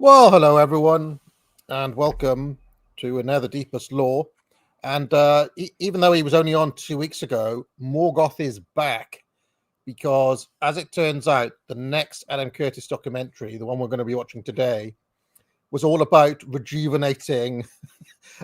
Well, hello everyone, and welcome to another Deepest Lore. And even though he was only on 2 weeks ago, Morgoth is back because, as it turns out, the next Adam Curtis documentary, the one we're going to be watching today, was all about rejuvenating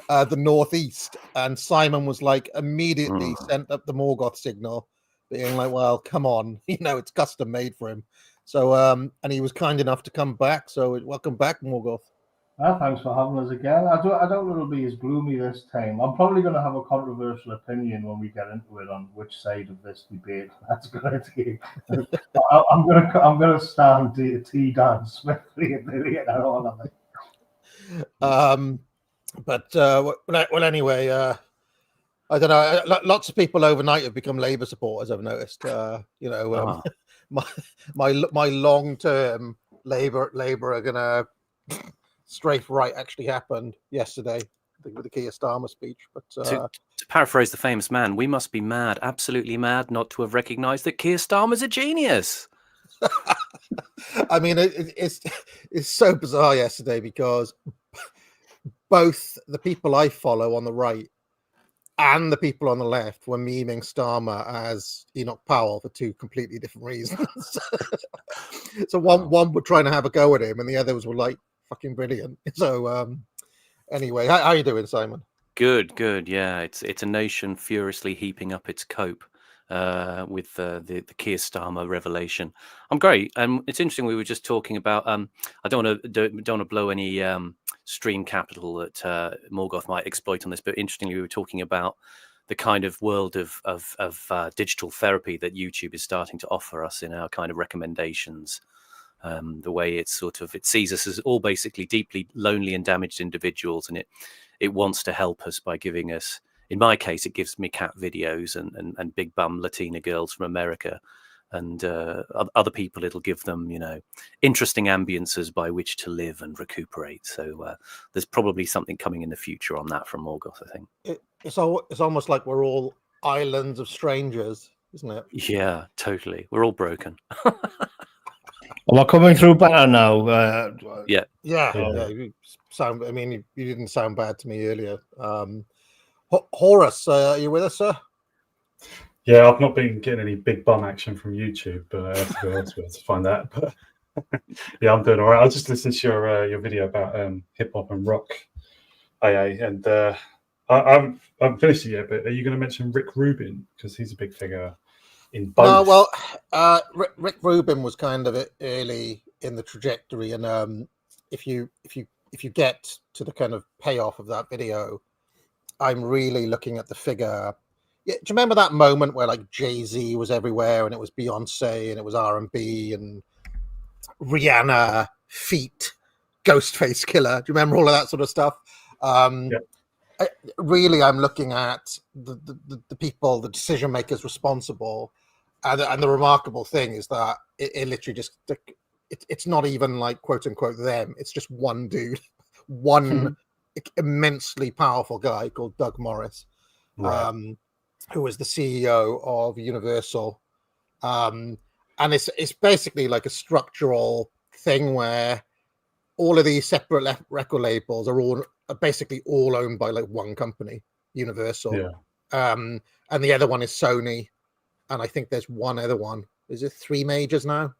the Northeast. And Simon was like immediately sent up the Morgoth signal, being like, "Well, come on, it's custom made for him." So, and he was kind enough to come back. So, welcome back, Morgoth. Thanks for having us again. I don't know it'll be as gloomy this time. I'm probably going to have a controversial opinion when we get into it on which side of this debate that's going to take. I'm going to stand T. Dan Smith and all of it. Well, anyway, I don't know. Lots of people overnight have become Labour supporters. I've noticed. My long-term Labour are gonna strafe right actually happened yesterday with the Keir Starmer speech. But to paraphrase the famous man, we must be mad, absolutely mad, not to have recognised that Keir Starmer's a genius. I mean, it's so bizarre yesterday because both the people I follow on the right and the people on the left were memeing Starmer as Enoch Powell for two completely different reasons. So one were trying to have a go at him, and the others were like, "Fucking brilliant." So anyway, how are you doing, Simon? Good. Yeah, it's a nation furiously heaping up its cope with the Keir Starmer revelation. I'm great, and it's interesting. We were just talking about. I don't want to blow any stream capital that Morgoth might exploit on this, but interestingly, we were talking about the kind of world of digital therapy that YouTube is starting to offer us in our kind of recommendations. The way it sees us as all basically deeply lonely and damaged individuals, and it wants to help us by giving us. In my case, it gives me cat videos and big bum Latina girls from America, and other people it'll give them, interesting ambiences by which to live and recuperate. So there's probably something coming in the future on that from Morgoth, I think. It's almost like we're all islands of strangers, isn't it? Yeah, totally. We're all broken. Am I coming through better now? Yeah. You sound. I mean, you didn't sound bad to me earlier. Horace, are you with us, sir? Yeah, I've not been getting any big bum action from YouTube, but I have to go elsewhere to find that. But yeah, I'm doing all right. I just listened to your video about hip hop and rock, AA, and I haven't finished it yet. But are you going to mention Rick Rubin, because he's a big figure in both? No, well, Rick Rubin was kind of early in the trajectory, and if you get to the kind of payoff of that video, I'm really looking at the figure. Yeah, do you remember that moment where like Jay-Z was everywhere, and it was Beyonce, and it was R&B, and Rihanna, Feet, Ghostface Killer? Do you remember all of that sort of stuff? Really, I'm looking at the people, the decision makers responsible, and the remarkable thing is that it literally just it's not even like quote unquote them. It's just one dude, one immensely powerful guy called Doug Morris. Right. Who was the CEO of Universal, and it's basically like a structural thing where all of these separate record labels are basically all owned by like one company, Universal. Yeah. And the other one is Sony, and I think there's one other one. Is it 3 majors now,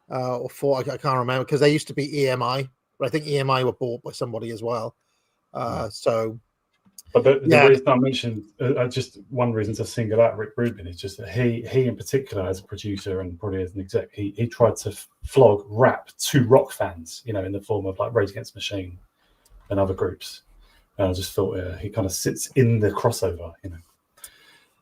or 4? I can't remember, because they used to be EMI, but I think EMI were bought by somebody as well. So But the Yeah. reason I mentioned, just one reason to single out Rick Rubin is just that he in particular, as a producer and probably as an exec, he tried to flog rap to rock fans, you know, in the form of like Rage Against the Machine and other groups. And I just thought he kind of sits in the crossover, you know.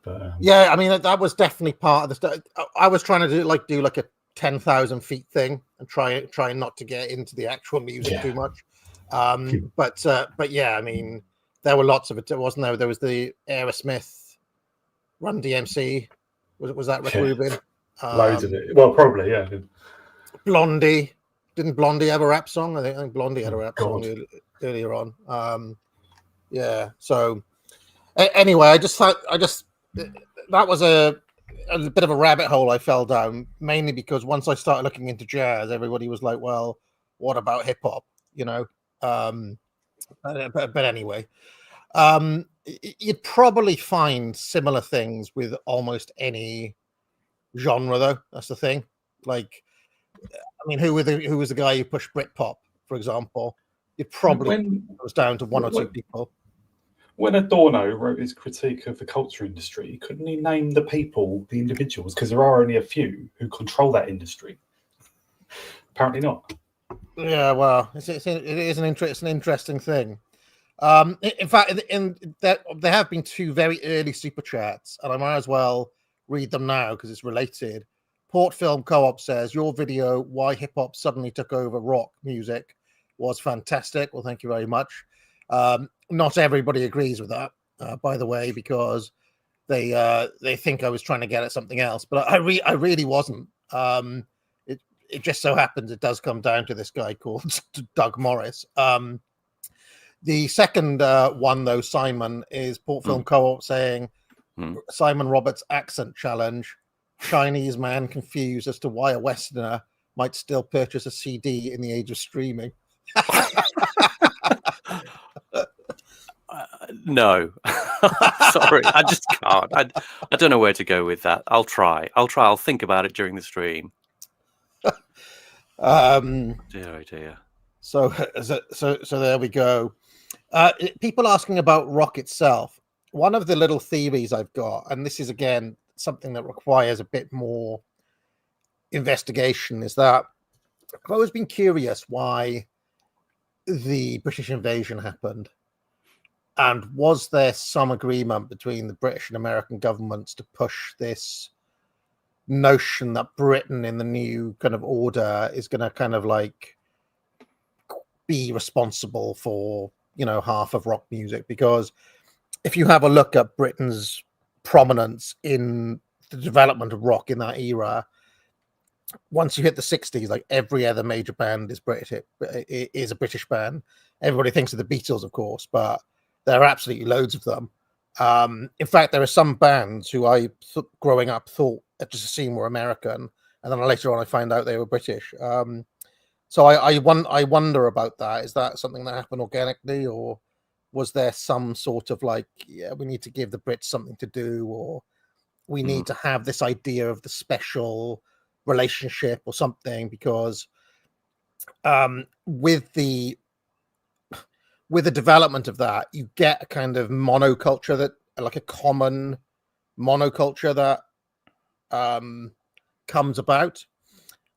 But, yeah, I mean that was definitely part of the stuff. I was trying to do like a 10,000 feet thing and try not to get into the actual music too much. But yeah, I mean, there were lots of it, wasn't there? There was the Aerosmith, Run DMC. Was that Rick Rubin? Loads of it. Well, probably, yeah. Blondie. Didn't Blondie have a rap song? I think Blondie had a rap song earlier on. Yeah. So anyway, I just that was a bit of a rabbit hole I fell down, mainly because once I started looking into jazz, everybody was like, well, what about hip hop? You know? But anyway, you'd probably find similar things with almost any genre, though. That's the thing. Like, I mean, who was the guy who pushed Britpop, for example? It probably goes down to one or two people. When Adorno wrote his critique of the culture industry, couldn't he name the people, the individuals? Because there are only a few who control that industry. Apparently not. Yeah, well, it is an interesting thing. In fact, there have been two very early super chats, and I might as well read them now because it's related. Port Film Co-op says your video, "Why Hip Hop Suddenly Took Over Rock Music," was fantastic. Well, thank you very much. Not everybody agrees with that, by the way, because they think I was trying to get at something else, but I really wasn't. It just so happens it does come down to this guy called Doug Morris. The second one, though, Simon, is Port Film Co-op saying Simon Roberts accent challenge. Chinese man confused as to why a Westerner might still purchase a CD in the age of streaming. No, sorry, I just can't. I don't know where to go with that. I'll try. I'll think about it during the stream. Dear, oh dear. So there we go. People asking about rock itself. One of the little theories I've got, and this is again something that requires a bit more investigation, is that I've always been curious why the British invasion happened, and was there some agreement between the British and American governments to push this notion that Britain in the new kind of order is going to kind of like be responsible for, you know, half of rock music? Because if you have a look at Britain's prominence in the development of rock in that era, once you hit the 60s, like every other major band is is a British band. Everybody thinks of the Beatles, of course, but there are absolutely loads of them. In fact, there are some bands who I growing up thought at just a scene were American, and then later on I find out they were British. So I wonder about that. Is that something that happened organically, or was there some sort of like, yeah, we need to give the Brits something to do, or we need to have this idea of the special relationship or something? Because with the development of that, you get a kind of monoculture, that like a common monoculture that comes about.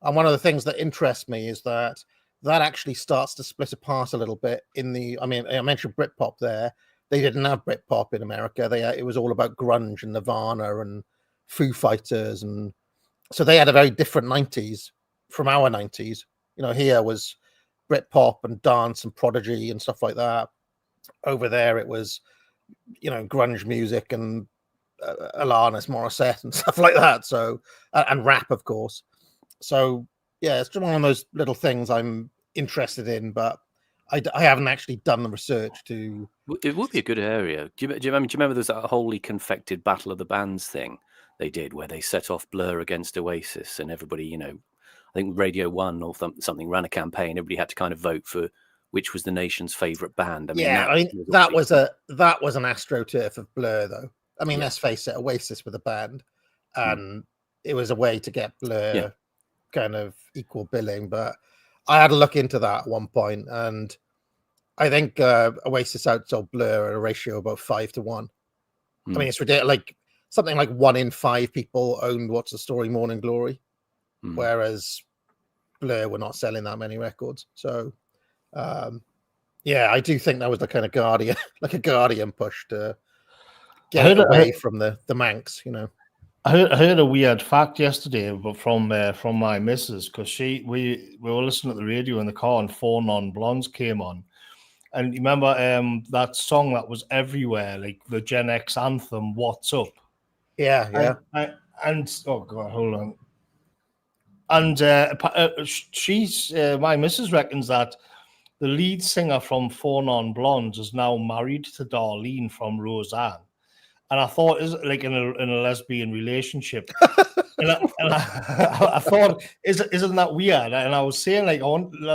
And one of the things that interests me is that actually starts to split apart a little bit in the, I mean, I mentioned Britpop there. They didn't have Britpop in America. It was all about grunge and Nirvana and Foo Fighters. And so they had a very different 90s from our 90s. You know, here was Britpop and dance and Prodigy and stuff like that. Over there, it was, you know, grunge music and Alanis Morissette and stuff like that. So, and rap, of course. So, yeah, it's just one of those little things I'm interested in, but I haven't actually done the research to. It would be a good area. Do you remember there's that wholly confected Battle of the Bands thing they did where they set off Blur against Oasis, and everybody, you know, I think Radio 1 or something ran a campaign. Everybody had to kind of vote for which was the nation's favorite band. That was an astroturf of Blur, though. I mean, let's face it, Oasis were the band, and it was a way to get Blur kind of equal billing. But I had to look into that at one point, and I think Oasis outsold Blur at a ratio of about 5 to 1. I mean, it's ridiculous. Like something like 1 in 5 people owned What's the Story Morning Glory, whereas Blur were not selling that many records. So, yeah, I do think that was the kind of Guardian, like a Guardian push to get it away from the Manx, you know. I heard a weird fact yesterday, but from my missus, because we were listening to the radio in the car and 4 Non-Blondes came on. And you remember that song that was everywhere, like the Gen X anthem, What's Up? Yeah. And oh God, hold on. And my missus reckons that the lead singer from 4 Non-Blondes is now married to Darlene from Roseanne. And I thought, is it like in a lesbian relationship? and I thought, isn't that weird? And I was saying, like,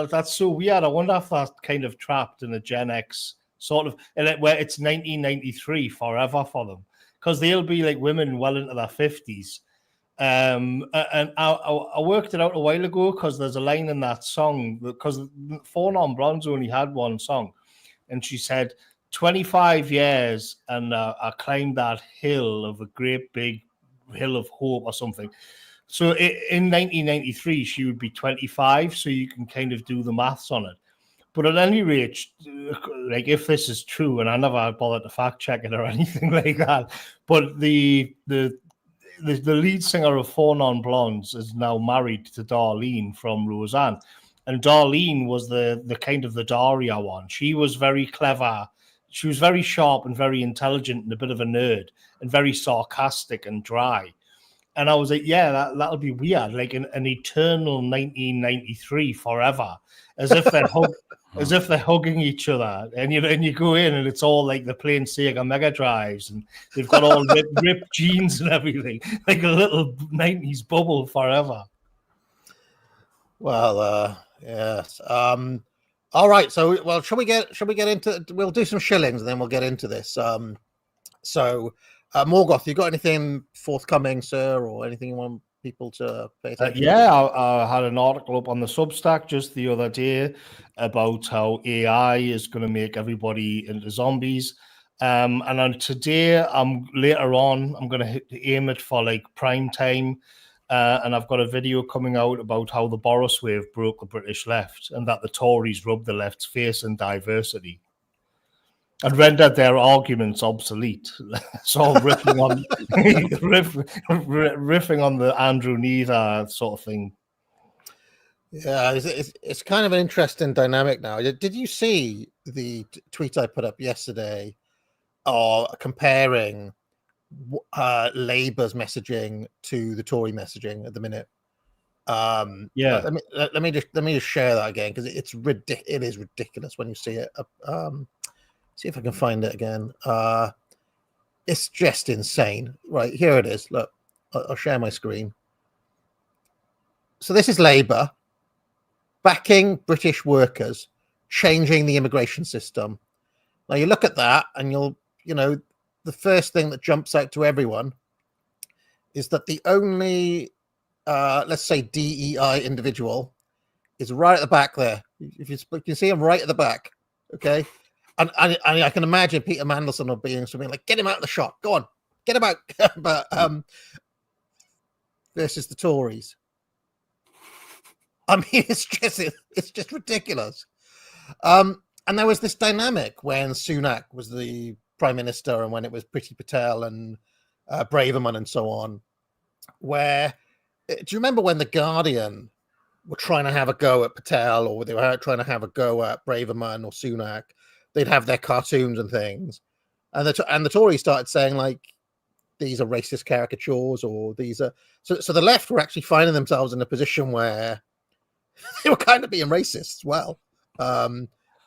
that's so weird. I wonder if that's kind of trapped in a Gen X sort of, where it's 1993 forever for them, because they'll be like women well into their 50s. And I worked it out a while ago, because there's a line in that song, because 4 Non-Blondes only had one song, and she said, 25 years and I climbed that hill of a great big hill of hope or something. So in 1993, she would be 25. So you can kind of do the maths on it. But at any rate, like if this is true, and I never bothered to fact check it or anything like that, but the lead singer of 4 Non-Blondes is now married to Darlene from Roseanne. And Darlene was the kind of the Daria one. She was very clever. She was very sharp and very intelligent and a bit of a nerd and very sarcastic and dry. And I was like, yeah, that'll be weird, like an eternal 1993 forever, as if they're hugging each other. And you go in and it's all like they're playing Sega Mega Drives and they've got all ripped jeans and everything, like a little 90s bubble forever. Well, yes. All right, so shall we get into? We'll do some shillings and then we'll get into this. So Morgoth, you got anything forthcoming, sir, or anything you want people to pay attention? Yeah, I had an article up on the Substack just the other day about how AI is going to make everybody into zombies. And then today, later on, I'm going to aim it for like prime time. And I've got a video coming out about how the Boris wave broke the British left and that the Tories rubbed the left's face in diversity and rendered their arguments obsolete. So riffing on the Andrew Neither sort of thing. Yeah, it's kind of an interesting dynamic now. Did you see the tweet I put up yesterday comparing Labour's messaging to the Tory messaging at the minute? Yeah. Let me just share that again, because it is ridiculous when you see it. See if I can find it again. It's just insane. Right, here it is. Look, I'll share my screen. So this is Labour backing British workers, changing the immigration system. Now you look at that and the first thing that jumps out to everyone is that the only, let's say, DEI individual is right at the back there. If you can see him right at the back, okay? And I can imagine Peter Mandelson being something like, get him out of the shot. Go on, get him out. But versus the Tories. I mean, it's just ridiculous. And there was this dynamic when Sunak was the Prime Minister and when it was Priti Patel and Braverman and so on, where, do you remember when The Guardian were trying to have a go at Patel, or they were trying to have a go at Braverman or Sunak? They'd have their cartoons and things. And the Tories started saying, like, these are racist caricatures, or these are... So the left were actually finding themselves in a position where they were kind of being racist as well.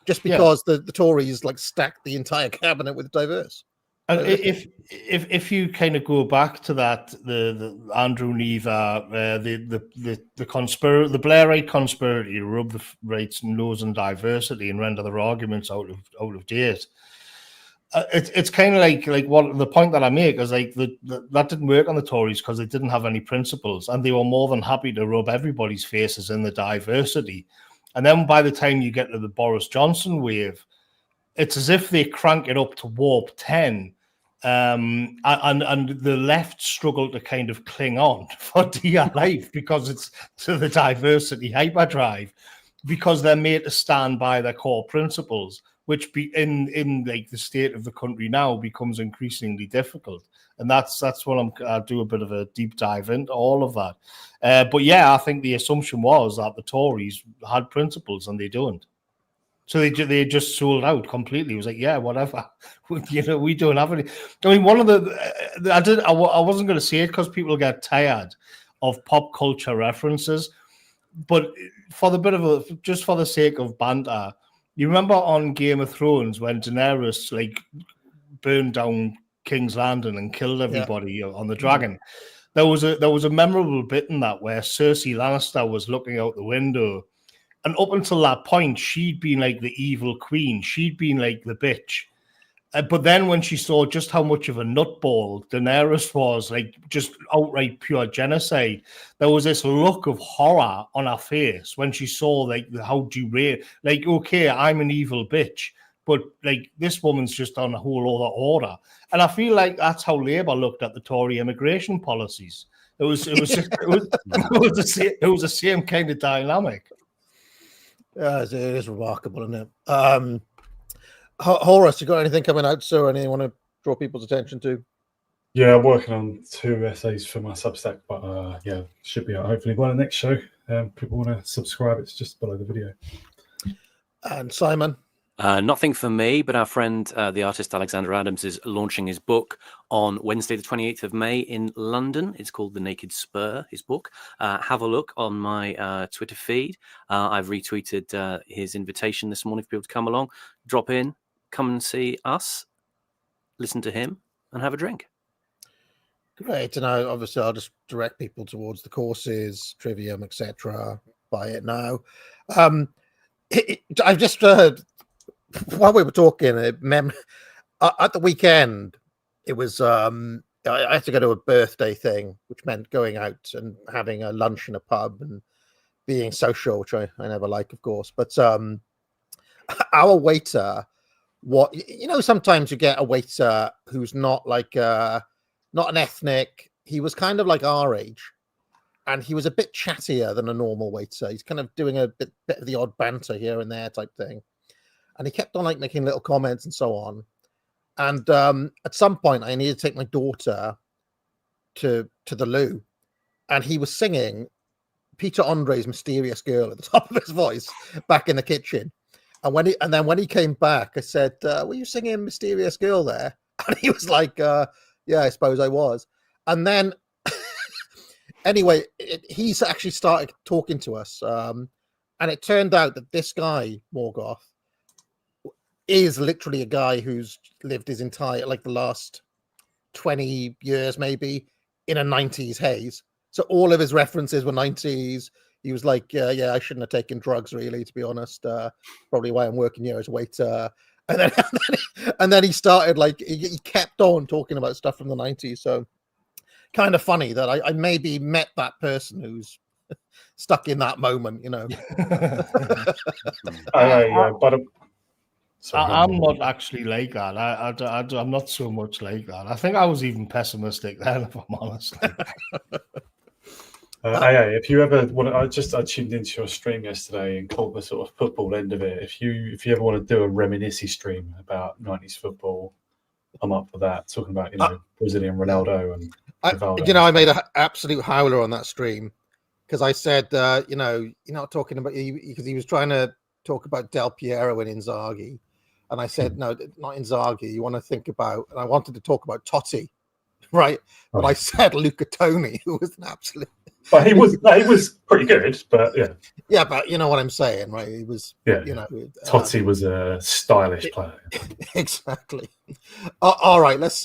Just because the Tories like stacked the entire cabinet with diverse. And if you kind of go back to that, the Andrew Neither, the Blairite conspiracy to rub the right's nose in diversity and render their arguments out of date. It's kind of like what the point that I make is like that didn't work on the Tories because they didn't have any principles, and they were more than happy to rub everybody's faces in the diversity. And then by the time you get to the Boris Johnson wave, it's as if they crank it up to warp 10. And the left struggle to kind of cling on for dear life because it's to the diversity hyperdrive, because they're made to stand by their core principles, which in like the state of the country now becomes increasingly difficult. And that's what I'll do a bit of a deep dive into all of that. But yeah, I think the assumption was that the Tories had principles and they don't. So they just sold out completely. It was like, yeah, whatever. We don't have any. I mean, one of I wasn't going to say it because people get tired of pop culture references, but for the sake of banter, you remember on Game of Thrones when Daenerys like burned down King's Landing and killed everybody on the dragon? There was a memorable bit in that where Cersei Lannister was looking out the window. And up until that point, she'd been like the evil queen. She'd been like the bitch. But then when she saw just how much of a nutball Daenerys was, like just outright pure genocide, there was this look of horror on her face when she saw like how derailed, like, okay, I'm an evil bitch, but like this woman's just on a whole other order. And I feel like that's how Labour looked at the Tory immigration policies. It was the same kind of dynamic. It is remarkable, isn't it? Horace, you got anything coming out, sir? Anything you want to draw people's attention to? Yeah, I'm working on 2 essays for my Substack, but yeah, should be out hopefully by the next show. People want to subscribe, it's just below the video. And Simon? Nothing for me, but our friend, the artist Alexander Adams, is launching his book on Wednesday, the 28th of May in London. It's called The Naked Spur, his book. Have a look on my Twitter feed. I've retweeted his invitation this morning for people to come along, drop in, come and see us, listen to him, and have a drink. Great. And obviously I'll just direct people towards the courses, Trivium, etc. Buy it now. I've just heard, while we were talking, at the weekend, it was I had to go to a birthday thing, which meant going out and having a lunch in a pub and being social, which I never like, of course. But our waiter, sometimes you get a waiter who's not like not an ethnic. He was kind of like our age, and he was a bit chattier than a normal waiter. He's kind of doing a bit of the odd banter here and there type thing. And he kept on like making little comments and so on. And at some point, I needed to take my daughter to the loo, and he was singing Peter Andre's "Mysterious Girl" at the top of his voice back in the kitchen. And then when he came back, I said, "Were you singing Mysterious Girl there?" And he was like, "Yeah, I suppose I was." And then anyway, he's actually started talking to us, and it turned out that this guy Morgoth is literally a guy who's lived his entire, like the last 20 years maybe, in a 90s haze. So all of his references were 90s. He was like, yeah, I shouldn't have taken drugs, really, to be honest. Probably why I'm working here as a waiter. And then he started, like, he kept on talking about stuff from the 90s. So kind of funny that I maybe met that person who's stuck in that moment, I'm not actually like that. I'm not so much like that. I think I was even pessimistic then, if I'm honest. If you ever want to, I tuned into your stream yesterday and caught the sort of football end of it. If you ever want to do a reminiscing stream about 90s football, I'm up for that. Talking about Brazilian Ronaldo and Rivaldo. I made an absolute howler on that stream because I said, you're not talking about, because he was trying to talk about Del Piero and Inzaghi. And I said, no, not Inzaghi. You want to think about, and I wanted to talk about Totti, right? But I said Luca Toni, who was an absolute. But he was pretty good, but yeah. Yeah, but you know what I'm saying, right? He was, Totti was a stylish player. Exactly. All right, let's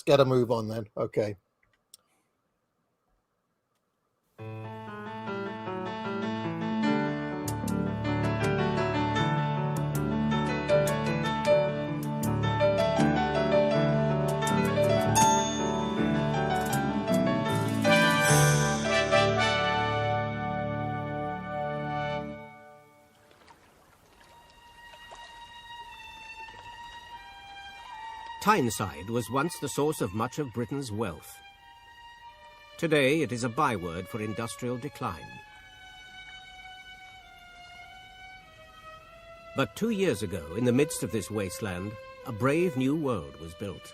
get a move on then. Okay. Tyneside was once the source of much of Britain's wealth. Today, it is a byword for industrial decline. But 2 years ago, in the midst of this wasteland, a brave new world was built.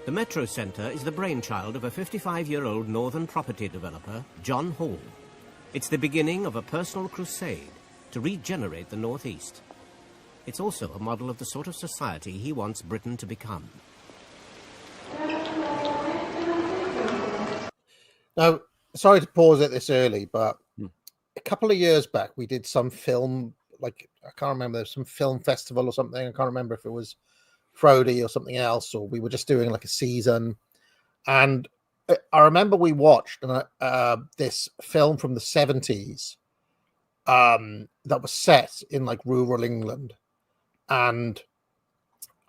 The Metro Centre is the brainchild of a 55-year-old northern property developer, John Hall. It's the beginning of a personal crusade to regenerate the Northeast. It's also a model of the sort of society he wants Britain to become. Now, sorry to pause it this early, but a couple of years back, we did some film, like, I can't remember, some film festival or something. I can't remember if it was Frody or something else, or we were just doing like a season. And I remember we watched this film from the 70s that was set in like rural England. And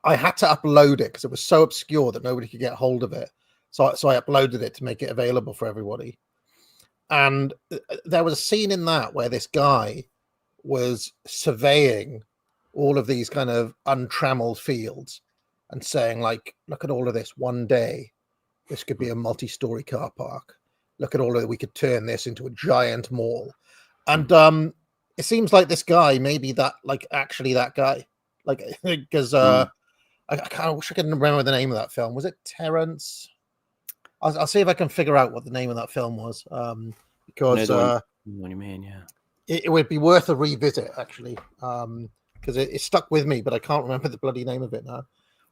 I had to upload it because it was so obscure that nobody could get hold of it. So I uploaded it to make it available for everybody. And there was a scene in that where this guy was surveying all of these kind of untrammeled fields and saying, like, look at all of this. One day, this could be a multi-story car park. Look at all of it. We could turn this into a giant mall. And it seems like this guy may be that, like, actually that guy. Like, because I wish I could remember the name of that film. Was it Terrence? I'll see if I can figure out what the name of that film was. Because what you mean, yeah. It would be worth a revisit, actually. Because it stuck with me, but I can't remember the bloody name of it now.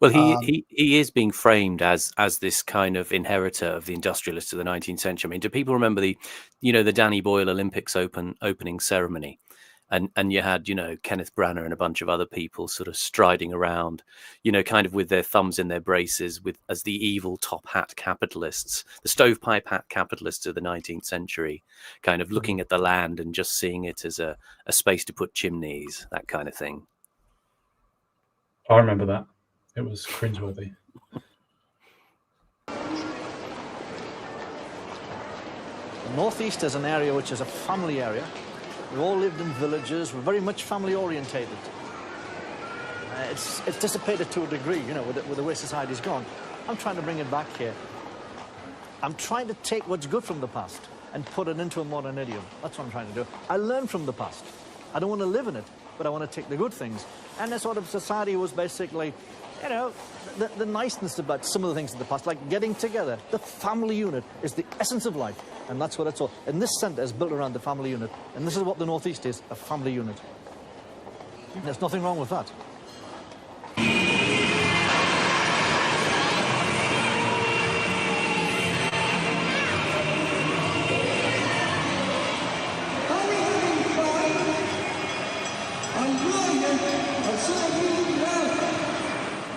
Well, he is being framed as this kind of inheritor of the industrialists of the 19th century. I mean, do people remember the Danny Boyle Olympics opening ceremony? And you had, Kenneth Branagh and a bunch of other people sort of striding around, kind of with their thumbs in their braces as the evil top hat capitalists, the stovepipe hat capitalists of the 19th century, kind of looking at the land and just seeing it as a space to put chimneys, that kind of thing. I remember that. It was cringeworthy. The Northeast is an area which is a family area. We've all lived in villages. We're very much family orientated. It's dissipated to a degree, with the way society's gone. I'm trying to bring it back here. I'm trying to take what's good from the past and put it into a modern idiom. That's what I'm trying to do. I learn from the past. I don't want to live in it, but I want to take the good things. And the sort of society was basically, the niceness about some of the things in the past, like getting together. The family unit is the essence of life, and that's what it's all. And this centre is built around the family unit, and this is what the Northeast is, a family unit. And there's nothing wrong with that.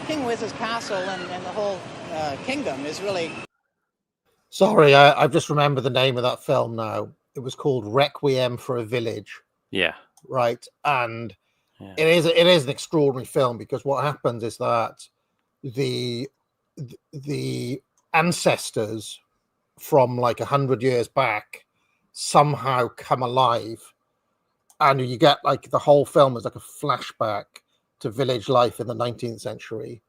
King Wiz's castle and the whole kingdom is really... Sorry, I've just remembered the name of that film now. It was called Requiem for a Village. Yeah. Right. And it is an extraordinary film because what happens is that the ancestors from like 100 years back somehow come alive, and you get like the whole film is like a flashback to village life in the 19th century.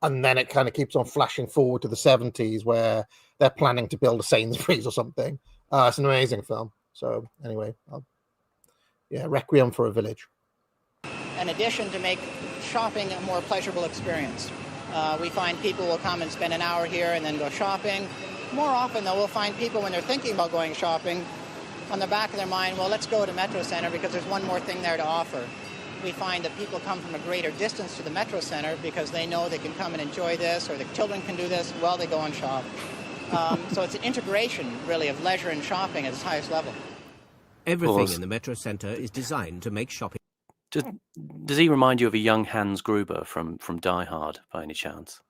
And then it kind of keeps on flashing forward to the 70s where they're planning to build a Sainsbury's or something. It's an amazing film. So anyway, Requiem for a Village. An addition to make shopping a more pleasurable experience. We find people will come and spend an hour here and then go shopping. More often, though, we'll find people when they're thinking about going shopping, on the back of their mind, well, let's go to Metro Centre because there's one more thing there to offer. We find that people come from a greater distance to the Metro Centre because they know they can come and enjoy this, or the children can do this while they go and shop. So it's an integration, really, of leisure and shopping at its highest level. Everything in the Metro Centre is designed to make shopping. Does he remind you of a young Hans Gruber from Die Hard, by any chance?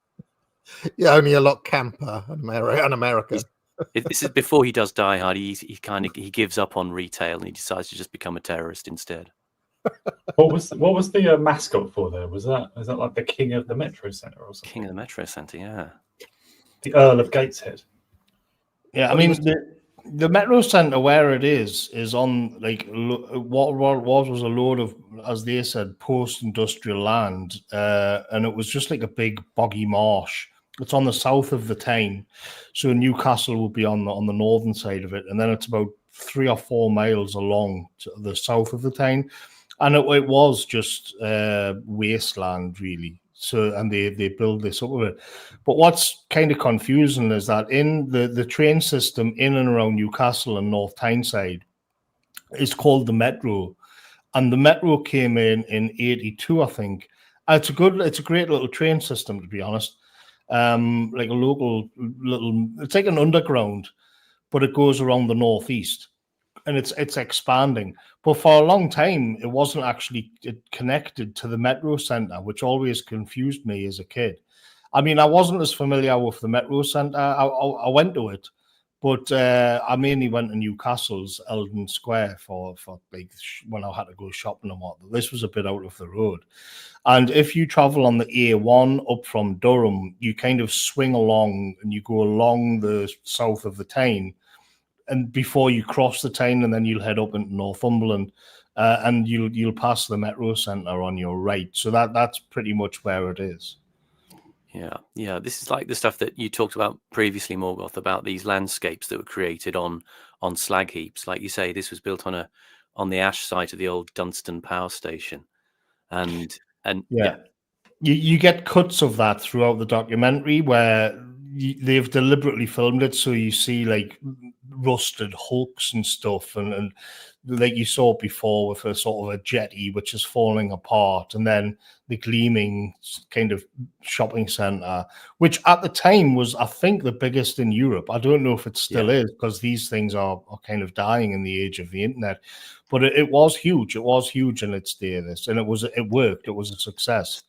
Yeah, only a lot camper and American. This is before he does Die Hard. He gives up on retail and he decides to just become a terrorist instead. What was the mascot for there? Is that like the King of the Metro Centre or something? King of the Metro Centre, yeah. The Earl of Gateshead. Yeah, I mean, The metro centre where it is on like what was a load of, as they said, post-industrial land, and it was just like a big boggy marsh. It's on the south of the Tyne, so Newcastle will be on the northern side of it, and then it's about 3 or 4 miles along to the south of the Tyne, and it was just wasteland really. So, and they build this up with it. But what's kind of confusing is that in the train system in and around Newcastle and North Tyneside is called the Metro, and the Metro came in '82, I think. It's a great little train system, to be honest. Like a local little, it's like an underground, but it goes around the northeast, and it's expanding. But for a long time, it wasn't actually connected to the Metro Centre, which always confused me as a kid. I mean, I wasn't as familiar with the Metro Centre. I went to it, but I mainly went to Newcastle's Eldon Square for like when I had to go shopping and what. This was a bit out of the road. And if you travel on the A1 up from Durham, you kind of swing along and you go along the south of the Tyne, and before you cross the Tyne, and then you'll head up into Northumberland, and you'll pass the Metro Centre on your right. So that's pretty much where it is. Yeah. This is like the stuff that you talked about previously, Morgoth, about these landscapes that were created on slag heaps. Like you say, this was built on the ash site of the old Dunstan power station, and yeah. You get cuts of that throughout the documentary where they've deliberately filmed it, so you see like rusted hulks and stuff, and like you saw before with a sort of a jetty which is falling apart, and then the gleaming kind of shopping centre, which at the time was, I think, the biggest in Europe. I don't know if it still is, because these things are kind of dying in the age of the internet, but it was huge. It was huge in its day, this, and it worked. It was a success.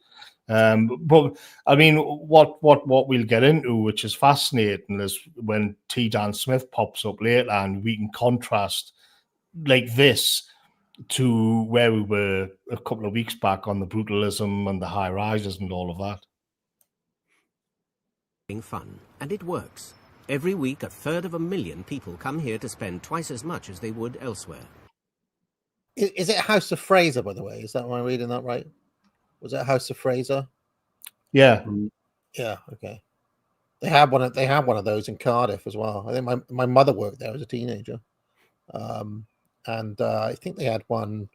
But I mean, what we'll get into, which is fascinating, is when T. Dan Smith pops up later, and we can contrast like this to where we were a couple of weeks back on the brutalism and the high rises and all of that. Fun, and it works. Every week, 250,000 people come here to spend twice as much as they would elsewhere. Is it House of Fraser, by the way? Is that, am I reading that right? Was it House of Fraser? Yeah. Yeah. Okay. They had one of those in Cardiff as well. I think my mother worked there as a teenager, and I think they had one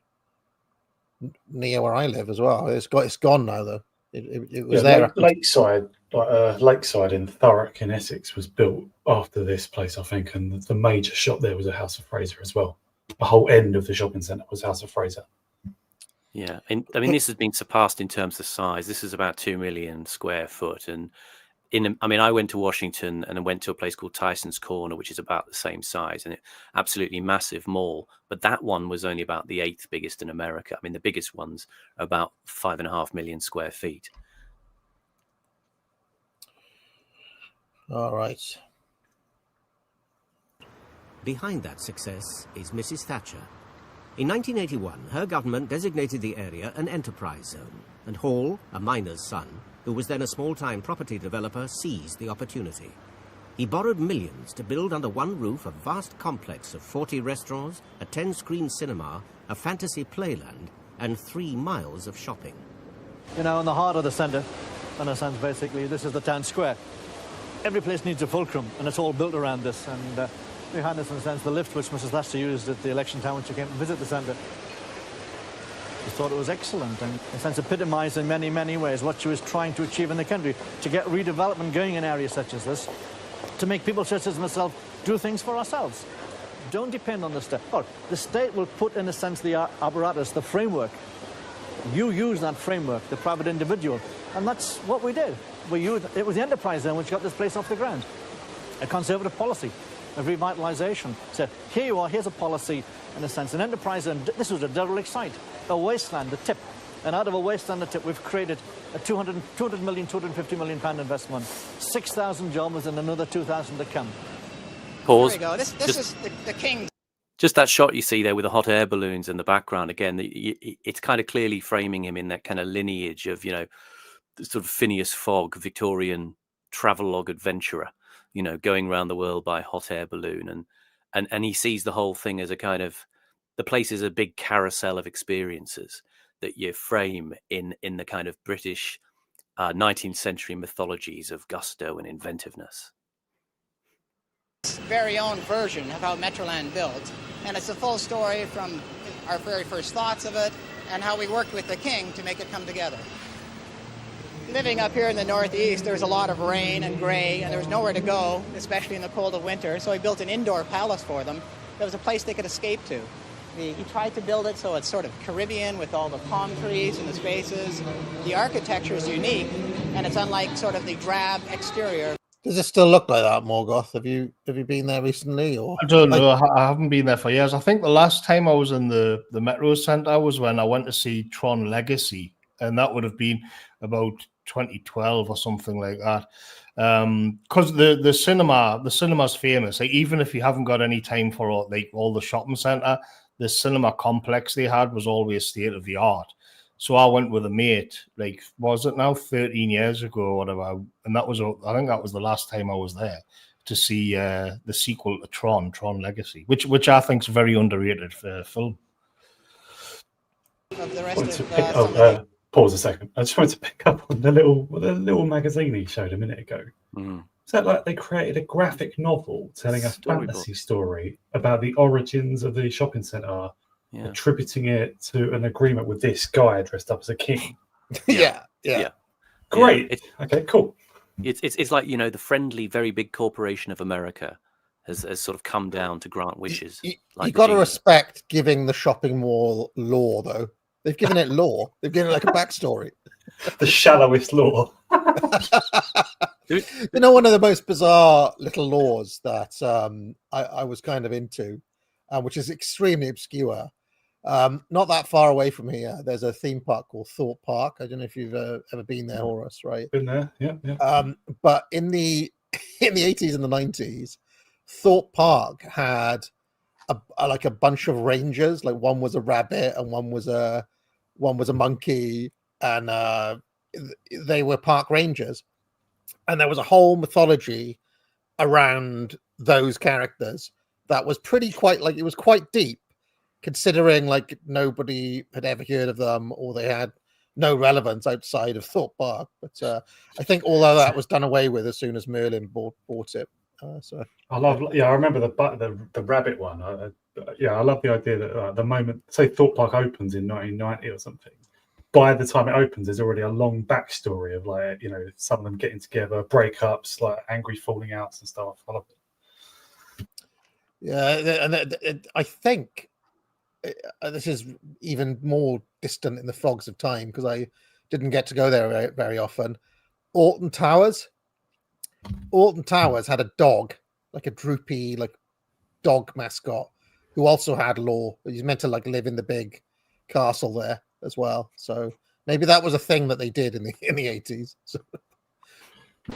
near where I live as well. It's gone now though. It was there. Lakeside in Thurrock in Essex was built after this place, I think, and the major shop there was a House of Fraser as well. The whole end of the shopping centre was House of Fraser. Yeah, and I mean, this has been surpassed in terms of size. This is about 2 million square foot, and I went to Washington and I went to a place called Tyson's Corner, which is about the same size, and absolutely massive mall. But that one was only about the 8th biggest in America. I mean, the biggest ones are about 5.5 million square feet. All right. Behind that success is Mrs. Thatcher. In 1981, her government designated the area an enterprise zone, and Hall, a miner's son, who was then a small-time property developer, seized the opportunity. He borrowed millions to build under one roof a vast complex of 40 restaurants, a 10-screen cinema, a fantasy playland, and 3 miles of shopping. You know, in the heart of the centre, in a sense, basically, this is the town square. Every place needs a fulcrum, and it's all built around this. And behind us, in a sense, the lift which Mrs. Thatcher used at the election time when she came to visit the centre. She thought it was excellent, and in a sense epitomised in many, many ways what she was trying to achieve in the country, to get redevelopment going in areas such as this, to make people such as myself do things for ourselves. Don't depend on the state. Or the state will put, in a sense, the apparatus, the framework. You use that framework, the private individual, and that's what we did. It was the enterprise zone which got this place off the ground. A conservative policy of revitalisation. So here you are, here's a policy, in a sense, an enterprise zone. This was a derelict site, a wasteland, a tip. And out of a wasteland, a tip, we've created a 200 million, 250 million pound investment, 6,000 jobs and another 2,000 to come. Pause. There we go. This is the king. Just that shot you see there with the hot air balloons in the background, again, it's kind of clearly framing him in that kind of lineage of, you know, the sort of Phineas Fogg, Victorian travelogue adventurer, you know, going around the world by hot air balloon. and he sees the whole thing as a kind of, the place is a big carousel of experiences that you frame in the kind of British 19th century mythologies of gusto and inventiveness. Very own version of how Metroland built, and it's a full story from our very first thoughts of it and how we worked with the king to make it come together. Living up here in the Northeast, there was a lot of rain and gray, and there was nowhere to go, especially in the cold of winter, so he built an indoor palace for them. There was a place they could escape to. He tried to build it so it's sort of Caribbean with all the palm trees and the spaces. The architecture is unique, and it's unlike sort of the drab exterior. Does it still look like that, Morgoth? Have you been there recently? Or I don't know. I haven't been there for years. I think the last time I was in the Metro Centre was when I went to see Tron Legacy, and that would have been about 2012 or something like that. Because the cinema's famous. Like, even if you haven't got any time for all the shopping centre, the cinema complex they had was always state of the art. So I went with a mate, like, was it now 13 years ago or whatever? And I think that was the last time I was there to see the sequel to Tron Legacy, which I think is a very underrated film. Of the rest of pause a second. I just wanted to pick up on the little magazine he showed a minute ago. Mm. Is that like they created a graphic novel telling a fantasy story about the origins of the shopping centre, attributing it to an agreement with this guy dressed up as a king? Yeah. Great. Okay, cool. It's like, the friendly, very big corporation of America has sort of come down to grant wishes. You got to respect giving the shopping mall lore, though. They've given it lore. They've given it like a backstory. The shallowest lore. One of the most bizarre little laws that I was kind of into, which is extremely obscure. Not that far away from here, there's a theme park called Thorpe Park. I don't know if you've ever been there, Horace, right? Been there, yeah. But in the 80s and the 90s, Thorpe Park had a bunch of rangers. Like, one was a rabbit and one was a monkey, and they were park rangers. And there was a whole mythology around those characters that was it was quite deep, considering like nobody had ever heard of them or they had no relevance outside of Thorpe Park. But I think all of that was done away with as soon as Merlin bought it. So I remember the rabbit one. I love the idea that the moment, say, Thorpe Park opens in 1990 or something, by the time it opens, there's already a long backstory of, like, some of them getting together, breakups, like angry falling outs and stuff. I love it. Yeah, and I think this is even more distant in the fogs of time because I didn't get to go there very, very often. Alton Towers had a dog, like a droopy, like, dog mascot, who also had lore. He's meant to like live in the big castle there as well. So maybe that was a thing that they did in the 80s. So.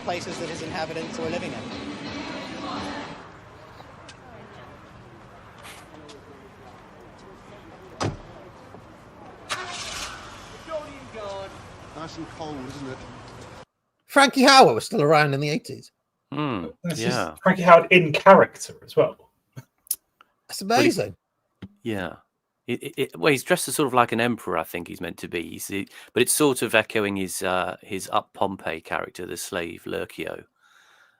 Places that his inhabitants were living in. Nice and cold, isn't it? Frankie Howard was still around in the 80s. Yeah. Frankie Howard in character as well. That's amazing. Yeah. Well, he's dressed as sort of like an emperor, I think he's meant to be. But it's sort of echoing his Up Pompeii character, the slave Lurkio.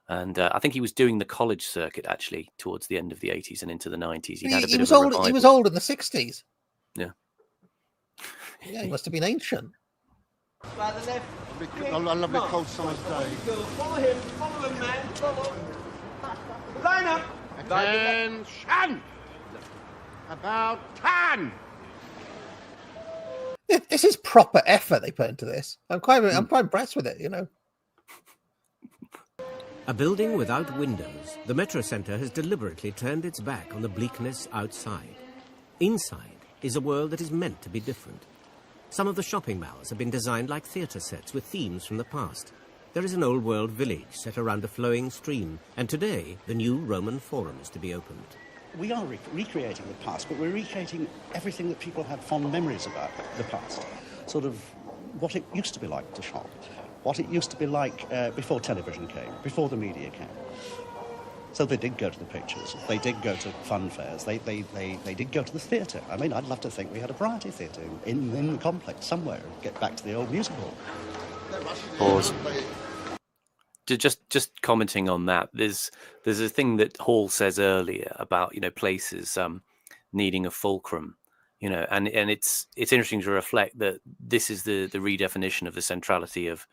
And I think he was doing the college circuit, actually, towards the end of the 80s and into the 90s. He was old in the 60s. Yeah. Yeah, he must have been ancient. A lovely cold-sized day. Follow him, man, follow. Line up. Attention! About 10! This is proper effort they put into this. I'm quite impressed with it, A building without windows, the Metro Centre has deliberately turned its back on the bleakness outside. Inside is a world that is meant to be different. Some of the shopping malls have been designed like theatre sets with themes from the past. There is an old world village set around a flowing stream, and today the new Roman Forum is to be opened. We are recreating the past, but we're recreating everything that people had fond memories about the past. Sort of what it used to be like to shop, what it used to be like before television came, before the media came. So they did go to the pictures, they did go to fun fairs, they did go to the theatre. I mean, I'd love to think we had a variety theatre in the complex somewhere, get back to the old music hall. Pause. Just commenting on that, there's a thing that Hall says earlier about, places needing a fulcrum, and it's interesting to reflect that this is the redefinition of the centrality of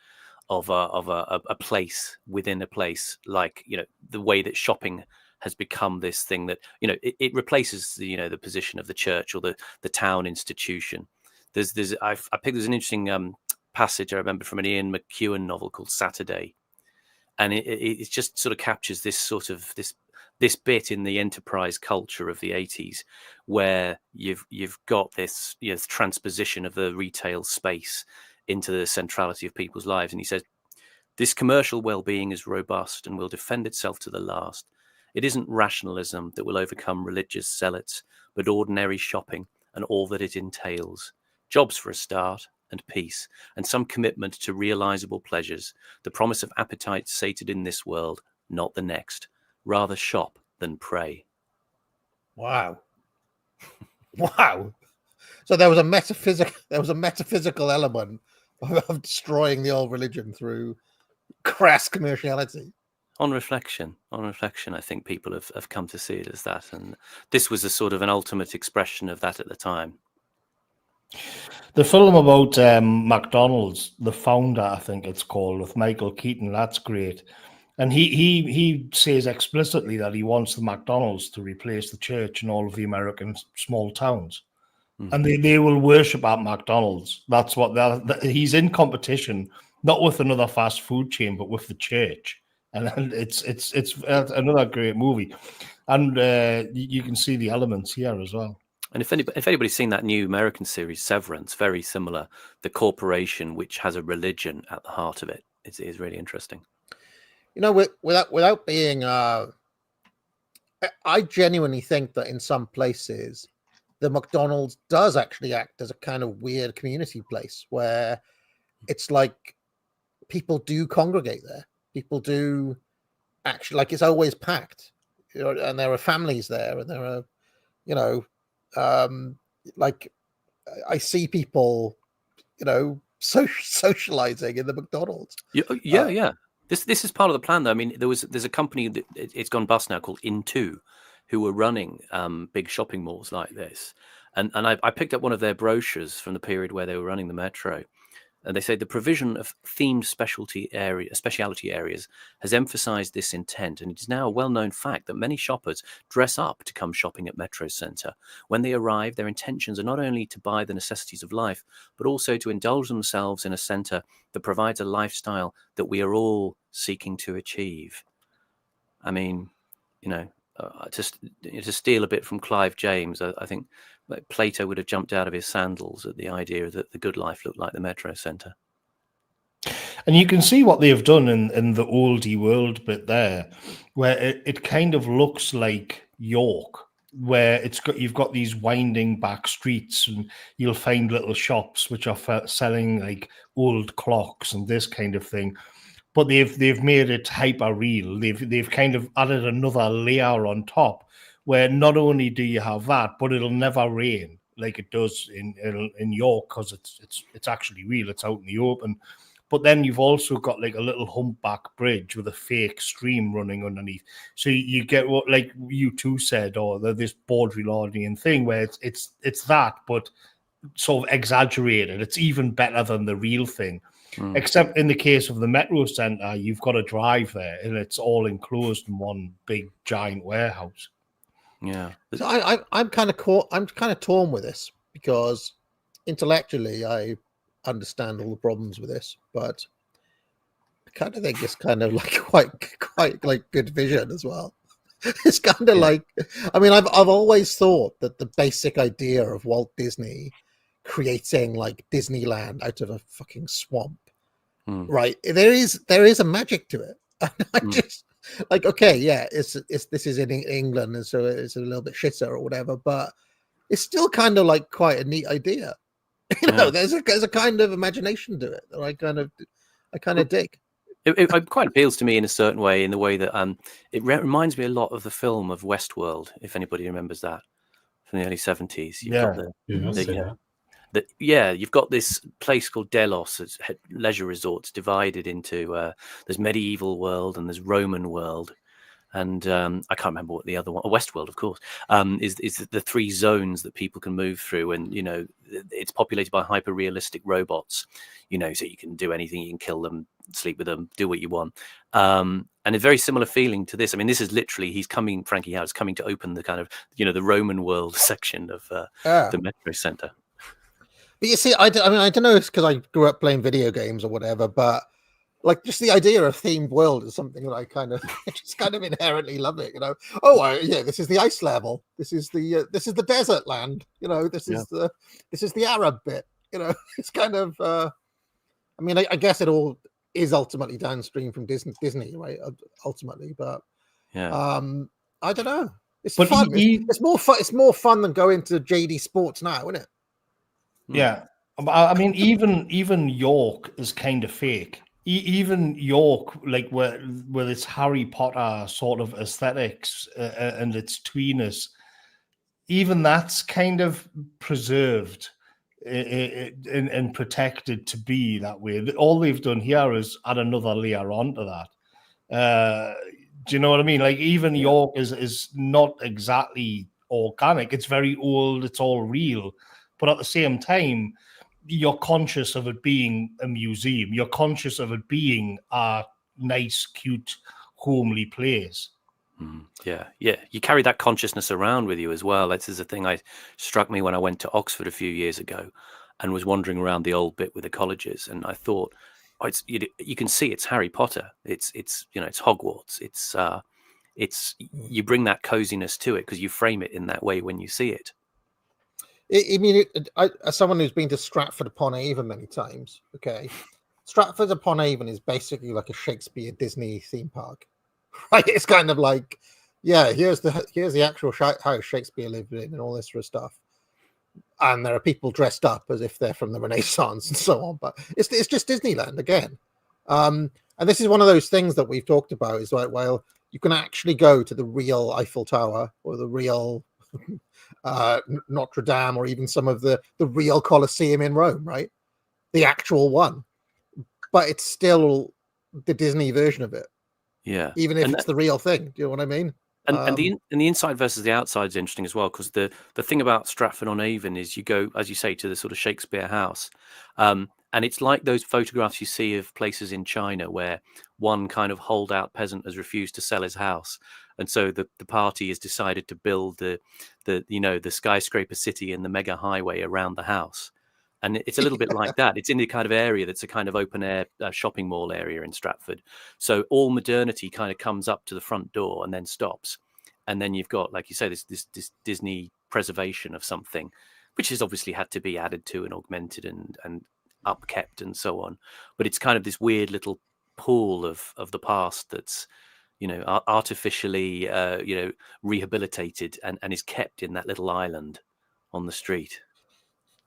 a place within a place, like the way that shopping has become this thing that it replaces the position of the church or the town institution. I picked there's an interesting passage I remember from an Ian McEwan novel called Saturday, and it just sort of captures this sort of this bit in the enterprise culture of the 80s where you've got this transposition of the retail space into the centrality of people's lives. And he says, this commercial well-being is robust and will defend itself to the last. It isn't rationalism that will overcome religious zealots, but ordinary shopping and all that it entails. Jobs for a start, and peace, and some commitment to realizable pleasures, the promise of appetites sated in this world, not the next. Rather shop than pray. Wow. Wow. So there was a metaphysical element of destroying the old religion through crass commerciality. On reflection, I think people have come to see it as that, and this was a sort of an ultimate expression of that at the time. The film about McDonald's, The Founder, I think it's called, with Michael Keaton, that's great. And he says explicitly that he wants the McDonald's to replace the church in all of the American small towns. Mm-hmm. And they will worship at McDonald's. That's what he's in competition, not with another fast food chain, but with the church. And it's another great movie. And you can see the elements here as well. And if anybody's seen that new American series, Severance, very similar, the corporation which has a religion at the heart of it, is really interesting. Without being, I genuinely think that in some places, the McDonald's does actually act as a kind of weird community place where it's like people do congregate there. People do actually, like, it's always packed, and there are families there, and there are, like I see people, socializing in the McDonald's. Yeah. This is part of the plan, though. I mean, there's a company that it's gone bust now called Into, who were running big shopping malls like this, and I picked up one of their brochures from the period where they were running the Metro. And they say the provision of themed specialty areas has emphasized this intent, and it is now a well-known fact that many shoppers dress up to come shopping at Metro Centre. When they arrive, their intentions are not only to buy the necessities of life, but also to indulge themselves in a centre that provides a lifestyle that we are all seeking to achieve. I mean, to steal a bit from Clive James, I think Plato would have jumped out of his sandals at the idea that the good life looked like the Metro Centre. And you can see what they've done in the oldie world bit there, where it kind of looks like York, where you've got these winding back streets, and you'll find little shops which are selling like old clocks and this kind of thing. But they've made it hyper real. They've kind of added another layer on top, where not only do you have that, but it'll never rain like it does in York, because it's actually real. It's out in the open. But then you've also got like a little humpback bridge with a fake stream running underneath. So you get what, like you two said, or this Baudrillardian thing where it's that, but sort of exaggerated. It's even better than the real thing. Except in the case of the Metro Centre, you've got to drive there, and it's all enclosed in one big giant warehouse. Yeah, so I'm kind of torn with this, because intellectually I understand all the problems with this, but I kind of think it's kind of like quite like good vision as well. It's kind of like, I mean, I've always thought that the basic idea of Walt Disney creating like Disneyland out of a fucking swamp, right? There is a magic to it. I just like, okay, yeah, this is in England, and so it's a little bit shitter or whatever, but it's still kind of like quite a neat idea. There's a kind of imagination to it that I kind of dig. It quite appeals to me in a certain way, in the way that it reminds me a lot of the film of Westworld, if anybody remembers that from the early 70s. You've got I'll say that. you've got this place called Delos, it's leisure resorts divided into there's medieval world and there's Roman world, and I can't remember what the other one, Westworld, of course, is the three zones that people can move through, and it's populated by hyper realistic robots, so you can do anything, you can kill them, sleep with them, do what you want, and a very similar feeling to this. I mean, this is literally Frankie Howard's coming to open the kind of the Roman world section of the Metro Center. But you see, I don't know if it's because I grew up playing video games or whatever, but like just the idea of themed world is something that I kind of just kind of inherently love it. This is the ice level. This is the desert land. This is the Arab bit. It's kind of. I guess it all is ultimately downstream from Disney, right? Ultimately, but I don't know. It's fun. It's more fun. It's more fun than going to JD Sports now, isn't it? Yeah, I mean, even York is kind of fake. Even York, like with its Harry Potter sort of aesthetics and its tweeness, even that's kind of preserved and protected to be that way. All they've done here is add another layer onto that. Do you know what I mean? Like even York is not exactly organic. It's very old. It's all real. But at the same time, you're conscious of it being a museum. You're conscious of it being a nice, cute, homely place. Yeah. You carry that consciousness around with you as well. This is a thing struck me when I went to Oxford a few years ago and was wandering around the old bit with the colleges, and I thought, you can see it's Harry Potter. It's it's Hogwarts. It's you bring that coziness to it because you frame it in that way when you see it. As someone who's been to Stratford upon Avon many times, Stratford upon Avon is basically like a Shakespeare Disney theme park, right? It's kind of like, here's the actual house Shakespeare lived in and all this sort of stuff, and there are people dressed up as if they're from the Renaissance and so on. But it's just Disneyland again, and this is one of those things that we've talked about. Is like, well, you can actually go to the real Eiffel Tower or the real Notre Dame, or even some of the real Colosseum in Rome, right? The actual one, but it's still the Disney version of it. Yeah, even if it's the real thing. Do you know what I mean? And the inside versus the outside is interesting as well, because the thing about Stratford on Avon is you go, as you say, to the sort of Shakespeare house, and it's like those photographs you see of places in China where one kind of holdout peasant has refused to sell his house, and so the party has decided to build the skyscraper city and the mega highway around the house. And it's a little bit like that. It's in the kind of area that's a kind of open air shopping mall area in Stratford. So all modernity kind of comes up to the front door and then stops. And then you've got, like you say, this Disney preservation of something, which has obviously had to be added to and augmented and upkept and so on. But it's kind of this weird little pool of the past that's, artificially, rehabilitated and is kept in that little island on the street.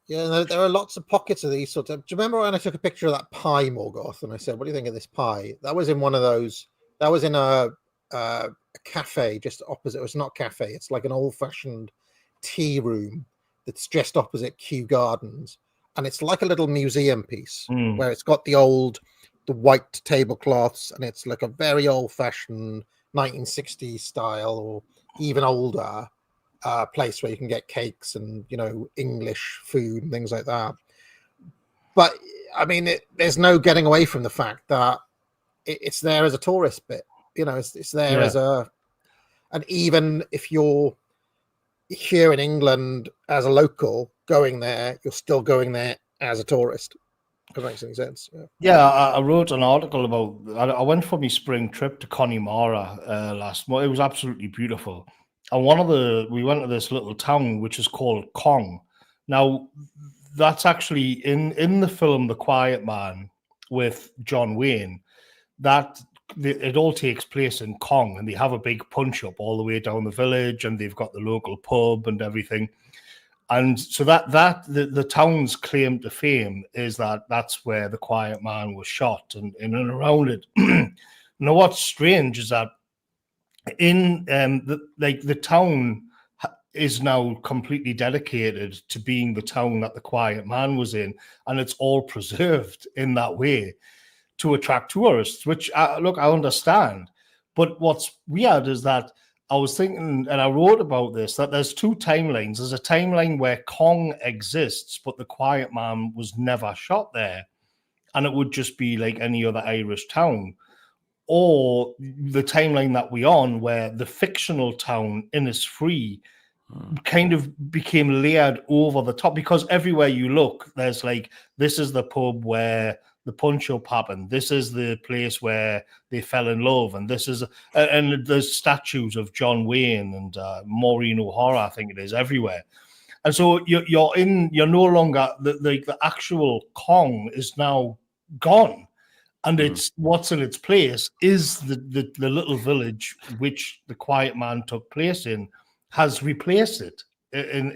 Yeah, there are lots of pockets of these sorts of. Do you remember when I took a picture of that pie, Morgoth, and I said, "What do you think of this pie?" That was in one of those. That was in a cafe just opposite. It's not cafe. It's like an old-fashioned tea room that's just opposite Kew Gardens, and it's like a little museum piece where it's got the white tablecloths, and it's like a very old-fashioned 1960s style or even older. Place where you can get cakes and English food and things like that. But I mean, there's no getting away from the fact that it's there as a tourist bit. It's there as and even if you're here in England as a local going there, you're still going there as a tourist. If that makes any sense. I wrote an article about. I went for my spring trip to Connemara last month. It was absolutely beautiful. And we went to this little town which is called Kong. Now, that's actually in the film The Quiet Man with John Wayne. It all takes place in Kong, and they have a big punch up all the way down the village, and they've got the local pub and everything. And so the town's claim to fame is that that's where the Quiet Man was shot and in and around it. Now, what's strange is that in the town is now completely dedicated to being the town that the Quiet Man was in, and it's all preserved in that way to attract tourists, which look, I understand. But what's weird is that I was thinking, and I wrote about this, that there's two timelines. There's a timeline where Kong exists, but the Quiet Man was never shot there, and it would just be like any other Irish town. Or the timeline that we're on, where the fictional town Innisfree kind of became layered over the top, because everywhere you look, there's like, this is the pub where the punch up happened, this is the place where they fell in love, and this is, and there's statues of John Wayne and Maureen O'Hara, I think it is, everywhere. And so you're no longer, the actual Kong is now gone. And it's what's in its place is the little village which the Quiet Man took place in has replaced it in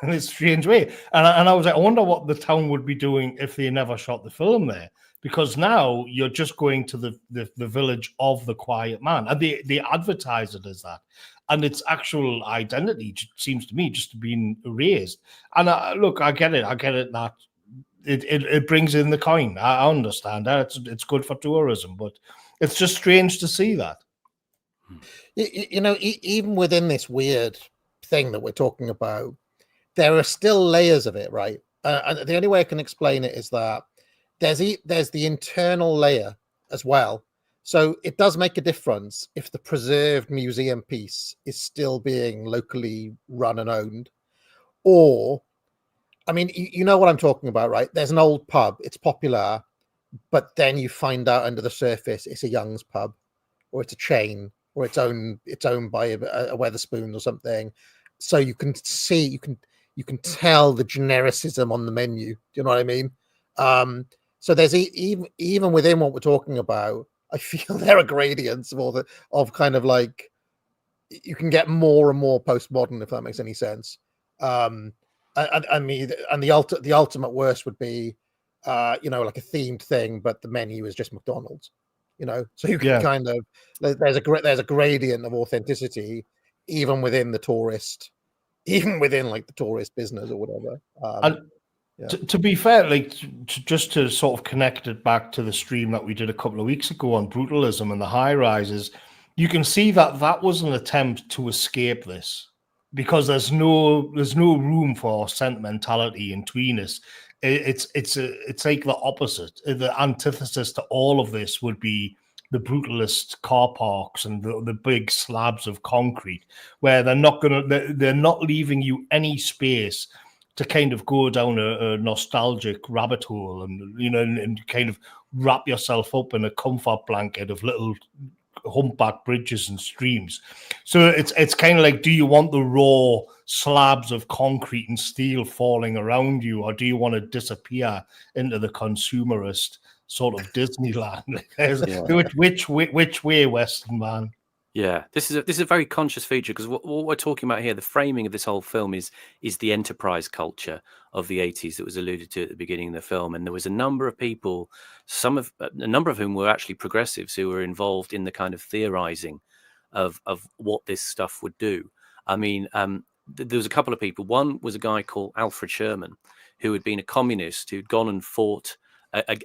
a strange way. And I was like, I wonder what the town would be doing if they never shot the film there. Because now you're just going to the village of the Quiet Man. And they advertise it as that. And its actual identity seems to me just to be erased. And look, I get it. I get it that it brings in the coin. I understand that it's good for tourism, but it's just strange to see that. You know, even within this weird thing that we're talking about, there are still layers of it, right? And the only way I can explain it is that there's the internal layer as well. So it does make a difference if the preserved museum piece is still being locally run and owned, or, I mean, you know what I'm talking about, right? There's an old pub, it's popular, but then you find out under the surface it's a Young's pub, or it's a chain, or it's owned by a Wetherspoons or something. So you can see, you can tell the genericism on the menu. Do you know what I mean? So there's even within what we're talking about, I feel there are gradients of kind of like, you can get more and more postmodern, if that makes any sense. I mean, and the ultimate worst would be, you know, like a themed thing, but the menu is just McDonald's. You know, so you can kind of, there's a gradient of authenticity even within the tourist, even within like the tourist business or whatever. To be fair, like just to sort of connect it back to the stream that we did a couple of weeks ago on brutalism and the high rises, you can see that was an attempt to escape this, because there's no room for sentimentality in tweeness. It's like the opposite. The antithesis to all of this would be the brutalist car parks and the big slabs of concrete, where they're not leaving you any space to kind of go down a nostalgic rabbit hole and, you know, and kind of wrap yourself up in a comfort blanket of little humpback bridges and streams. So it's kind of like, do you want the raw slabs of concrete and steel falling around you, or do you want to disappear into the consumerist sort of Disneyland? Which way, Western man? Yeah, this is a very conscious feature, because what we're talking about here, the framing of this whole film is the enterprise culture of the 80s that was alluded to at the beginning of the film. And there was a number of people, a number of whom were actually progressives, who were involved in the kind of theorizing of what this stuff would do. I mean, there was a couple of people. One was a guy called Alfred Sherman, who had been a communist who'd gone and fought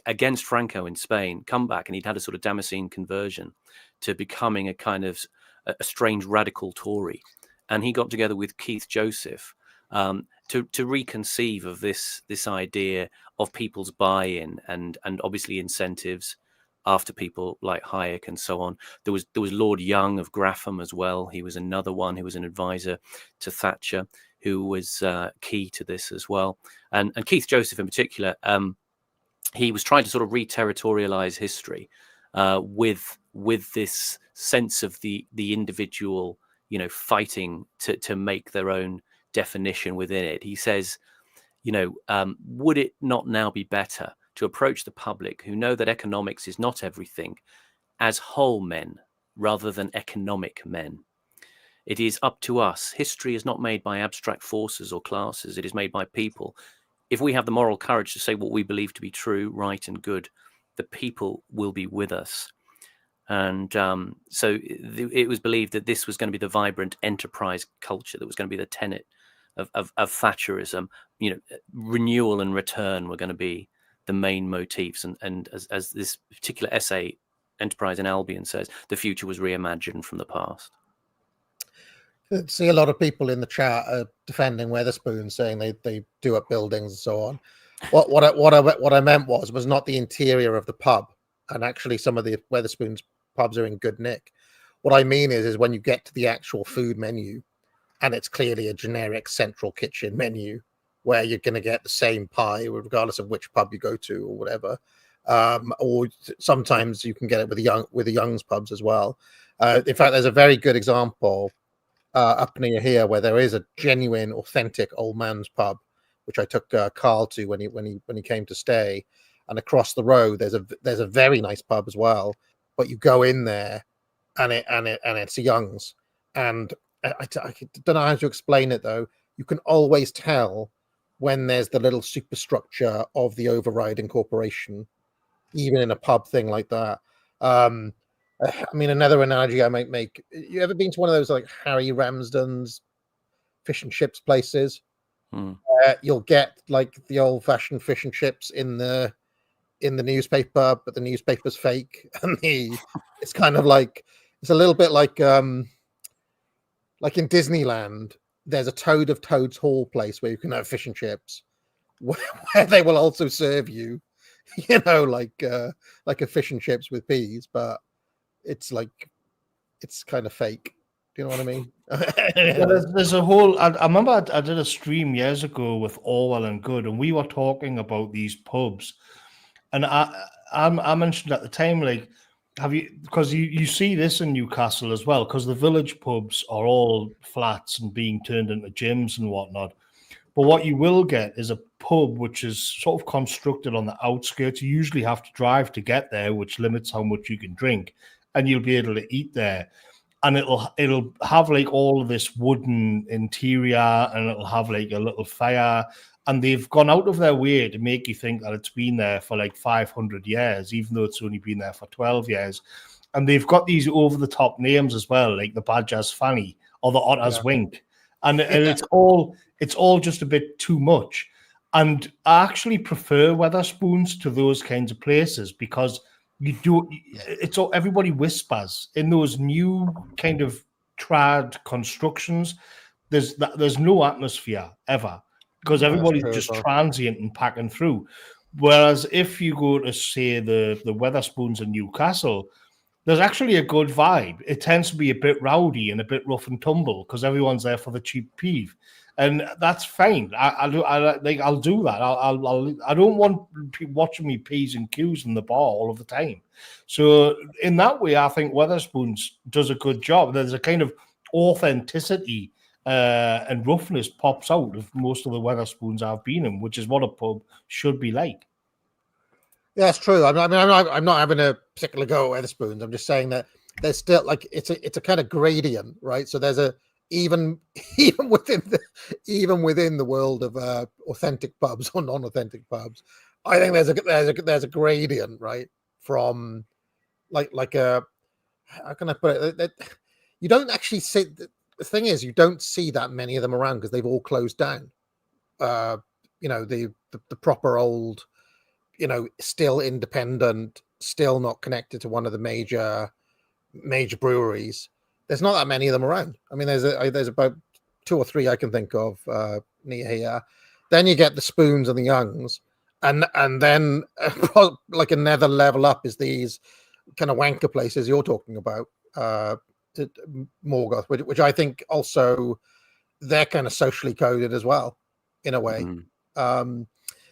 against Franco in Spain, come back, and he'd had a sort of Damascene conversion to becoming a kind of a strange radical Tory. And he got together with Keith Joseph to reconceive of this idea of people's buy-in and obviously incentives after people like Hayek and so on. There was Lord Young of Grapham as well. He was another one who was an advisor to Thatcher, who was key to this as well. And Keith Joseph in particular, he was trying to sort of re-territorialize history with this sense of the individual, you know, fighting to make their own definition within it. He says, you know, would it not now be better to approach the public who know that economics is not everything as whole men rather than economic men? It is up to us. History is not made by abstract forces or classes. It is made by people. If we have the moral courage to say what we believe to be true, right, and good, the people will be with us. And so it was believed that this was going to be the vibrant enterprise culture that was going to be the tenet of Thatcherism. Renewal and return were going to be the main motifs. And as this particular essay, Enterprise in Albion, says, the future was reimagined from the past. I see a lot of people in the chat defending Weatherspoons, saying they do up buildings and so on. What I meant was not the interior of the pub, and actually some of the Weatherspoons pubs are in good nick. What I mean is when you get to the actual food menu, and it's clearly a generic central kitchen menu where you're going to get the same pie regardless of which pub you go to or whatever. Or sometimes you can get it with the Young's pubs as well. In fact, there's a very good example up near here where there is a genuine, authentic old man's pub, which I took Carl to when he came to stay. And across the road, there's a very nice pub as well. But you go in there, and it's a Young's, and I don't know how to explain it though. You can always tell when there's the little superstructure of the overriding corporation, even in a pub thing like that. I mean, another analogy I might make. You ever been to one of those like Harry Ramsden's fish and chips places? You'll get like the old-fashioned fish and chips in the newspaper, but the newspaper's fake, and it's kind of like it's a little bit like in Disneyland. There's a Toad of Toad's Hall place where you can have fish and chips, where they will also serve you, like a fish and chips with peas, but it's kind of fake. Do you know what I mean? Yeah, there's a whole. I remember I did a stream years ago with Orwell and Good, and we were talking about these pubs, and I mentioned at the time, like, have you, because you see this in Newcastle as well, because the village pubs are all flats and being turned into gyms and whatnot. But what you will get is a pub which is sort of constructed on the outskirts. You usually have to drive to get there, which limits how much you can drink, and you'll be able to eat there. And it'll have like all of this wooden interior, and it'll have like a little fire. And they've gone out of their way to make you think that it's been there for like 500 years, even though it's only been there for 12 years. And they've got these over-the-top names as well, like the Badger's Fanny or the Otter's Wink. And it's all just a bit too much. And I actually prefer Weatherspoons to those kinds of places because everybody whispers in those new kind of trad constructions. There's no atmosphere ever because everybody's just transient and packing through. Whereas if you go to, say, the Weatherspoons in Newcastle, there's actually a good vibe. It tends to be a bit rowdy and a bit rough and tumble because everyone's there for the cheap peeve, and that's fine. I'll do that. I don't want people watching me P's and Q's in the bar all of the time. So in that way, I think Weatherspoons does a good job. There's a kind of authenticity and roughness pops out of most of the Weatherspoons I've been in, which is what a pub should be like. Yeah, that's true. I'm not having a particular go at Weatherspoons. I'm just saying that there's still like it's a kind of gradient, right? So there's a even within the world of authentic pubs or non-authentic pubs, I think there's a gradient, right? From like a, how can I put it? That you don't actually see. The thing is, you don't see that many of them around because they've all closed down. The proper old, still independent, still not connected to one of the major breweries. There's not that many of them around. I mean, there's about 2 or 3 I can think of near here. Then you get the Spoons and the Youngs, and then like another level up is these kind of wanker places you're talking about, Morgoth, which I think also they're kind of socially coded as well, in a way.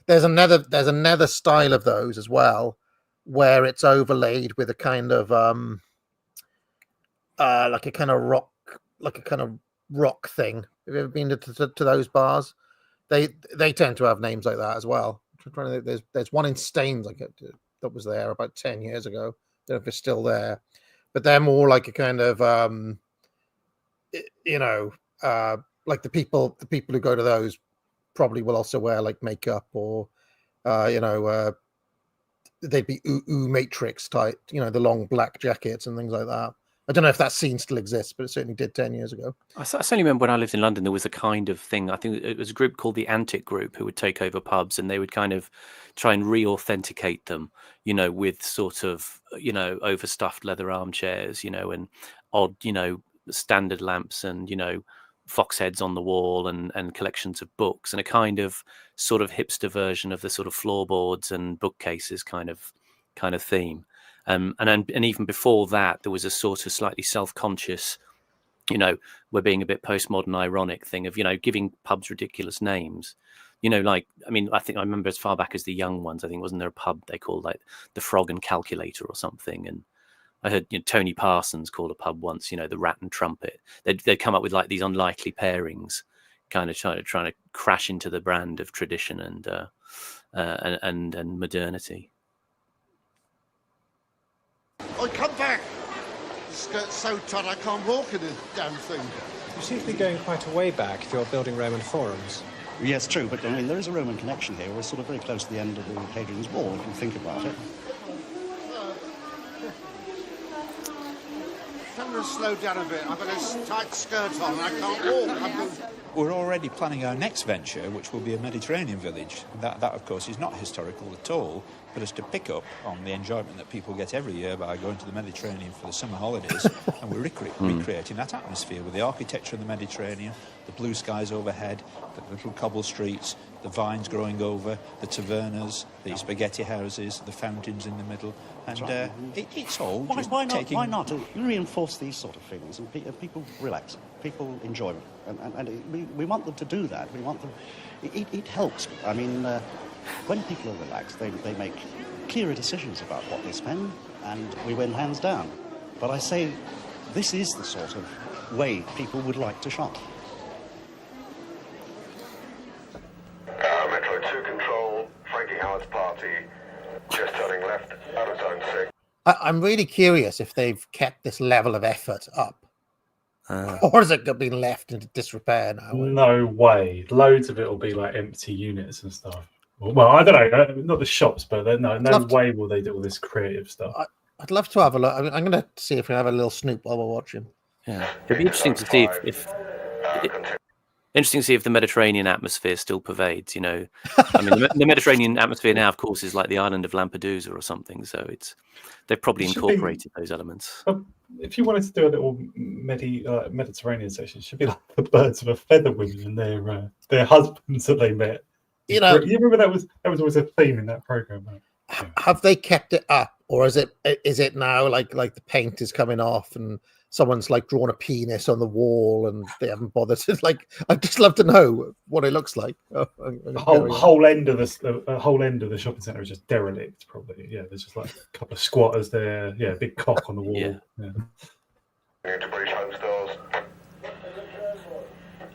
There's another style of those as well, where it's overlaid with a kind of like a kind of rock thing. Have you ever been to those bars? They tend to have names like that as well. I'm trying to think, there's one in Staines that was there about 10 years ago. I don't know if it's still there, but they're more like a kind of like the people who go to those probably will also wear like makeup or they'd be Matrix type, the long black jackets and things like that. I don't know if that scene still exists, but it certainly did 10 years ago. I certainly remember when I lived in London, there was a kind of thing. I think it was a group called the Antic Group who would take over pubs, and they would kind of try and re-authenticate them, with sort of, overstuffed leather armchairs, and odd, standard lamps and, fox heads on the wall and collections of books, and a kind of sort of hipster version of the sort of floorboards and bookcases kind of theme. And even before that, there was a sort of slightly self-conscious, we're being a bit postmodern, ironic thing of, giving pubs ridiculous names. I think I remember as far back as the Young Ones. I think wasn't there a pub they called like the Frog and Calculator or something? And I heard Tony Parsons called a pub once, the Rat and Trumpet. They'd come up with like these unlikely pairings, kind of trying to crash into the brand of tradition and modernity. Oi, come back! The skirt's so tight I can't walk in this damn thing. You seem to be going quite a way back if you're building Roman forums. Yes, true, but I mean, there is a Roman connection here. We're sort of very close to the end of the Hadrian's Wall, if you think about it. Tell them to slow down a bit. I've got this tight skirt on and I can't walk. We're already planning our next venture, which will be a Mediterranean village. That, of course, is not historical at all, but is to pick up on the enjoyment that people get every year by going to the Mediterranean for the summer holidays, and we're recreating that atmosphere with the architecture of the Mediterranean, the blue skies overhead, the little cobble streets, the vines growing over, the tavernas, the spaghetti houses, the fountains in the middle, and it's all just taking... Why not? You reinforce these sort of things, and people relax, people enjoy them, and we want them to do that. We want them... It helps. I mean, when people are relaxed, they make clearer decisions about what they spend, and we win hands down. But I say, this is the sort of way people would like to shop. Metro 2 Control, Frankie Howard's party, just turning left, out of zone 6. I'm really curious if they've kept this level of effort up. Or has it been left into disrepair now? No way. Loads of it will be like empty units and stuff. Well, I don't know. Not the shops, but no way will they do all this creative stuff. I'd love to have a look. I mean, I'm going to see if we have a little snoop while we're watching. Yeah, it'd be interesting to see if the Mediterranean atmosphere still pervades. I mean, the Mediterranean atmosphere now, of course, is like the island of Lampedusa or something. So they've probably incorporated those elements. If you wanted to do a little Mediterranean section, it should be like the Birds of a Feather women and their husbands that they met. You remember that was always a theme in that program. Right? Have they kept it up, or is it now like the paint is coming off and someone's like drawn a penis on the wall and they haven't bothered to I'd just love to know what it looks like. Whole end of the shopping centre is just derelict, probably. Yeah, there's just like a couple of squatters there. Yeah, big cock on the wall. Yeah.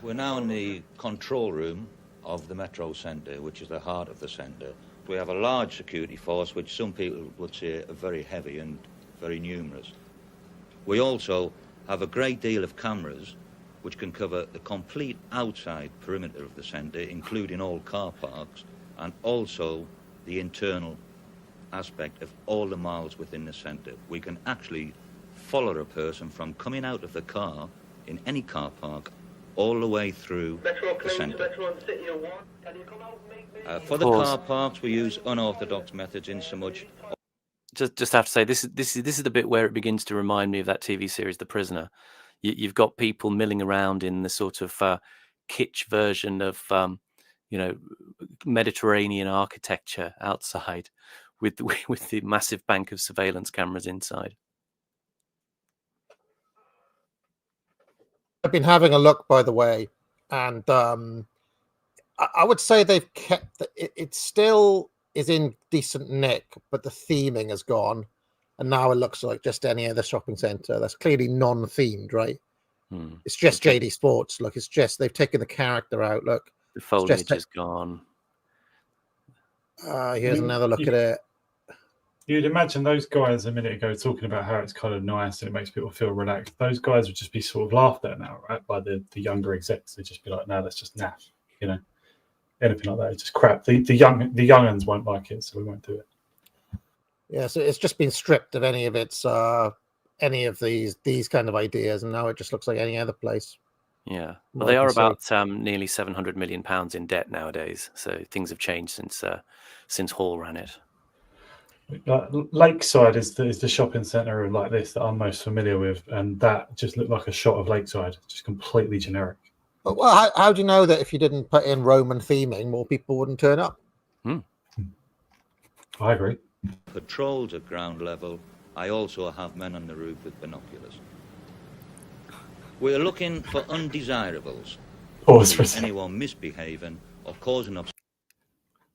We're now in the control room of the Metro Centre, which is the heart of the centre. We have a large security force, which some people would say are very heavy and very numerous. We also have a great deal of cameras which can cover the complete outside perimeter of the centre, including all car parks, and also the internal aspect of all the malls within the centre. We can actually follow a person from coming out of the car in any car park all the way through the centre. For the car parks, we use unorthodox methods in so much. Just have to say, this is the bit where it begins to remind me of that TV series, The Prisoner. You've got people milling around in the sort of kitsch version of Mediterranean architecture outside, with the massive bank of surveillance cameras inside. I've been having a look, by the way, and I would say they've kept it still is in decent nick, but the theming has gone, and now it looks like just any other shopping centre. That's clearly non-themed, right? It's just JD Sports. Look, it's just they've taken the character out. Look, the foliage is gone. Here's another look at it. You'd imagine those guys a minute ago talking about how it's kind of nice and it makes people feel relaxed. Those guys would just be sort of laughed at now, right? By the younger execs. They'd just be like, no, that's just naff, you know. Anything like that, it's just crap. The young uns won't like it, so we won't do it. Yeah, so it's just been stripped of any of its any of these kind of ideas, and now it just looks like any other place. Yeah, well, they are about nearly £700 million in debt nowadays. So things have changed since Hall ran it. Lakeside is the shopping centre like this that I'm most familiar with, and that just looked like a shot of Lakeside, just completely generic. But, well, how do you know that if you didn't put in Roman theming, more people wouldn't turn up? I agree. Patrols at ground level. I also have men on the roof with binoculars. We're looking for undesirables. Pause for a second. Anyone misbehaving or causing up.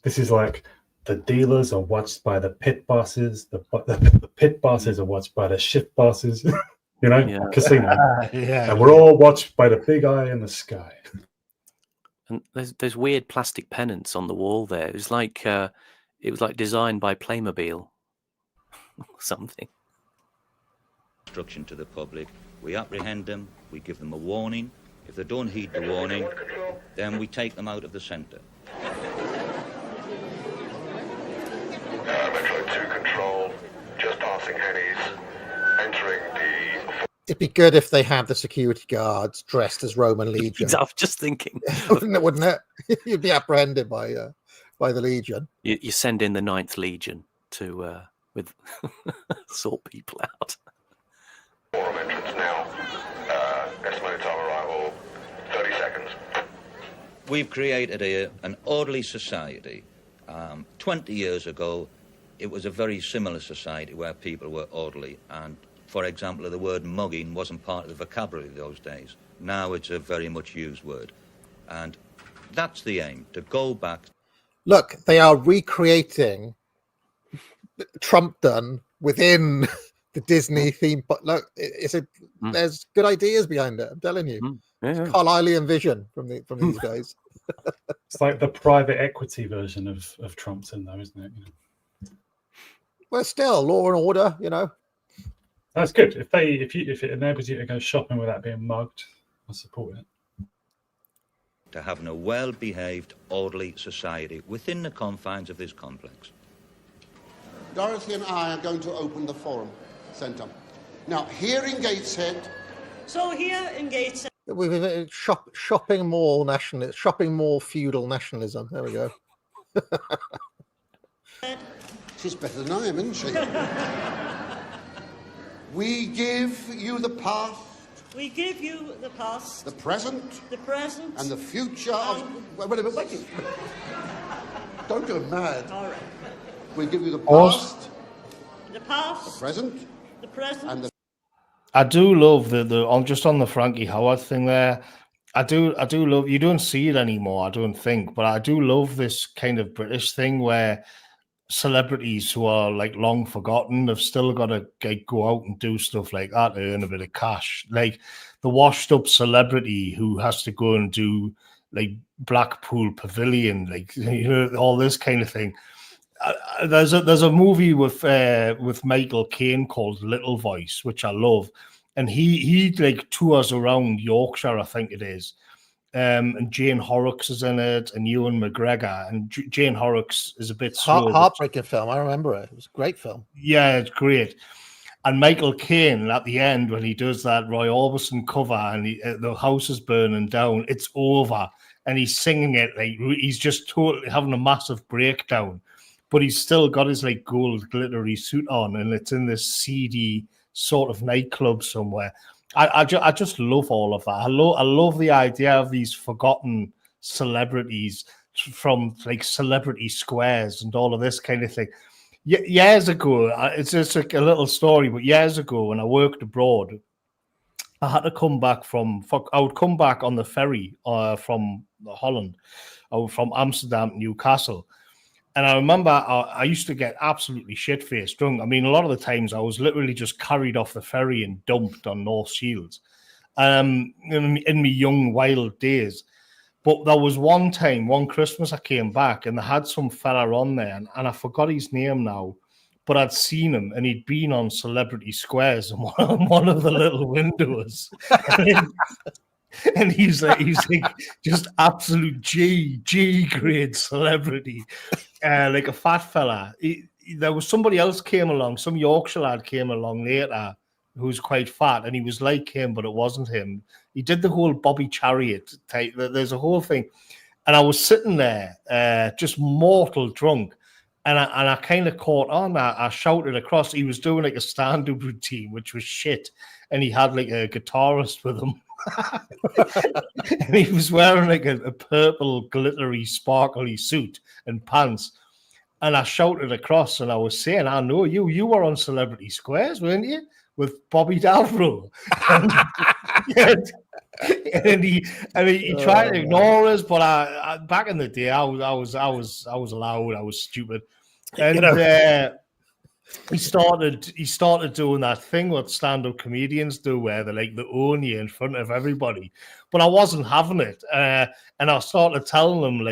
This is like the dealers are watched by the pit bosses. The pit bosses are watched by the shift bosses. You know, casino. Yeah. And we're all watched by the big eye in the sky. And there's weird plastic pennants on the wall there. It was like designed by Playmobil or something. Instruction to the public. We apprehend them. We give them a warning. If they don't heed the warning, then we take them out of the centre. Metro 2 control, just passing Henny's, entering the... It'd be good if they had the security guards dressed as Roman Legion. I was just thinking. Wouldn't it? You'd be apprehended by the Legion. You send in the 9th Legion to with sort people out. Forum entrance now. Estimate time arrival, 30 seconds. We've created an orderly society. 20 years ago, it was a very similar society where people were orderly. And, for example, the word mugging wasn't part of the vocabulary those days. Now it's a very much used word. And that's the aim, to go back. Look, they are recreating Trumpdom within the Disney theme. But look, there's good ideas behind it. I'm telling you, it's Carlylean vision from these guys. It's like the private equity version of Trumpton, though, isn't it? You know? Well, still law and order. You know, that's good. If it enables you to go shopping without being mugged, I support it. To having a well-behaved, orderly society within the confines of this complex. Dorothy and I are going to open the Forum Centre. Now, here in Gateshead... So here in Gateshead... We've shopping mall nationalism, shopping mall feudal nationalism. There we go. She's better than I am, isn't she? We give you the past. We give you the past. The present. The present. And the future of... Wait. Don't go mad. All right. We give you the past. The past. The present. The present. And the... I do love the just on the Frankie Howard thing there. I do love, you don't see it anymore, I don't think, but I do love this kind of British thing where celebrities who are like long forgotten have still got to go out and do stuff like that to earn a bit of cash. Like the washed up celebrity who has to go and do like Blackpool Pavilion, like, you know, all this kind of thing. There's a movie with Michael Caine called Little Voice, which I love, and he like tours around Yorkshire, I think it is, and Jane Horrocks is in it, and Ewan McGregor, and Jane Horrocks is a bit slow. Heartbreaking film. I remember it. It was a great film. Yeah, it's great. And Michael Caine at the end when he does that Roy Orbison cover and the house is burning down, it's over, and he's singing it like he's just totally having a massive breakdown. But he's still got his like gold glittery suit on, and it's in this seedy sort of nightclub somewhere. I just love all of that. I love the idea of these forgotten celebrities from like celebrity squares and all of this kind of thing. Years ago, it's just like a little story, but years ago when I worked abroad, I had to come back I would come back on the ferry from Holland, or from Amsterdam to Newcastle. And I remember I used to get absolutely shit-faced drunk. I mean, a lot of the times I was literally just carried off the ferry and dumped on North Shields in my young, wild days. But there was one time, one Christmas I came back, and they had some fella on there, and I forgot his name now, but I'd seen him, and he'd been on Celebrity Squares and one of the little windows. And he's like just absolute G grade celebrity, like a fat fella. There was somebody else came along, some Yorkshire lad came along later who was quite fat, and he was like him, but it wasn't him. He did the whole Bobby Chariot type. There's a whole thing, and I was sitting there, just mortal drunk. And I kind of caught on. I shouted across. He was doing like a stand-up routine, which was shit. And he had like a guitarist with him. And he was wearing like a purple, glittery, sparkly suit and pants. And I shouted across, and I was saying, I know you. You were on Celebrity Squares, weren't you? With Bobby Davro. And he tried to ignore us, but I back in the day, I was loud, I was stupid, and he started doing that thing what stand-up comedians do, where they own you in front of everybody. But I wasn't having it, and I started telling them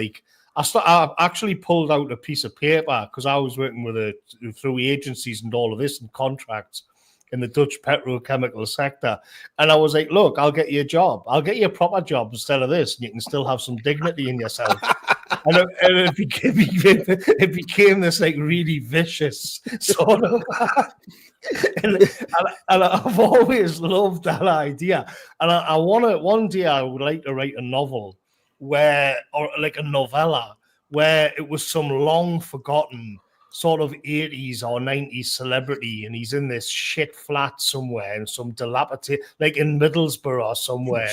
I actually pulled out a piece of paper because I was working through agencies and all of this and contracts in the Dutch petrochemical sector. And I was like, look, I'll get you a job. I'll get you a proper job instead of this, and you can still have some dignity in yourself. And it became this really vicious sort of... and I've always loved that idea. And one day I would like to write a novel or a novella where it was some long forgotten sort of 80s or 90s celebrity, and he's in this shit flat somewhere in some dilapidated, like in Middlesbrough or somewhere,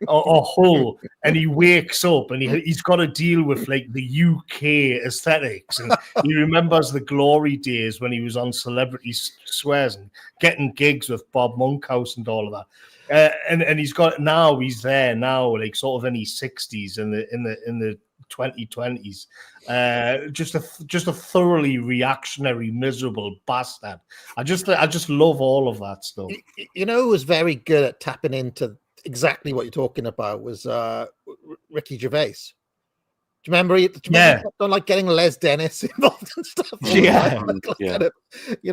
or Hull, and he wakes up and he's got to deal with the UK aesthetics, and he remembers the glory days when he was on Celebrity Squares and getting gigs with Bob Monkhouse and all of that. And he's there now, sort of in his 60s in the 2020s, just a thoroughly reactionary, miserable bastard. I just love all of that stuff. Who was very good at tapping into exactly what you're talking about was Ricky Gervais. Do you remember? He kept on getting Les Dennis involved and stuff. Yeah, and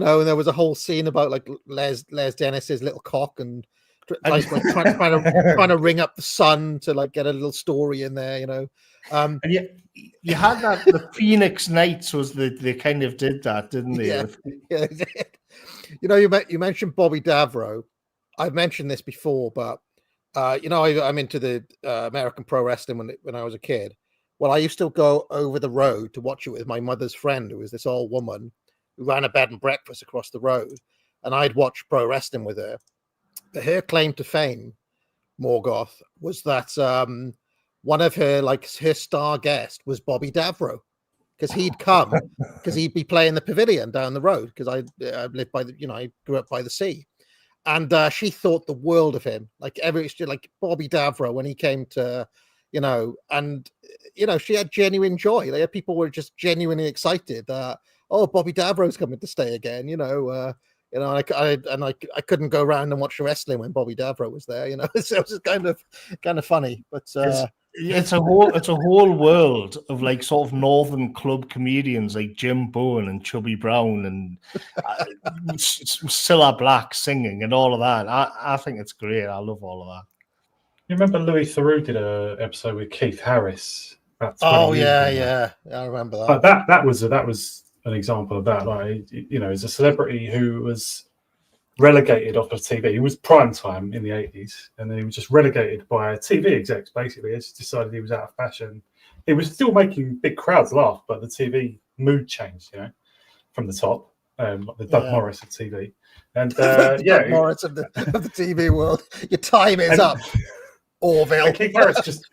there was a whole scene about Les Dennis's little cock and trying to ring up the Sun to get a little story in there. And you had that. The Phoenix Knights they kind of did that, didn't they? Yeah, they did. You mentioned Bobby Davro. I've mentioned this before, but I'm into the American pro wrestling when I was a kid. Well, I used to go over the road to watch it with my mother's friend, who was this old woman who ran a bed and breakfast across the road, and I'd watch pro wrestling with her. But her claim to fame, Morgoth, was that one of her her star guest was Bobby Davro, because he'd come because he'd be playing the pavilion down the road, because I lived by I grew up by the sea, and she thought the world of him. Bobby Davro when he came to, and she had genuine joy. People were just genuinely excited that Bobby Davro's coming to stay again. I couldn't go around and watch the wrestling when Bobby Davro was there. So it was kind of funny, but it's a whole world of sort of northern club comedians like Jim Bowen and Chubby Brown and Cilla Black singing and all of that. I think it's great. I love all of that. You remember Louis Theroux did an episode with Keith Harris? Oh yeah, I remember that. That was an example of that. He's a celebrity who was relegated off of TV. He was prime time in the 80s, and then he was just relegated by TV execs. Basically, they just decided he was out of fashion. He was still making big crowds laugh, but the TV mood changed, from the top, like the Doug Morris of TV. And Doug Morris of the TV world. Your time is up, Orville. And Keith Harris just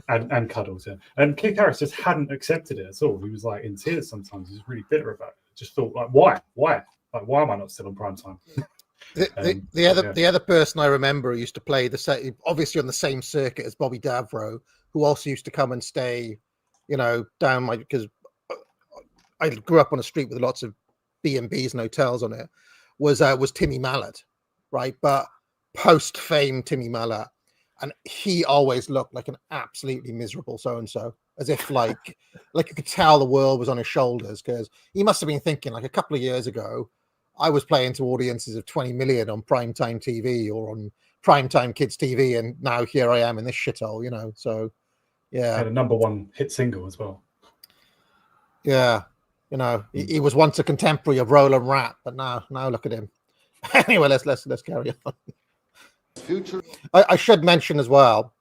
and Cuddles, yeah. And Keith Harris just hadn't accepted it at all. He was in tears sometimes. He was really bitter about it. Just thought, why? Why am I not still on prime time? The other person I remember who used to play obviously on the same circuit as Bobby Davro, who also used to come and stay, down because I grew up on a street with lots of B&Bs and hotels on it, was Timmy Mallett, right? But post-fame Timmy Mallett, and he always looked like an absolutely miserable so-and-so. as if like you could tell the world was on his shoulders, because he must have been thinking, like, a couple of years ago, I was playing to audiences of 20 million on primetime TV or on primetime kids TV, and now here I am in this shithole, you know. So yeah, Had a #1 hit single as well. Yeah, you know, he was once a contemporary of Roland Rat, but now look at him. Anyway, let's carry on. Future. I should mention as well,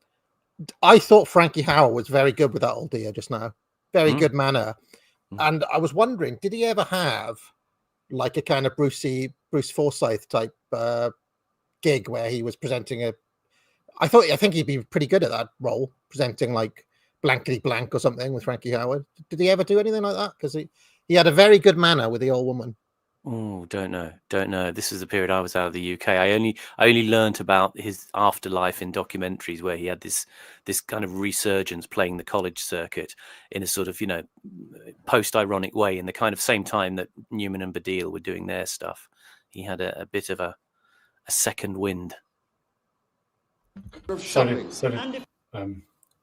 I thought Frankie Howell was very good with that old dear just now. Very good manner. And I was wondering, did he ever have like a kind of Bruce Forsyth type gig where he was presenting I think he'd be pretty good at that role, presenting like Blankety Blank or something with Frankie Howard. Did he ever do anything like that? Because he had a very good manner with the old woman. Oh, don't know. This is the period I was out of the UK. I only learnt about his afterlife in documentaries, where he had this kind of resurgence playing the college circuit in a sort of, you know, post-ironic way, in the kind of same time that Newman and Baddiel were doing their stuff. He had a bit of a second wind.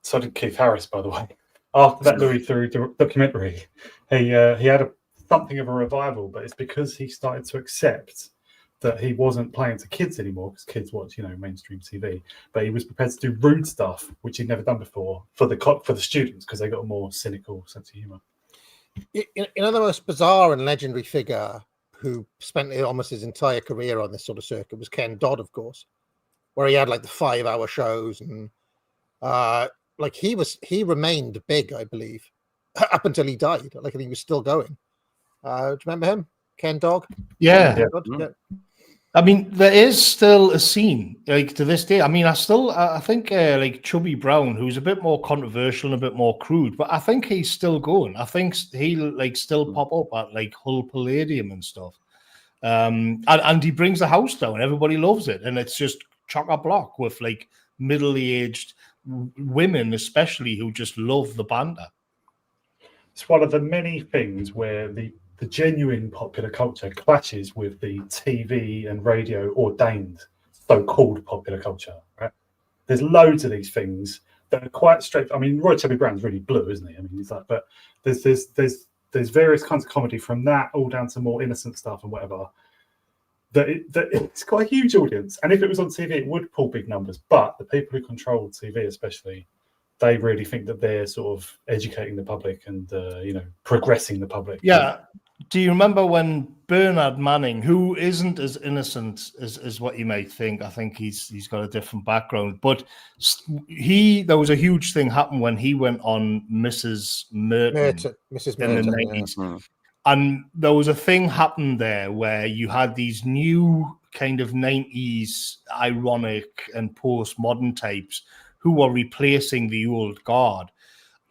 So did Keith Harris, by the way. After that Louis Theroux documentary, he had something of a revival, but it's because he started to accept that he wasn't playing to kids anymore, because kids watch, you know, mainstream TV. But he was prepared to do rude stuff, which he'd never done before, for the students, because they got a more cynical sense of humour. You know, the most bizarre and legendary figure who spent almost his entire career on this sort of circuit was Ken Dodd, of course, where he had like the 5-hour shows, and like he remained big, I believe, up until he died. Like, and he was still going. Do you remember him, Ken Dog? Yeah. Yeah. I mean, there is still a scene, like, to this day. I mean, I think like Chubby Brown, who's a bit more controversial and a bit more crude, but I think he's still going. I think he'll like still pop up at like Hull Palladium and stuff. And he brings the house down. Everybody loves it, and it's just chock-a-block with like middle-aged women, especially, who just love the banter. It's one of the many things where the genuine popular culture clashes with the TV and radio ordained so-called popular culture, right? There's loads of these things that are quite straight. I mean, Roy Chubby Brown's really blue, isn't he? I mean, he's like, but there's various kinds of comedy, from that all down to more innocent stuff and whatever. That it's got a huge audience, and if it was on TV, it would pull big numbers. But the people who control TV, especially, they really think that they're sort of educating the public and you know, progressing the public. Yeah. Do you remember when Bernard Manning, who isn't as innocent as what you might think? I think he's got a different background, but there was a huge thing happened when he went on Mrs. Merton in the 90s. Yeah. And there was a thing happened there where you had these new kind of 90s ironic and postmodern types who were replacing the old guard.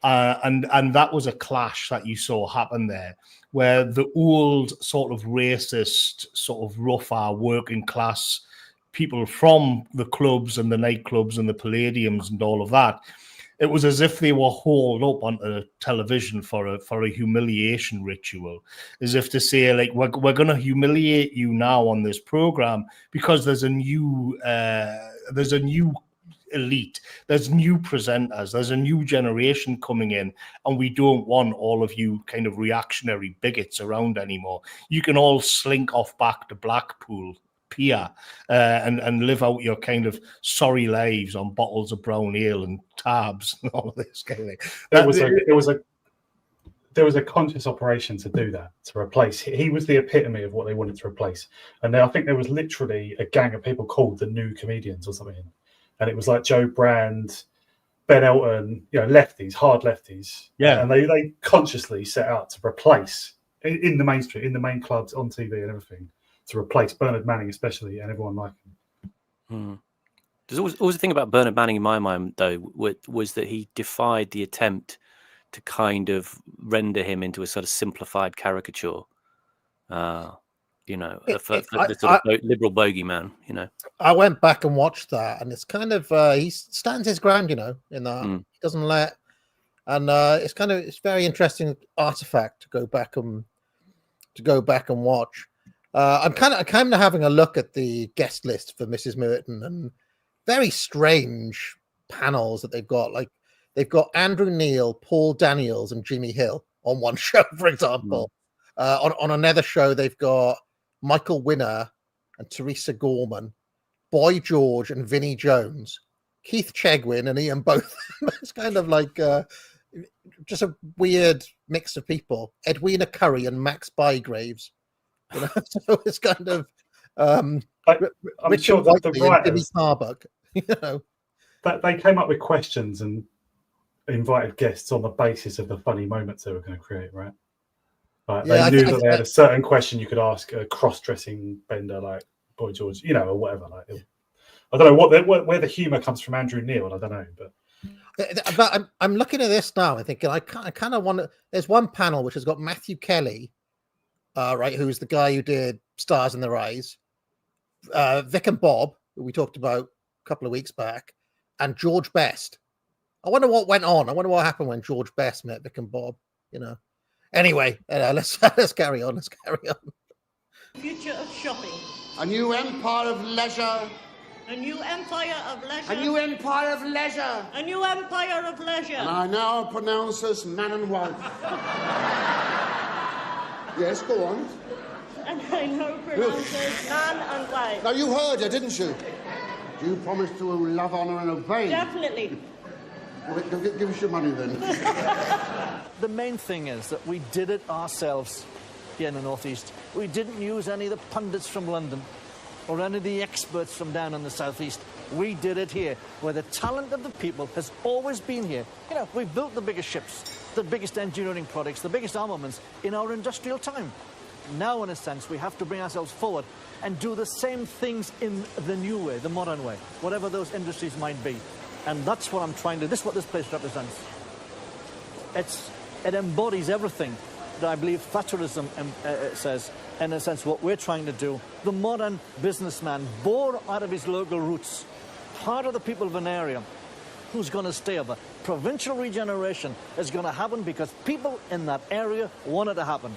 And that was a clash that you saw happen there, where the old sort of racist, sort of rougher working class people from the clubs and the nightclubs and the palladiums and all of that, it was as if they were hauled up onto television for a humiliation ritual, as if to say, like, we're going to humiliate you now on this program because there's a new elite, there's new presenters, there's a new generation coming in, and we don't want all of you kind of reactionary bigots around anymore. You can all slink off back to Blackpool Pier and live out your kind of sorry lives on bottles of brown ale and tabs and all of this kind of thing. There was a conscious operation to do that, to replace. He was the epitome of what they wanted to replace. And I think there was literally a gang of people called the New Comedians or something. And it was like Joe Brand, Ben Elton, you know, lefties, hard lefties. Yeah. And they consciously set out to replace, in the mainstream, in the main clubs, on TV and everything, to replace Bernard Manning especially, and everyone like him. There's always the thing about Bernard Manning in my mind, though, was that he defied the attempt to kind of render him into a sort of simplified caricature. You know, the sort of liberal bogeyman, you know. I went back and watched that, and it's kind of he stands his ground, you know, in that. He doesn't let, and it's very interesting artifact to go back and watch. I'm kind of having a look at the guest list for Mrs. Merton, and very strange panels that they've got. Like, they've got Andrew Neil, Paul Daniels, and Jimmy Hill on one show, for example. On another show, they've got Michael Winner and Teresa Gorman, Boy George and Vinnie Jones, Keith Chegwin and Ian Botham. It's kind of like just a weird mix of people. Edwina Curry and Max Bygraves. You know, so it's kind of I'm Richard sure that the Whiteley and Jimmy writers, Tarbuck. You know, that they came up with questions and invited guests on the basis of the funny moments they were going to create, right? Like they knew that they had a certain question you could ask a cross-dressing bender like Boy George, you know, or whatever. Like, I don't know where the humour comes from. Andrew Neil, I don't know, but I'm looking at this now and thinking I kind of want to. There's one panel which has got Matthew Kelly, right, who's the guy who did Stars in Their Eyes, Vic and Bob, who we talked about a couple of weeks back, and George Best. I wonder what went on. I wonder what happened when George Best met Vic and Bob. You know. Anyway, let's carry on. Let's carry on. Future of shopping. A new empire of leisure. A new empire of leisure. A new empire of leisure. A new empire of leisure. And I now pronounce us man and wife. Yes, go on. And I now pronounce us man and wife. Now, you heard her, didn't you? Do you promise to love, honour and obey? Definitely. Well, give us your money then. The main thing is that we did it ourselves here in the Northeast. We didn't use any of the pundits from London or any of the experts from down in the Southeast. We did it here, where the talent of the people has always been here. You know, we've built the biggest ships, the biggest engineering products, the biggest armaments in our industrial time. Now, in a sense, we have to bring ourselves forward and do the same things in the new way, the modern way, whatever those industries might be. And that's what I'm trying to do. This is what this place represents. It embodies everything that I believe Thatcherism says, in a sense, what we're trying to do. The modern businessman, born out of his local roots, part of the people of an area, who's going to stay over. Provincial regeneration is going to happen because people in that area want it to happen.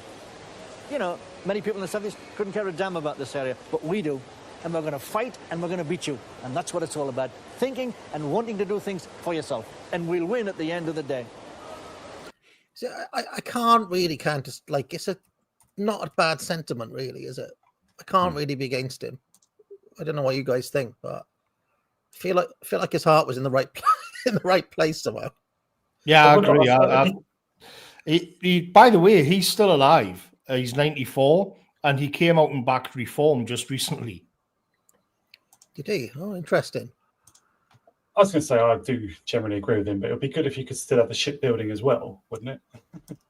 You know, many people in the 70s couldn't care a damn about this area, but we do. And we're going to fight and we're going to beat you. And that's what it's all about. Thinking and wanting to do things for yourself. And we'll win at the end of the day. See, I can't really like, it's not a bad sentiment, really, is it? I can't really be against him. I don't know what you guys think, but I feel like his heart was in the right in the right place somehow. Yeah, I agree. By the way, he's still alive. He's 94, and he came out and backed reform just recently. Did he? Oh, interesting. I was going to say I do generally agree with him, but it would be good if you could still have the shipbuilding as well, wouldn't it?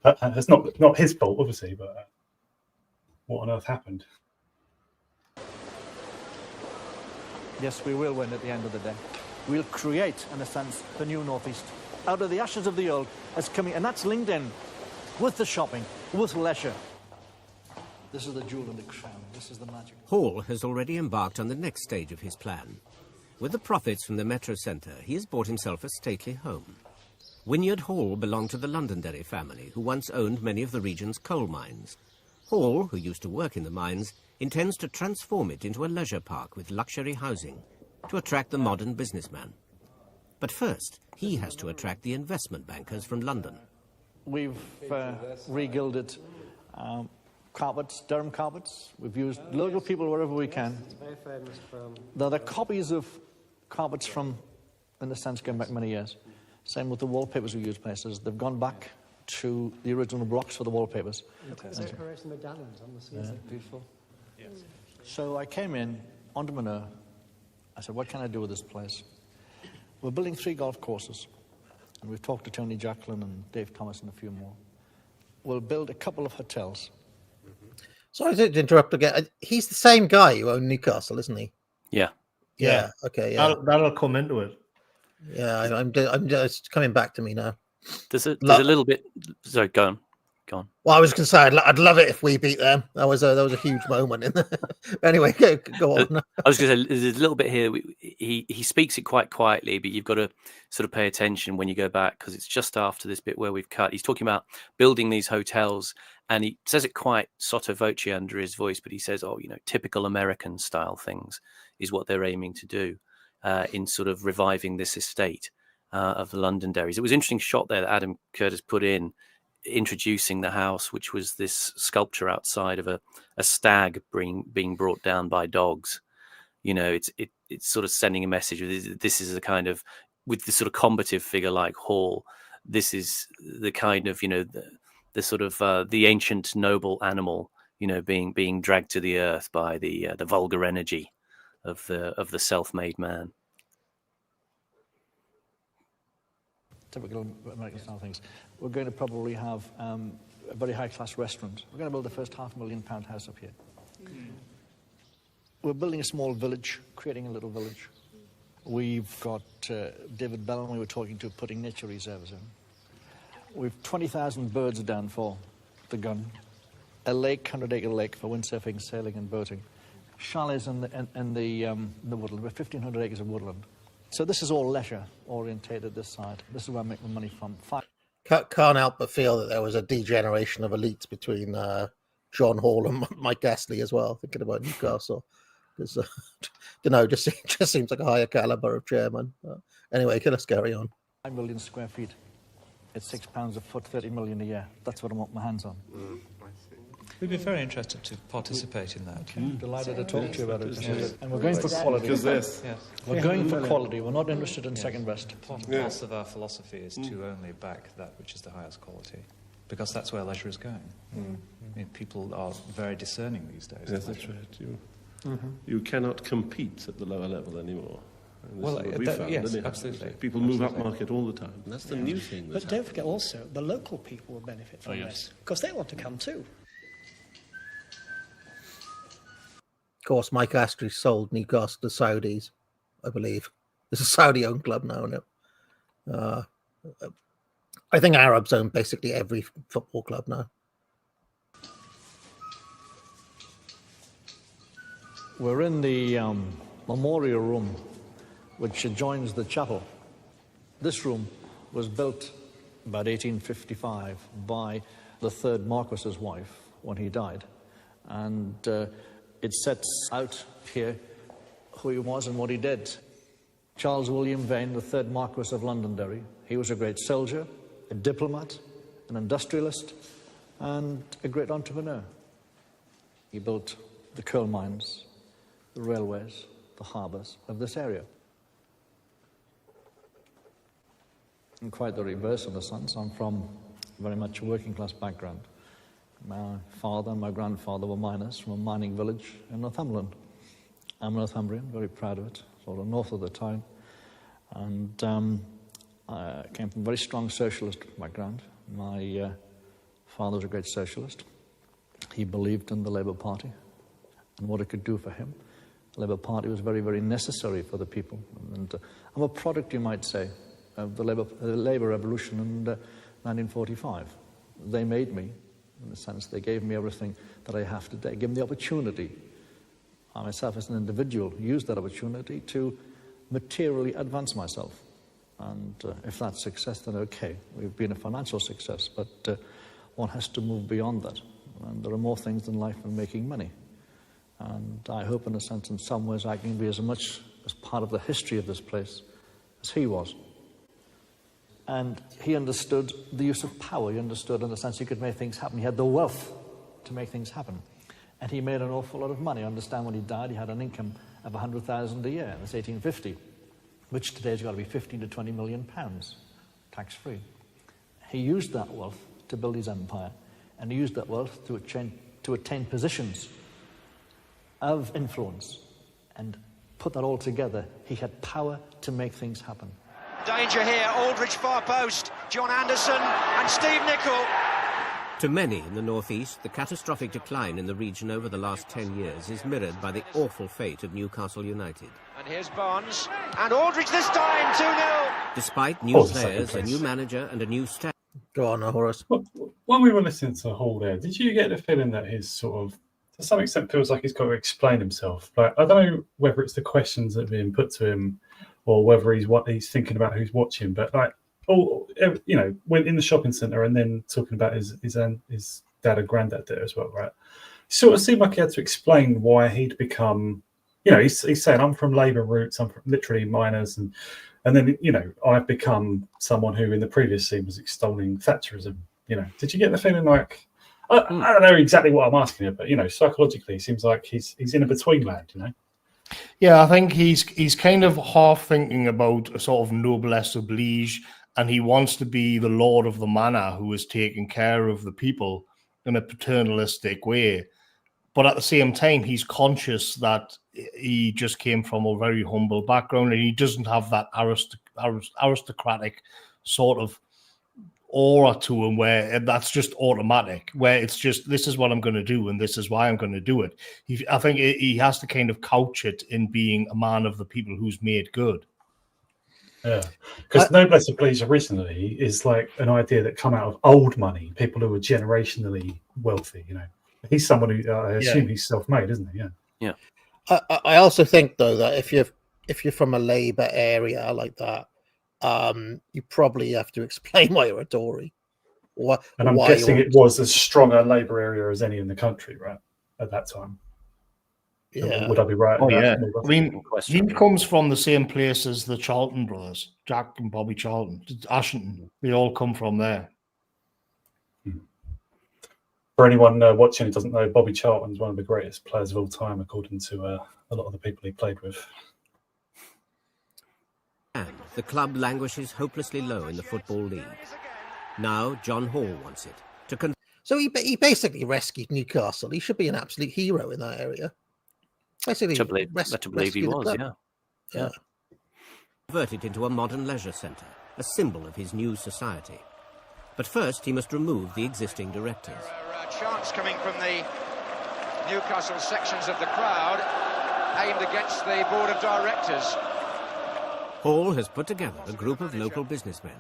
But it's not his fault, obviously, but what on earth happened? Yes, we will win at the end of the day. We'll create, in a sense, the new Northeast. Out of the ashes of the old is coming, and that's linked in with the shopping, with leisure. This is the jewel in the crown. This is the magic. Hall has already embarked on the next stage of his plan. With the profits from the Metro Centre, he has bought himself a stately home. Wynyard Hall belonged to the Londonderry family, who once owned many of the region's coal mines. Hall, who used to work in the mines, intends to transform it into a leisure park with luxury housing to attract the modern businessman. But first, he has to attract the investment bankers from London. We've regilded carpets, Durham carpets. We've used local people wherever we can. They're the copies of carpets from, in a sense, going back many years. Same with the wallpapers we use places. They've gone back to the original blocks for the wallpapers. Decoration medallions on the ceiling. Beautiful. Yes. So I came in, entrepreneur. I said, what can I do with this place? We're building 3 golf courses. And we've talked to Tony Jacklin and Dave Thomas and a few more. We'll build a couple of hotels. Sorry to interrupt again. He's the same guy who owned Newcastle, isn't he? Yeah. Yeah. Okay. Yeah. That'll come into it. Yeah, I'm just coming back to me now. There's a little bit. Sorry, go on. Well, I was going to say I'd love it if we beat them. That was a huge moment. In there. Anyway, go on. I was going to say there's a little bit here. He speaks it quite quietly, but you've got to sort of pay attention when you go back because it's just after this bit where we've cut. He's talking about building these hotels, and he says it quite sotto voce under his voice, but he says, "Oh, typical American style things is what they're aiming to do in sort of reviving this estate." of the Londonderries. It was an interesting shot there that Adam Curtis put in, introducing the house, which was this sculpture outside of a stag being brought down by dogs. You know, it's sort of sending a message. This is a kind of, with this sort of combative figure like Hall, this is the kind of, you know, the sort of the ancient noble animal, you know, being dragged to the earth by the vulgar energy of the self-made man. Typical American style things. We're going to probably have a very high-class restaurant. We're going to build the first £500,000 house up here. We're building a small village, creating a little village. We've got David Bellon, we were talking to, putting nature reserves in. We've 20,000 birds down for the gun. A lake, 100-acre lake for windsurfing, sailing and boating. Chalets in the woodland. We're 1,500 acres of woodland. So this is all leisure orientated this side. This is where I make my money from. Can't help but feel that there was a degeneration of elites between John Hall and Mike Astley as well, thinking about Newcastle. Because, you know, just seems like a higher caliber of chairman. Anyway, let's carry on. 5 million square feet. It's £6 a foot, 30 million a year. That's what I want my hands on. We'd be very interested to participate in that. Okay. Delighted to talk to you about it. And we're going for quality. Yes. We're going for quality. We're not interested in second best. Part and parcel of our philosophy is to only back that which is the highest quality, because that's where leisure is going. I mean, people are very discerning these days. Yes, that's right. You cannot compete at the lower level anymore. And this Well, is what we found, yes, isn't it? absolutely. People move up market all the time. And that's the new thing. But don't forget also, the local people will benefit from this, because they want to come too. Of course, Mike Astley sold Newcastle to Saudis, I believe. It's a Saudi-owned club now, isn't it? I think Arabs own basically every football club now. We're in the memorial room, which adjoins the chapel. This room was built about 1855 by the third Marquess's wife when he died. And it sets out here who he was and what he did. Charles William Vane, the third Marquess of Londonderry. He was a great soldier, a diplomat, an industrialist, and a great entrepreneur. He built the coal mines, the railways, the harbours of this area. And quite the reverse in a sense. I'm from very much a working class background. My father and my grandfather were miners from a mining village in Northumberland. I'm Northumbrian, very proud of it, sort of north of the town. And I came from a very strong socialist background. My father was a great socialist. He believed in the Labour Party and what it could do for him. The Labour Party was very, very necessary for the people. And I'm a product, you might say, of the Labour Revolution in 1945. They made me. In a sense, they gave me everything that I have today, gave me the opportunity. I myself, as an individual, used that opportunity to materially advance myself. And if that's success, then okay, we've been a financial success, but one has to move beyond that. And there are more things in life than making money. And I hope, in a sense, in some ways, I can be as much as part of the history of this place as he was. And he understood the use of power. He understood, in the sense, he could make things happen. He had the wealth to make things happen. And he made an awful lot of money. I understand when he died, he had an income of £100,000 a year. That's 1850, which today's got to be 15 to 20 million pounds, tax-free. He used that wealth to build his empire, and he used that wealth to attain positions of influence. And put that all together, he had power to make things happen. Danger here, Aldridge far post, John Anderson and Steve Nicol. To many in the northeast, the catastrophic decline in the region over the last 10 years is mirrored by the awful fate of Newcastle United. And here's Barnes, and Aldridge this time, 2-0. Despite new players, a new manager and a new staff. Go on, Horace. When we were listening to Hall there, did you get the feeling that his sort of, to some extent, feels like he's got to explain himself? Like, I don't know whether it's the questions that are being put to him or whether he's thinking about who's watching, but like, you know, went in the shopping centre and then talking about his dad and granddad there as well, right? It sort of seemed like he had to explain why he'd become, you know, he's saying, I'm from Labour roots, I'm from literally miners, and And then, I've become someone who in the previous scene was extolling Thatcherism. Did you get the feeling like, I don't know exactly what I'm asking you, but, psychologically, it seems like he's in a between land, Yeah, I think he's kind of half thinking about a sort of noblesse oblige, and he wants to be the lord of the manor who is taking care of the people in a paternalistic way. But at the same time, he's conscious that he just came from a very humble background and he doesn't have that aristocratic sort of aura to him where that's just automatic, where it's just, this is what I'm going to do and this is why I'm going to do it. I think he has to kind of couch it in being a man of the people who's made good. Yeah, because noblesse oblige originally is like an idea that come out of old money, people who are generationally wealthy. He's someone who I assume he's self-made, isn't he? Yeah. I also think though that if you're from a Labour area like that, you probably have to explain why you're a Tory. And I'm guessing it was as strong a Labour area as any in the country, right, at that time. Yeah. Would I be right? Oh, yeah. I mean, he comes from the same place as the Charlton brothers, Jack and Bobby Charlton, Ashington. They all come from there. For anyone watching who doesn't know, Bobby Charlton's one of the greatest players of all time, according to a lot of the people he played with. And the club languishes hopelessly low in the Football League. Now John Hall wants it. So he basically rescued Newcastle. He should be an absolute hero in that area. Basically, to believe he was, yeah. Converted into a modern leisure centre, a symbol of his new society. But first, he must remove the existing directors. Chants coming from the Newcastle sections of the crowd aimed against the board of directors. Hall has put together a group of local businessmen.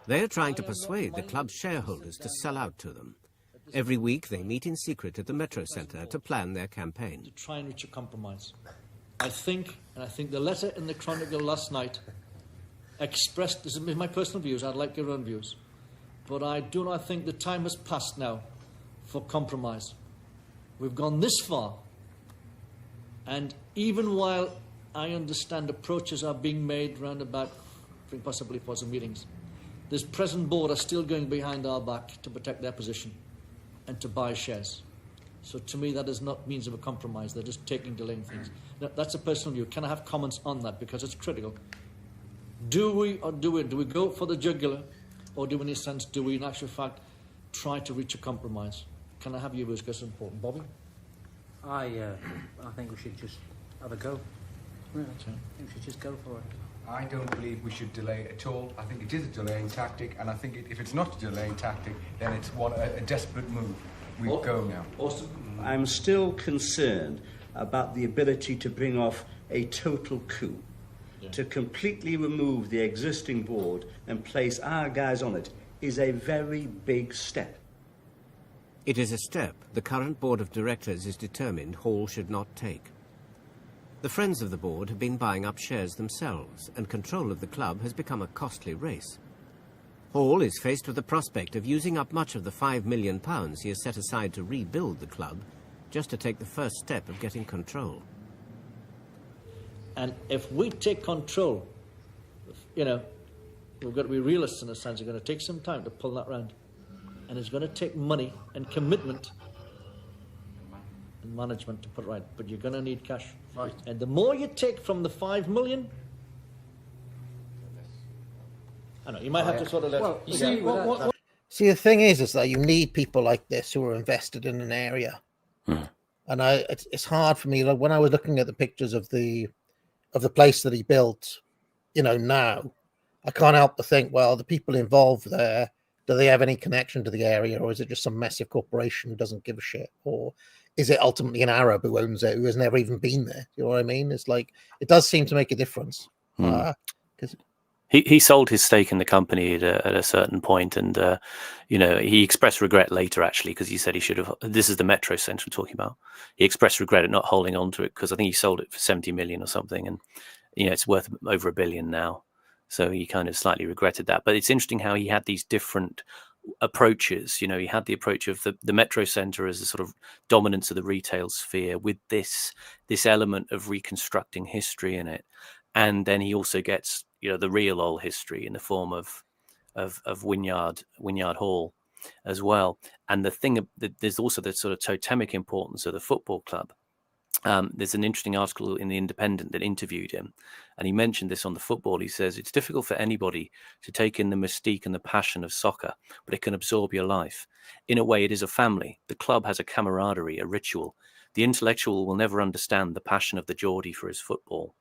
They are trying to persuade the club's shareholders to sell out to them. Every week, they meet in secret at the Metro Centre to plan their campaign. To try and reach a compromise. I think the letter in the Chronicle last night expressed, this is my personal views, I'd like your own views, but I do not think the time has passed now for compromise. We've gone this far, and even while I understand approaches are being made round about, possibly for some meetings, this present board are still going behind our back to protect their position and to buy shares. So to me, that is not means of a compromise. They're just delaying things. Now, that's a personal view. Can I have comments on that? Because it's critical. Do we go for the jugular, or do we, in a sense, in actual fact, try to reach a compromise? Can I have your views? Because it's important. Bobby? I think we should just have a go. Yeah, I think we should just go for it. I don't believe we should delay at all. I think it is a delaying tactic, and I think if it's not a delaying tactic, then it's a desperate move. We go now. Austin? I'm still concerned about the ability to bring off a total coup, to completely remove the existing board and place our guys on it is a very big step. It is a step the current board of directors is determined Hall should not take. The friends of the board have been buying up shares themselves, and control of the club has become a costly race. Hall is faced with the prospect of using up much of the £5 million he has set aside to rebuild the club, just to take the first step of getting control. And if we take control, we've got to be realists in a sense. It's going to take some time to pull that round. And it's going to take money and commitment and management to put right. But you're going to need cash. Right. And the more you take from the 5 million, I know, you might have to sort of let... Well, see, the thing is that you need people like this who are invested in an area. And it's hard for me. Like when I was looking at the pictures of the place that he built, now, I can't help but think, well, the people involved there, do they have any connection to the area, or is it just some massive corporation who doesn't give a shit, or is it ultimately an Arab who owns it who has never even been there? You know what I mean? It's like it does seem to make a difference. Because he sold his stake in the company at a certain point, and he expressed regret later, actually, because he said he should have. This is the Metro Centre we're talking about. He expressed regret at not holding on to it because I think he sold it for 70 million or something, and it's worth over $1 billion now. So he kind of slightly regretted that. But it's interesting how he had these different approaches. He had the approach of the Metro Centre as a sort of dominance of the retail sphere with this element of reconstructing history in it. and then he also gets, you know, the real old history in the form of Wynyard Hall as well. And the thing that there's also the sort of totemic importance of the football club. There's an interesting article in The Independent that interviewed him, and he mentioned this on the football. He says it's difficult for anybody to take in the mystique and the passion of soccer, but it can absorb your life. In a way, it is a family. The club has a camaraderie, a ritual. The intellectual will never understand the passion of the Geordie for his football.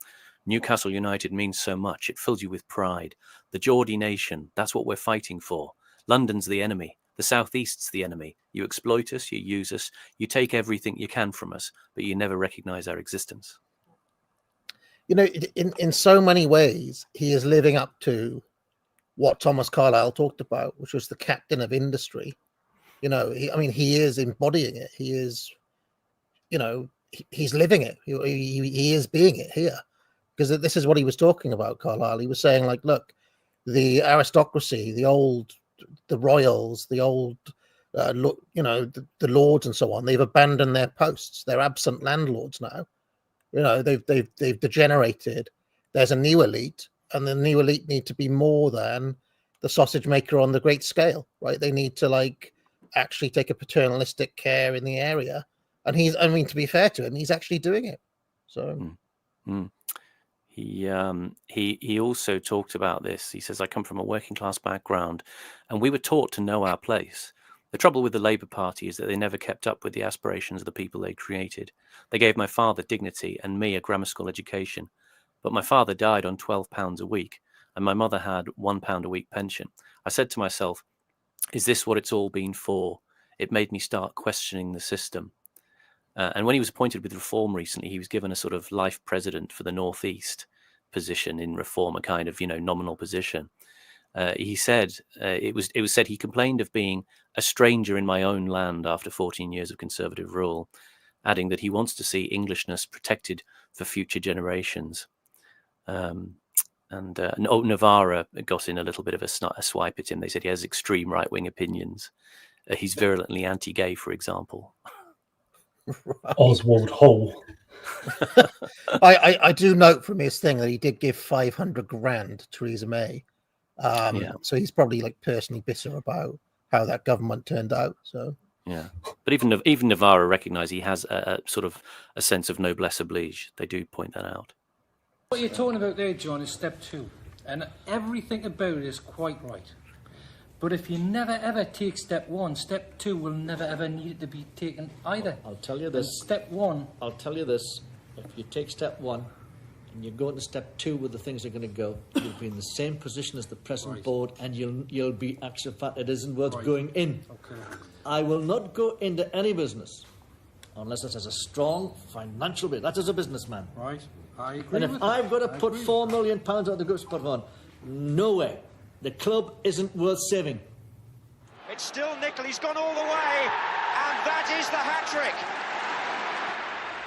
Newcastle United means so much. It fills you with pride. The Geordie nation, that's what we're fighting for. London's the enemy. The Southeast's the enemy. You exploit us, you use us, you take everything you can from us, but you never recognise our existence. You know, in so many ways, he is living up to what Thomas Carlyle talked about, which was the captain of industry. You know, he is embodying it. He is, you know, he's living it. He is being it here. Because this is what he was talking about, Carlyle. He was saying, like, look, the aristocracy, the royals, the old, you know, the lords and so on, they've abandoned their posts. They're absent landlords now. You know, they've degenerated. There's a new elite, and the new elite need to be more than the sausage maker on the great scale, right? They need to, like, actually take a paternalistic care in the area. And to be fair to him, he's actually doing it. So. He also talked about this. He says, I come from a working class background, and we were taught to know our place. The trouble with the Labour Party is that they never kept up with the aspirations of the people they created. They gave my father dignity and me a grammar school education. But my father died on £12 a week, and my mother had £1 a week pension. I said to myself, is this what it's all been for? It made me start questioning the system. And when he was appointed with Reform recently, he was given a sort of life president for the North East position in Reform, a kind of, you know, nominal position. He said it was said he complained of being a stranger in my own land after 14 years of Conservative rule, adding that he wants to see Englishness protected for future generations. Navarra got in a little bit of a swipe at him. They said he has extreme right-wing opinions. He's virulently anti-gay, for example. Right. Oswald Hall. I do note from his thing that he did give 500 grand to Theresa May. So he's probably, like, personally bitter about how that government turned out. So yeah, but even Navarra recognise he has a sort of a sense of noblesse oblige. They do point that out. What you're talking about there, John, is step 2, and everything about it is quite right. But if you never ever take step 1, step 2 will never ever need to be taken either. I'll tell you this. And step 1. I'll tell you this. If you take step 1 and you go into step 2 where the things are going to go, you'll be in the same position as the present board, and you'll be actually fat. It isn't worth going in. Okay. I will not go into any business unless it has a strong financial base. That is a businessman. Right. I agree. And if I've got to put £4 million out of the group's put on, no way. The club isn't worth saving. It's still Nickel. He's gone all the way, and that is the hat-trick.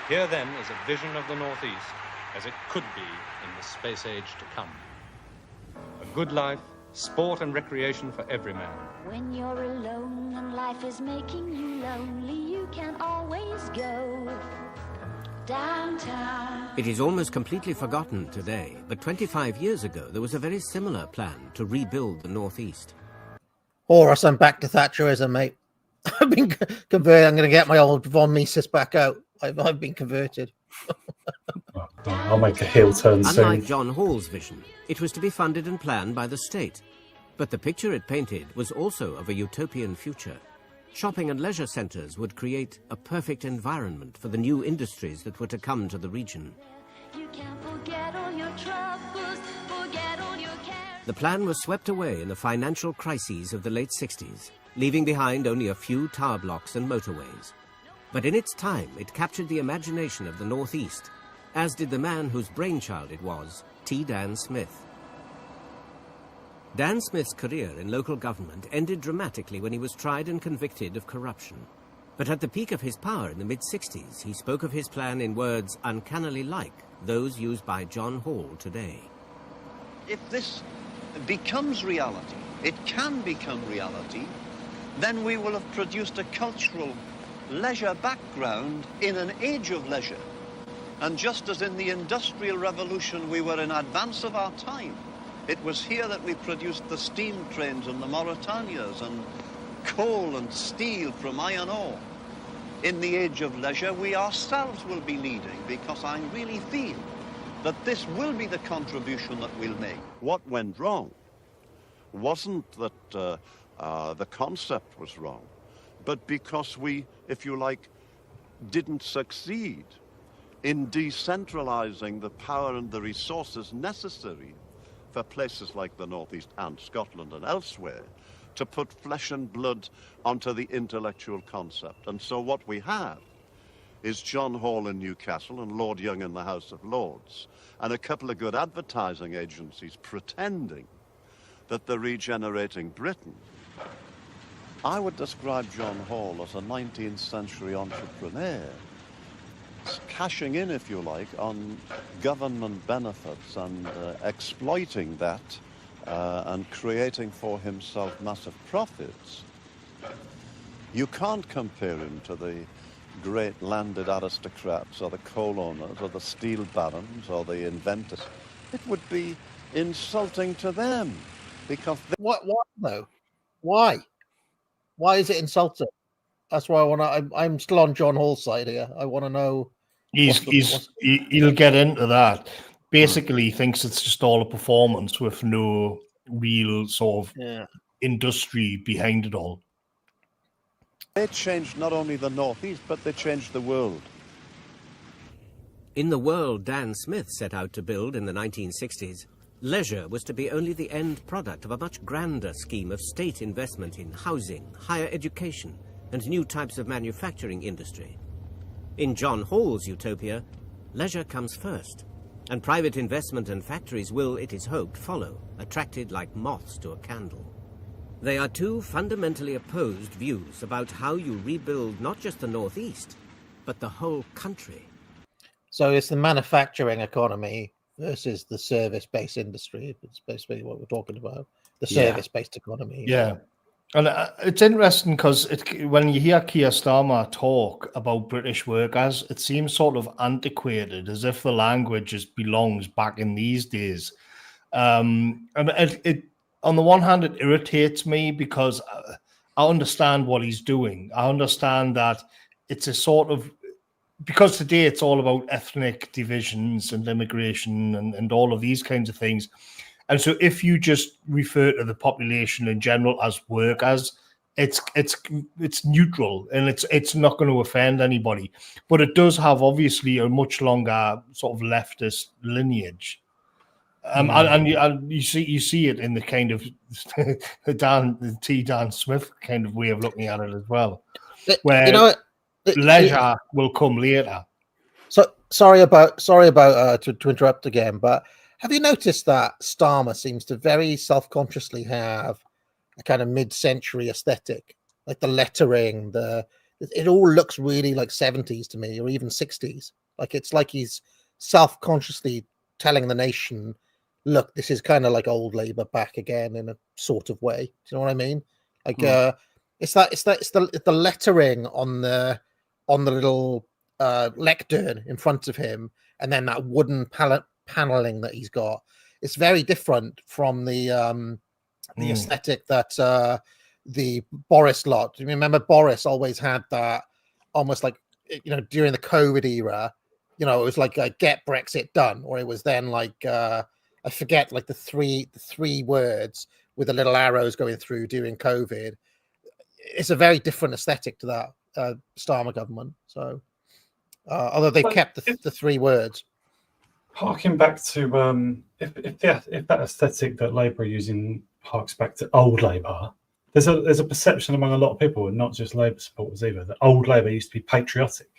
Here, then, is a vision of the North East as it could be in the space age to come. A good life, sport and recreation for every man. When you're alone and life is making you lonely, you can always go downtown. It is almost completely forgotten today, but 25 years ago there was a very similar plan to rebuild the North East. Horus, I'm back to Thatcherism, mate. I've been converted. I'm going to get my old von Mises back out. I've been converted. I'll make a heel turn soon. Unlike John Hall's vision, it was to be funded and planned by the state. But the picture it painted was also of a utopian future. Shopping and leisure centres would create a perfect environment for the new industries that were to come to the region. You can forget all your troubles, forget all your cares. The plan was swept away in the financial crises of the late 60s, leaving behind only a few tower blocks and motorways. But in its time, it captured the imagination of the North East, as did the man whose brainchild it was, T. Dan Smith. Dan Smith's career in local government ended dramatically when he was tried and convicted of corruption. But at the peak of his power in the mid-60s, he spoke of his plan in words uncannily like those used by John Hall today. If this becomes reality, it can become reality, then we will have produced a cultural leisure background in an age of leisure And just as in the Industrial Revolution we were in advance of our time, it was here that we produced the steam trains and the Mauritanias and coal and steel from iron ore. In the age of leisure, we ourselves will be leading, because I really feel that this will be the contribution that we'll make. What went wrong wasn't that the concept was wrong, but because we, if you like, didn't succeed in decentralizing the power and the resources necessary for places like the Northeast and Scotland and elsewhere to put flesh and blood onto the intellectual concept. And so what we have is John Hall in Newcastle and Lord Young in the House of Lords, and a couple of good advertising agencies pretending that they're regenerating Britain. I would describe John Hall as a 19th century entrepreneur, cashing in, if you like, on government benefits and exploiting that and creating for himself massive profits. You can't compare him to the great landed aristocrats or the coal owners or the steel barons or the inventors. It would be insulting to them because Why though? Why is it insulting? That's why I want to. I'm still on John Hall's side here. I want to know. He'll get into that. Basically, he thinks it's just all a performance with no real sort of industry behind it all. They changed not only the Northeast, but they changed the world. In the world Dan Smith set out to build in the 1960s, leisure was to be only the end product of a much grander scheme of state investment in housing, higher education, and new types of manufacturing industry. In John Hall's utopia, leisure comes first, and private investment and factories will, it is hoped, follow, attracted like moths to a candle. They are two fundamentally opposed views about how you rebuild not just the Northeast, but the whole country. So it's the manufacturing economy versus the service-based industry. It's basically what we're talking about. The service-based economy. Yeah. And it's interesting because when you hear Keir Starmer talk about British workers, it seems sort of antiquated, as if the language just belongs back in these days. And it on the one hand, it irritates me because I understand what he's doing. I understand that it's a sort of, because today it's all about ethnic divisions and immigration and all of these kinds of things. And so if you just refer to the population in general as workers, it's neutral and it's not going to offend anybody. But it does have obviously a much longer sort of leftist lineage. And you see it in the kind of Dan Smith kind of way of looking at it as well, where leisure will come later. So sorry about to interrupt again, but have you noticed that Starmer seems to very self-consciously have a kind of mid-century aesthetic, like the lettering, it all looks really like 70s to me, or even 60s. It's like he's self-consciously telling the nation, look, this is kind of like old Labour back again in a sort of way. Do you know what I mean? It's the lettering on the little lectern in front of him, and then that wooden paneling that he's got. It's very different from the aesthetic that the Boris lot. Do you remember Boris always had that almost like, during the COVID era, it was like get Brexit done, or it was then like I forget, like the three words with the little arrows going through during COVID. It's a very different aesthetic to that Starmer government. So although they've kept the three words. Harking back to if that aesthetic that Labour are using harks back to old Labour, there's a perception among a lot of people, and not just Labour supporters either, that old Labour used to be patriotic.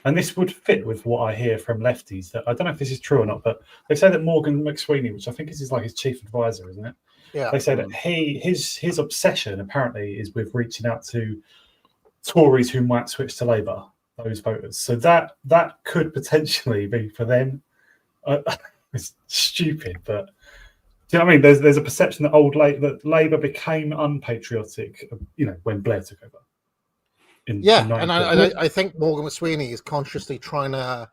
And this would fit with what I hear from lefties. That I don't know if this is true or not, but they say that Morgan McSweeney, which I think is his chief advisor, isn't it? Yeah. They say that his obsession apparently is with reaching out to Tories who might switch to Labour, those voters. So that could potentially be for them. It's stupid, but do you know what I mean? There's a perception that Labour became unpatriotic, when Blair took over. And I think Morgan McSweeney is consciously trying to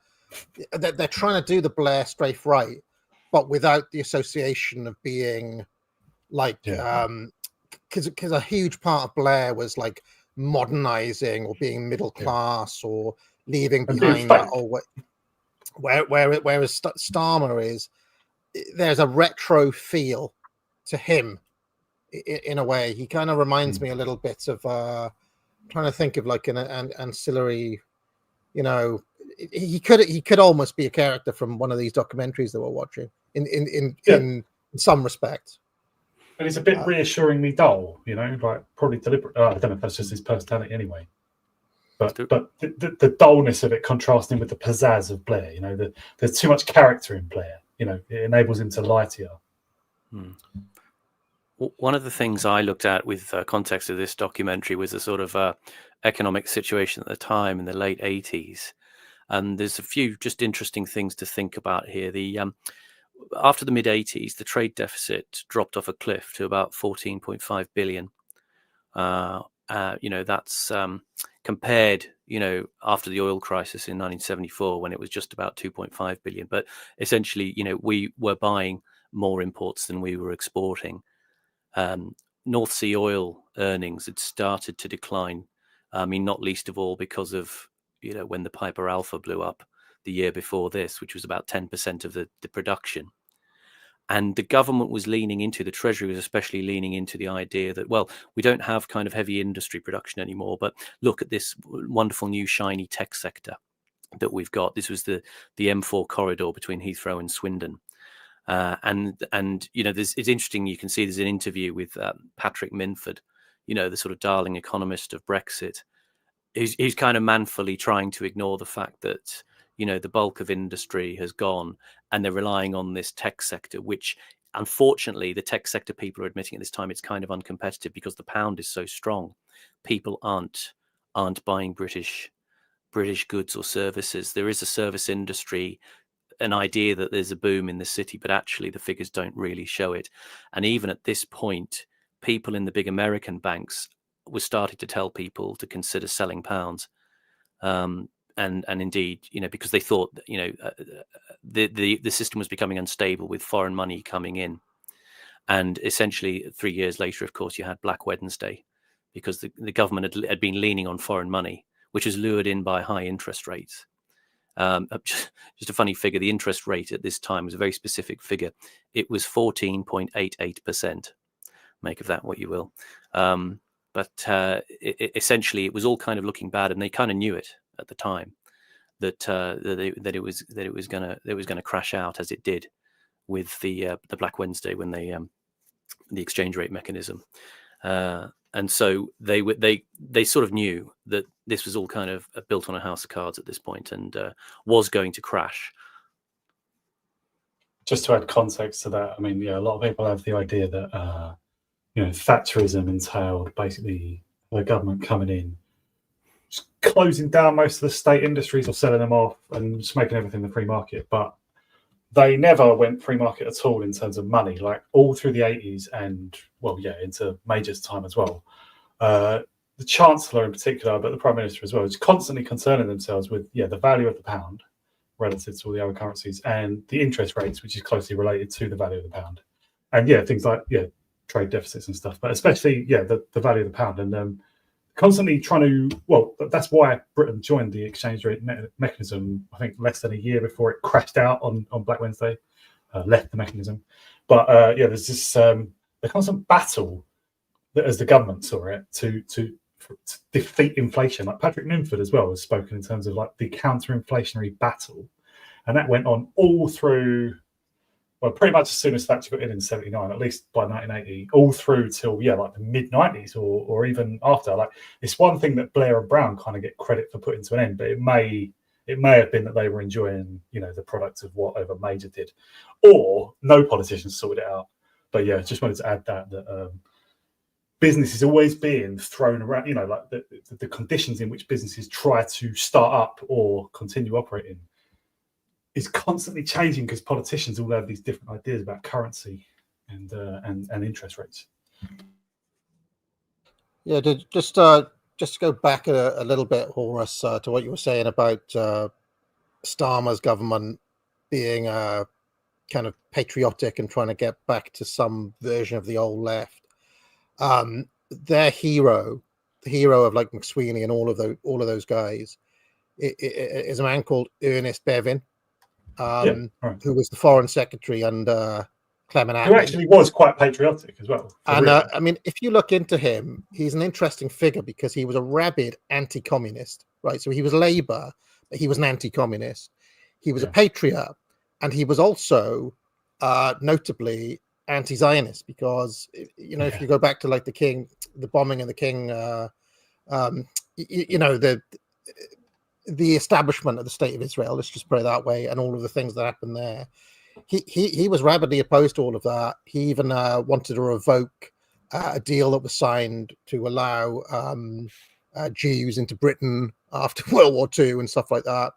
they're trying to do the Blair strafe right, but without the association of being like, because a huge part of Blair was like modernizing or being middle class or leaving behind that old way. Whereas Starmer is, there's a retro feel to him in a way. He kind of reminds me a little bit of trying to think of like an ancillary, you know, he could almost be a character from one of these documentaries that we're watching in some respect. But it's a bit reassuringly dull, you know, like probably deliberate. I don't know if that's just his personality anyway. But the dullness of it contrasting with the pizzazz of Blair, you know, there's too much character in Blair. You know, it enables him to lie to you. One of the things I looked at with context of this documentary was the sort of economic situation at the time in the late 80s. And there's a few just interesting things to think about here. After the mid 80s, the trade deficit dropped off a cliff to about 14.5 billion. You know, that's compared, you know, after the oil crisis in 1974 when it was just about 2.5 billion. But essentially, you know, we were buying more imports than we were exporting. North Sea oil earnings had started to decline. I mean, not least of all because of, you know, when the Piper Alpha blew up the year before this, which was about 10% of the production. And the government was leaning into, the Treasury was especially leaning into the idea that, well, we don't have kind of heavy industry production anymore, but look at this wonderful new shiny tech sector that we've got. This was the M4 corridor between Heathrow and Swindon. And you know, it's interesting. You can see there's an interview with Patrick Minford, you know, the sort of darling economist of Brexit, who's kind of manfully trying to ignore the fact that, you know, the bulk of industry has gone and they're relying on this tech sector, which unfortunately the tech sector people are admitting at this time it's kind of uncompetitive because the pound is so strong. People aren't buying British goods or services. There is a service industry, an idea that there's a boom in the city, but actually the figures don't really show it. And even at this point, people in the big American banks were starting to tell people to consider selling pounds. And indeed, you know, because they thought that, you know, the system was becoming unstable with foreign money coming in. And essentially 3 years later, of course, you had Black Wednesday because the government had been leaning on foreign money, which was lured in by high interest rates. Just a funny figure. The interest rate at this time was a very specific figure. It was 14.88%. Make of that what you will. But essentially, it was all kind of looking bad, and they kind of knew it at the time that it was gonna crash out as it did with the Black Wednesday when they the exchange rate mechanism. And so they sort of knew that this was all kind of built on a house of cards at this point and was going to crash. Just to add context to that, I mean, yeah, a lot of people have the idea that you know, Thatcherism entailed basically the government coming in, just closing down most of the state industries or selling them off and just making everything the free market. But they never went free market at all in terms of money, like all through the 80s and, well, yeah, into Major's time as well. The Chancellor in particular, but the Prime Minister as well, is constantly concerning themselves with, yeah, the value of the pound relative to all the other currencies and the interest rates, which is closely related to the value of the pound. And, yeah, things like, yeah, trade deficits and stuff, but especially, yeah, the value of the pound. And constantly trying to, well, that's why Britain joined the exchange rate mechanism, I think less than a year before it crashed out on Black Wednesday, left the mechanism. But yeah, there's this the constant battle that, as the government saw it, to defeat inflation. Like Patrick Minford as well has spoken in terms of like the counter-inflationary battle, and that went on all through, well, pretty much as soon as Thatcher got in 79, at least by 1980, all through till, yeah, like the mid-90s or even after. Like, it's one thing that Blair and Brown kind of get credit for putting to an end, but it may have been that they were enjoying, you know, the product of whatever Major did, or no politicians sorted it out. But yeah, just wanted to add that business is always being thrown around, you know, like the conditions in which businesses try to start up or continue operating is constantly changing because politicians all have these different ideas about currency and interest rates. Yeah, just to go back a little bit, Horace, to what you were saying about Starmer's government being kind of patriotic and trying to get back to some version of the old left. Their hero, the hero of like McSweeney and all of those guys, is a man called Ernest Bevin, who was the foreign secretary under Clement Who Attlee. actually was quite patriotic as well. And I mean, if you look into him, he's an interesting figure because he was a rabid anti-communist, right? So he was Labour, but he was an anti-communist. He was a patriot, and he was also notably anti-Zionist because, you know, if you go back to like the bombing of the King, you know, the establishment of the state of Israel, let's just put it that way, and all of the things that happened there. He was rabidly opposed to all of that. He even wanted to revoke a deal that was signed to allow Jews into Britain after World War II and stuff like that,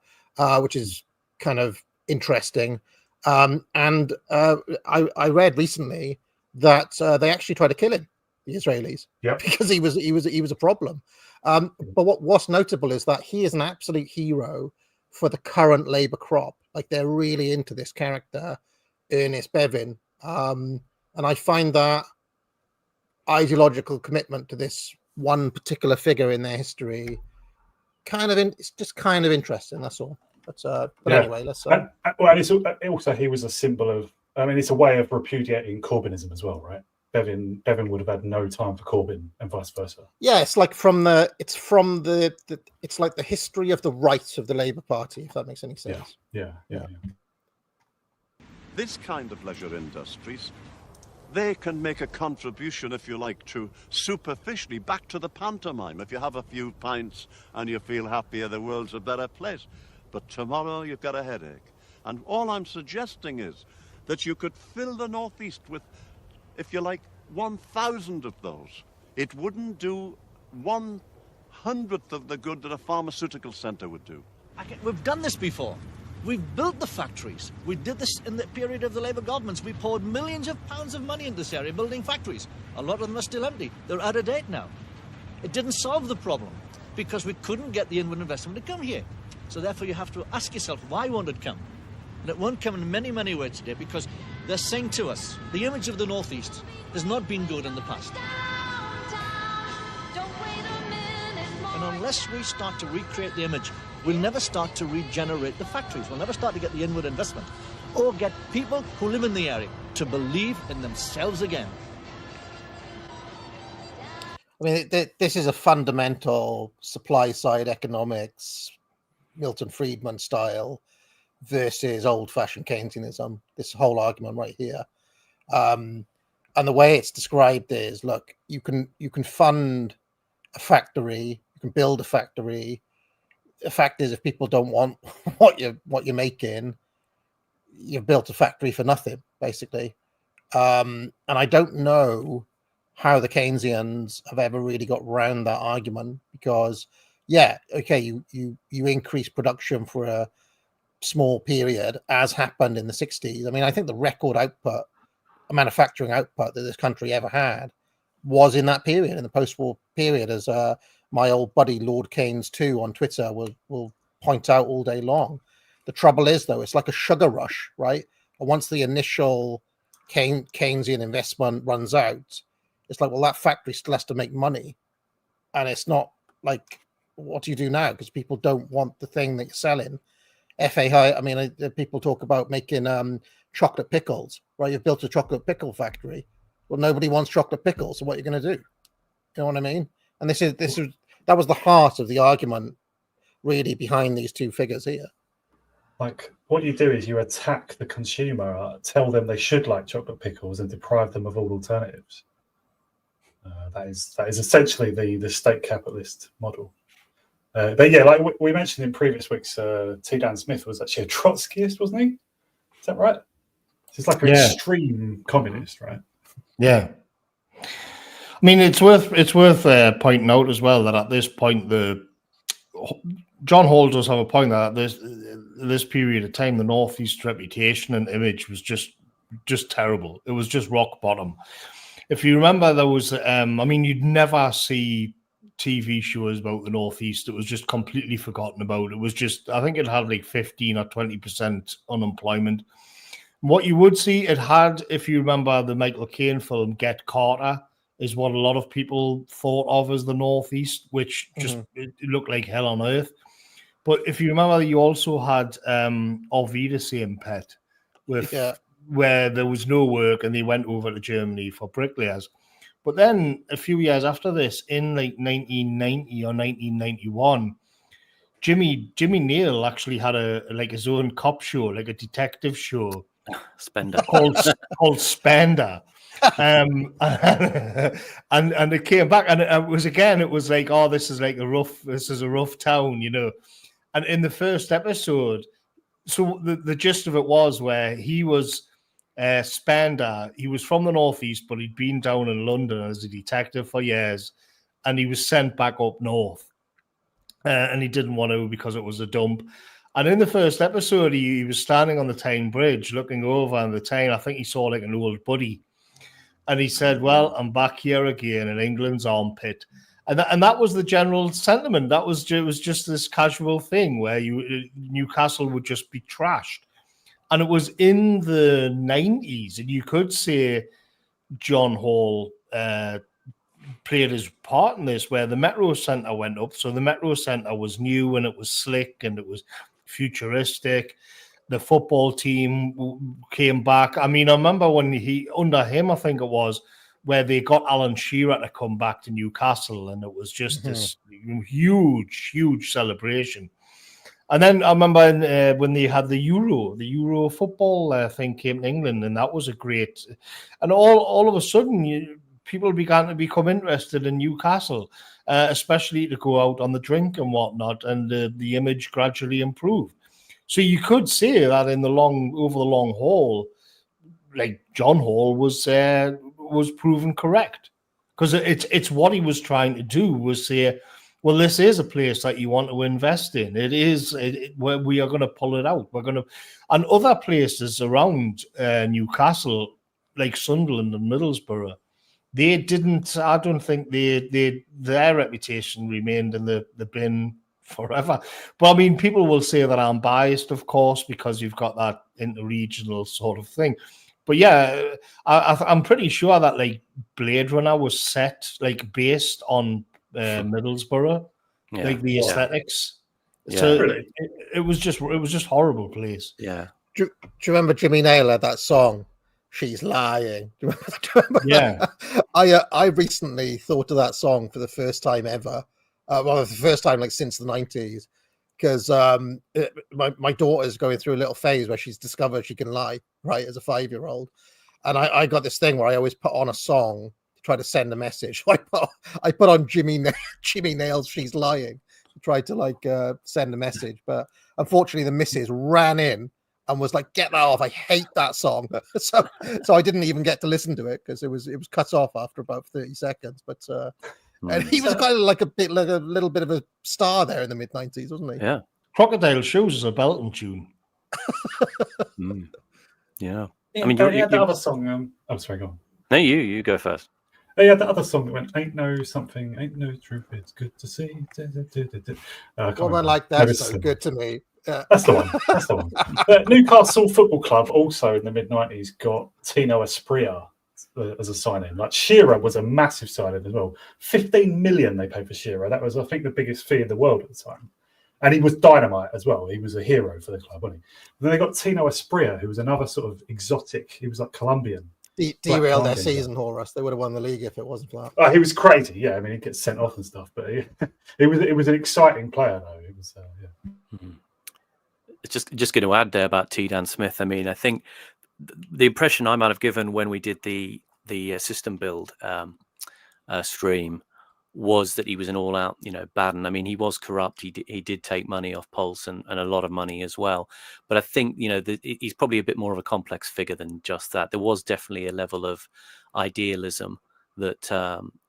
which is kind of interesting. And I read recently that they actually tried to kill him, the Israelis, because he was a problem. But what's notable is that he is an absolute hero for the current Labour crop. Like, they're really into this character, Ernest Bevin. And I find that ideological commitment to this one particular figure in their history it's just kind of interesting, that's all. But anyway, let's... and it's also, he was a symbol of... I mean, it's a way of repudiating Corbynism as well, right? Bevin would have had no time for Corbyn and vice versa. Yeah, it's like it's like the history of the right of the Labour Party, if that makes any sense. Yeah. This kind of leisure industries, they can make a contribution, if you like, to superficially back to the pantomime. If you have a few pints and you feel happier, the world's a better place. But tomorrow you've got a headache. And all I'm suggesting is that you could fill the Northeast with, if you like, 1,000 of those. It wouldn't do 1/100th of the good that a pharmaceutical centre would do. We've done this before. We've built the factories. We did this in the period of the Labour governments. We poured millions of pounds of money in this area building factories. A lot of them are still empty. They're out of date now. It didn't solve the problem because we couldn't get the inward investment to come here. So therefore you have to ask yourself, why won't it come? And it won't come in many, many ways today because they're saying to us, the image of the Northeast has not been good in the past. And unless we start to recreate the image, we'll never start to regenerate the factories. We'll never start to get the inward investment or get people who live in the area to believe in themselves again. I mean, this is a fundamental supply-side economics, Milton Friedman style, versus old-fashioned Keynesianism, this whole argument right here. And the way it's described is, look, you can fund a factory, you can build a factory. The fact is, if people don't want what you're making, you've built a factory for nothing, basically. And I don't know how the Keynesians have ever really got around that argument because, yeah, okay, you increase production for a small period, as happened in the 60s. I mean, I think the record output, manufacturing output that this country ever had was in that period, in the post-war period, as my old buddy Lord Keynes 2 on Twitter will point out all day long. The trouble is, though, it's like a sugar rush, right? And once the initial Keynesian investment runs out, it's like, well, that factory still has to make money. And it's not like, what do you do now? Because people don't want the thing that you're selling. I mean, people talk about making chocolate pickles, right? You've built a chocolate pickle factory. Well, nobody wants chocolate pickles, so what are you going to do? You know what I mean? And that was the heart of the argument, really, behind these two figures here. Like, what you do is you attack the consumer, tell them they should like chocolate pickles, and deprive them of all alternatives. That is essentially the state capitalist model. But yeah, like we mentioned in previous weeks, T. Dan Smith was actually a Trotskyist, wasn't he? Is that right? He's like an extreme communist, right? Yeah. I mean, it's worth pointing out as well that at this point, John Hall does have a point that at this period of time, the Northeast reputation and image was just terrible. It was just rock bottom. If you remember, there was, I mean, you'd never see TV shows about the Northeast. It was just completely forgotten about. It was just, I think it had like 15 or 20% unemployment. What you would see, it had, if you remember the Michael Caine film, Get Carter, is what a lot of people thought of as the Northeast, which just it looked like hell on earth. But if you remember, you also had Orvida Same Pet, where there was no work and they went over to Germany for bricklayers. But then a few years after this, in like 1990 or 1991, Jimmy Neal actually had his own cop show, like a detective show, Spender called Spender. And it came back, and it was like, oh, this is a rough town, you know. And in the first episode, so the gist of it was where he was Spender. He was from the Northeast, but he'd been down in London as a detective for years, and he was sent back up north. And he didn't want to because it was a dump. And in the first episode, he was standing on the Tyne Bridge looking over on the Tyne. I think he saw like an old buddy. And he said, well, I'm back here again in England's armpit. And that was the general sentiment. It was just this casual thing where Newcastle would just be trashed. And it was in the 90s. And you could say John Hall played his part in this, where the Metro Centre went up. So the Metro Centre was new and it was slick and it was futuristic. The football team came back. I mean, I remember when under him, I think it was, where they got Alan Shearer to come back to Newcastle, and it was just this huge celebration. And then I remember when they had the Euro football thing came to England, and that was a great. And all of a sudden, people began to become interested in Newcastle, especially to go out on the drink and whatnot, and the image gradually improved. So you could say that over the long haul, like John Hall was proven correct, because it's what he was trying to do was say, well, this is a place that you want to invest in. It is where we are going to pull it out. And other places around Newcastle, like Sunderland and Middlesbrough, they didn't. I don't think their reputation remained in the bin forever. But I mean, people will say that I'm biased, of course, because you've got that interregional sort of thing. But yeah, I'm pretty sure that like Blade Runner was set like based on Middlesbrough, like the aesthetics. Yeah. So Really? it was just horrible place. Yeah. Do you remember Jimmy Nail had that song? She's lying. Do you remember Yeah. that? I recently thought of that song for the first time ever. The first time like since the 90s, because my daughter's going through a little phase where she's discovered she can lie, right, as a 5-year-old. And I got this thing where I always put on a song to try to send a message. I put on Jimmy Nail's She's Lying to try to like send a message. But unfortunately, the missus ran in and was like, "Get that off! I hate that song." so I didn't even get to listen to it because it was cut off after about 30 seconds. But and he was kind of like a little bit of a star there in the mid-90s, wasn't he? Yeah. Crocodile Shoes is a belting tune. Yeah. Yeah, I mean, he had the other song. I'm sorry, go on. No, you go first. He had the other song that went, ain't no truth, it's good to see. Woman like that's so good to me. That's the one. That's the one. Newcastle Football Club also in the mid-90s got Tino Asprilla as a signing. Like Shearer was a massive signing as well. 15 million they paid for Shearer. That was, I think, the biggest fee in the world at the time. And he was dynamite as well. He was a hero for the club, wasn't he? Then they got Tino Asprilla, who was another sort of exotic. He was like Colombian. Derailed their season, Horace. They would have won the league if it wasn't for that. Oh, he was crazy. Yeah, I mean, he gets sent off and stuff, but it was an exciting player though. It was, It's just going to add there about T. Dan Smith. I mean, I think the impression I might have given when we did the system build stream was that he was an all-out, Baden. I mean, he was corrupt. He did take money off Pulse and a lot of money as well. But I think, he's probably a bit more of a complex figure than just that. There was definitely a level of idealism that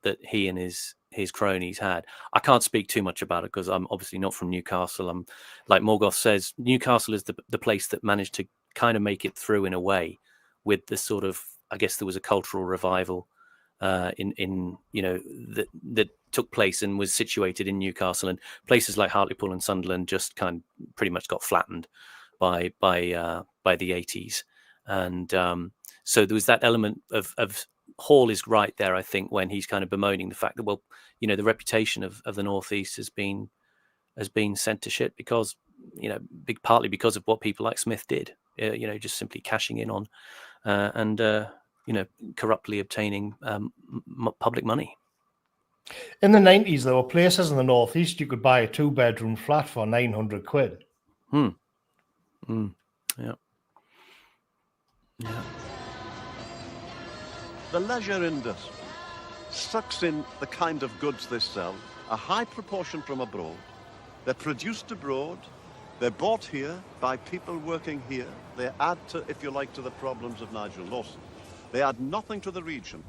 that he and his cronies had. I can't speak too much about it because I'm obviously not from Newcastle. I'm, like Morgoth says, Newcastle is the place that managed to kind of make it through in a way with this sort of, I guess there was a cultural revival in that took place and was situated in Newcastle, and places like Hartlepool and Sunderland just pretty much got flattened by the 80s, and so there was that element of Hall is right there, I think, when he's kind of bemoaning the fact that, well, the reputation of the Northeast has been sent to shit because, partly because of what people like Smith did, just simply cashing in on and corruptly obtaining public money. In the 90s, there were places in the Northeast you could buy a 2-bedroom flat for 900 quid. Yeah. The leisure industry sucks in the kind of goods they sell, a high proportion from abroad. They're produced abroad, they're bought here by people working here. They add to, if you like, to the problems of Nigel Lawson. They add nothing to the region.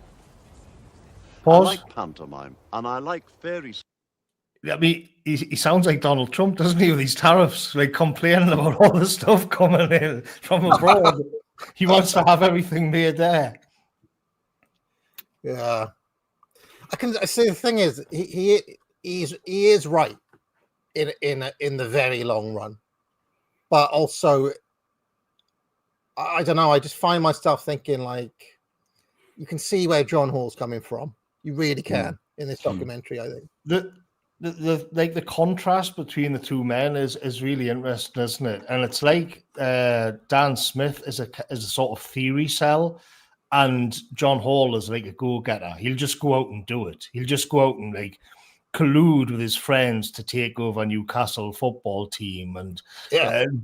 Pause. I like pantomime, and I like fairy. I mean, he sounds like Donald Trump, doesn't he, with these tariffs, like complaining about all the stuff coming in from abroad. He wants to have everything made there. Yeah, I can see. The thing is, he is right in the very long run, but also, I don't know. I just find myself thinking, like, you can see where John Hall's coming from. You really can in this documentary. I think the contrast between the two men is really interesting, isn't it? And it's like Dan Smith is a sort of theory cell, and John Hall is like a go-getter. He'll just go out and do it. He'll just go out and like collude with his friends to take over Newcastle football team and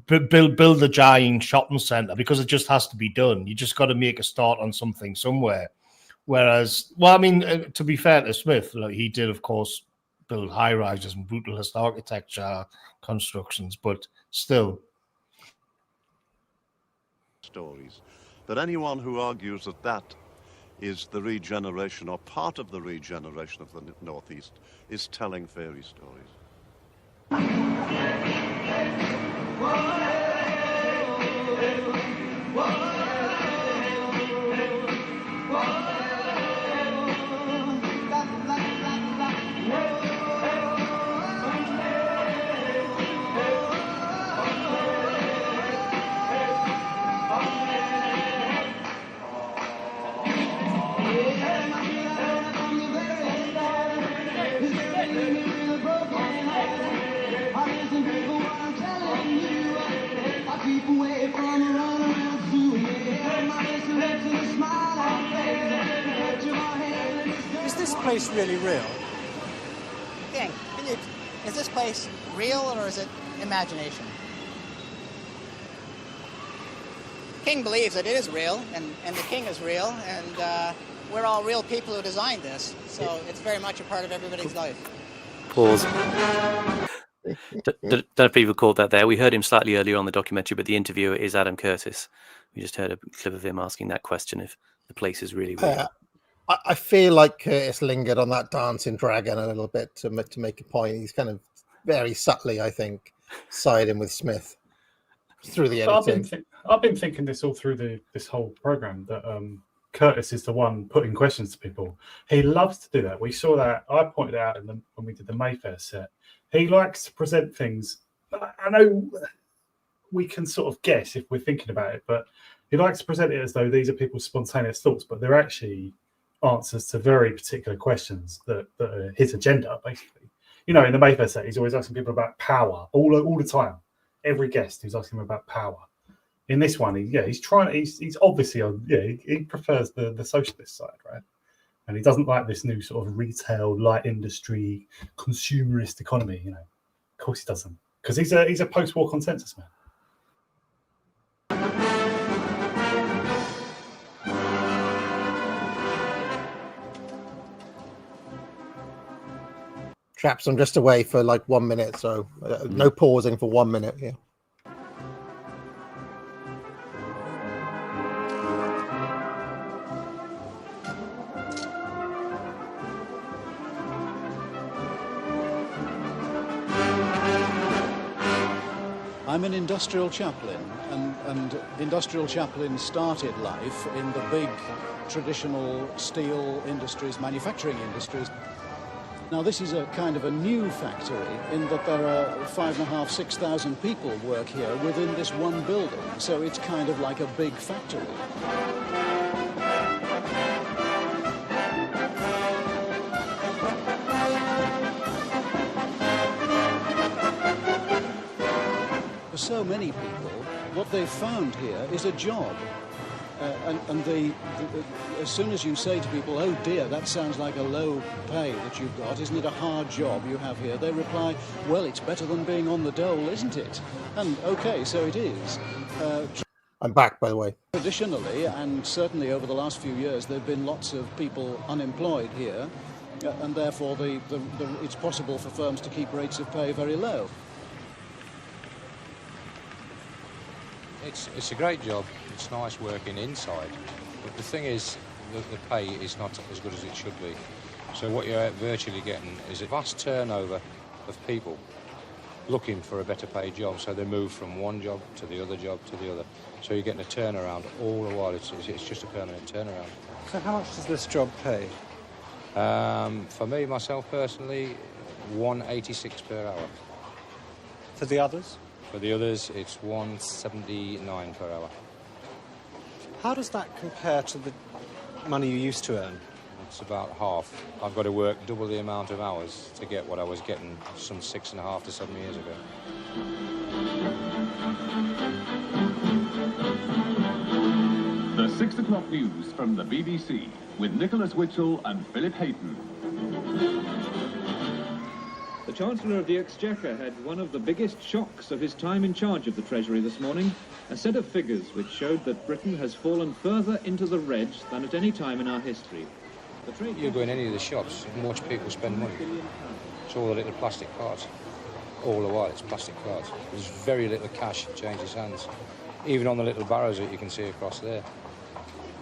build the giant shopping centre because it just has to be done. You just got to make a start on something somewhere. Whereas, well, I mean, to be fair to Smith, like, he did, of course, build high-rises and brutalist architecture constructions, but still. Stories. But anyone who argues that that is the regeneration or part of the regeneration of the Northeast is telling fairy stories. Is this place really real? King, is this place real or is it imagination? King believes that it is real, and the king is real, and we're all real people who designed this, so it's very much a part of everybody's life. Pause. Don't know if people caught that there. We heard him slightly earlier on the documentary, but the interviewer is Adam Curtis. We just heard a clip of him asking that question if the place is really real. I feel like Curtis lingered on that dancing dragon a little bit to make a point. He's kind of very subtly, I think, siding with Smith through the editing. I've been thinking this all through this whole program that Curtis is the one putting questions to people. He loves to do that. We saw that. I pointed out when we did the Mayfair set. He likes to present things. I know we can sort of guess if we're thinking about it, but he likes to present it as though these are people's spontaneous thoughts, but they're actually answers to very particular questions that are his agenda, basically. You know, in the Mayfair set, he's always asking people about power all the time. Every guest, he's asking them about power. In this one, he's obviously he prefers the socialist side, right? And he doesn't like this new sort of retail, light industry, consumerist economy. You know, of course he doesn't, because he's a post-war consensus man. Chaps, I'm just away for like 1 minute, so no pausing for 1 minute. Yeah. I'm an industrial chaplain, and industrial chaplains started life in the big traditional steel industries, manufacturing industries. Now this is a kind of a new factory in that there are 5,500, 6,000 people work here within this one building, so it's kind of like a big factory. For so many people, what they've found here is a job. As soon as you say to people, oh dear, that sounds like a low pay that you've got, isn't it a hard job you have here? They reply, well, it's better than being on the dole, isn't it? And okay, so it is. I'm back, by the way. Traditionally, and certainly over the last few years, there have been lots of people unemployed here, and therefore it's possible for firms to keep rates of pay very low. It's a great job. It's nice working inside, but the thing is, the pay is not as good as it should be. So what you're virtually getting is a vast turnover of people looking for a better paid job. So they move from one job to the other job to the other. So you're getting a turnaround all the while. It's just a permanent turnaround. So how much does this job pay? For me, myself personally, $1.86 per hour. For the others? For the others, it's $1.79 per hour. How does that compare to the money you used to earn? It's about half. I've got to work double the amount of hours to get what I was getting some 6.5 to 7 years ago. The 6 o'clock news from the BBC with Nicholas Witchell and Philip Hayton. The Chancellor of the Exchequer had one of the biggest shocks of his time in charge of the Treasury this morning, a set of figures which showed that Britain has fallen further into the red than at any time in our history. You go in any of the shops, watch people spend money. It's all the little plastic cards. All the while, it's plastic cards. There's very little cash that changes hands. Even on the little barrows that you can see across there.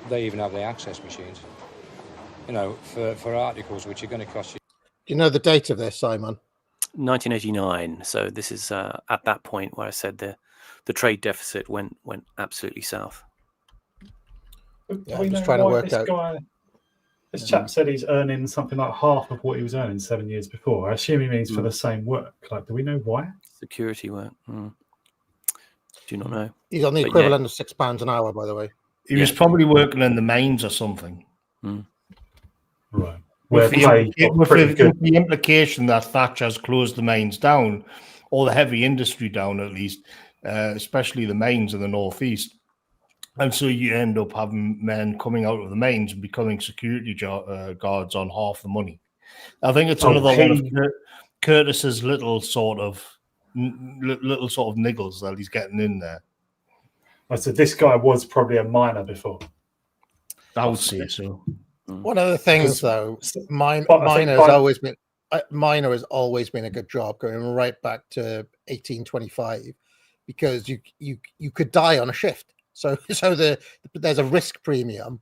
They even have the access machines. You know, for articles which are going to cost you. Do you know the date of this, Simon? 1989. So this is at that point where I said the trade deficit went absolutely south. Yeah, I'm just trying to work out. This chap said he's earning something like half of what he was earning 7 years before. I assume he means for the same work. Like, do we know why? Security work. Do not know. He's on the equivalent of £6 an hour, by the way. He was probably working in the mines or something. Right. With the implication that Thatcher's closed the mines down, or the heavy industry down at least, especially the mines in the northeast. And so you end up having men coming out of the mines and becoming security guards on half the money. I think it's another one of Curtis's little sort of niggles that he's getting in there. So this guy was probably a miner before. I would say so. One of the things, though, miner has always been a good job, going right back to 1825, because you could die on a shift. So there's a risk premium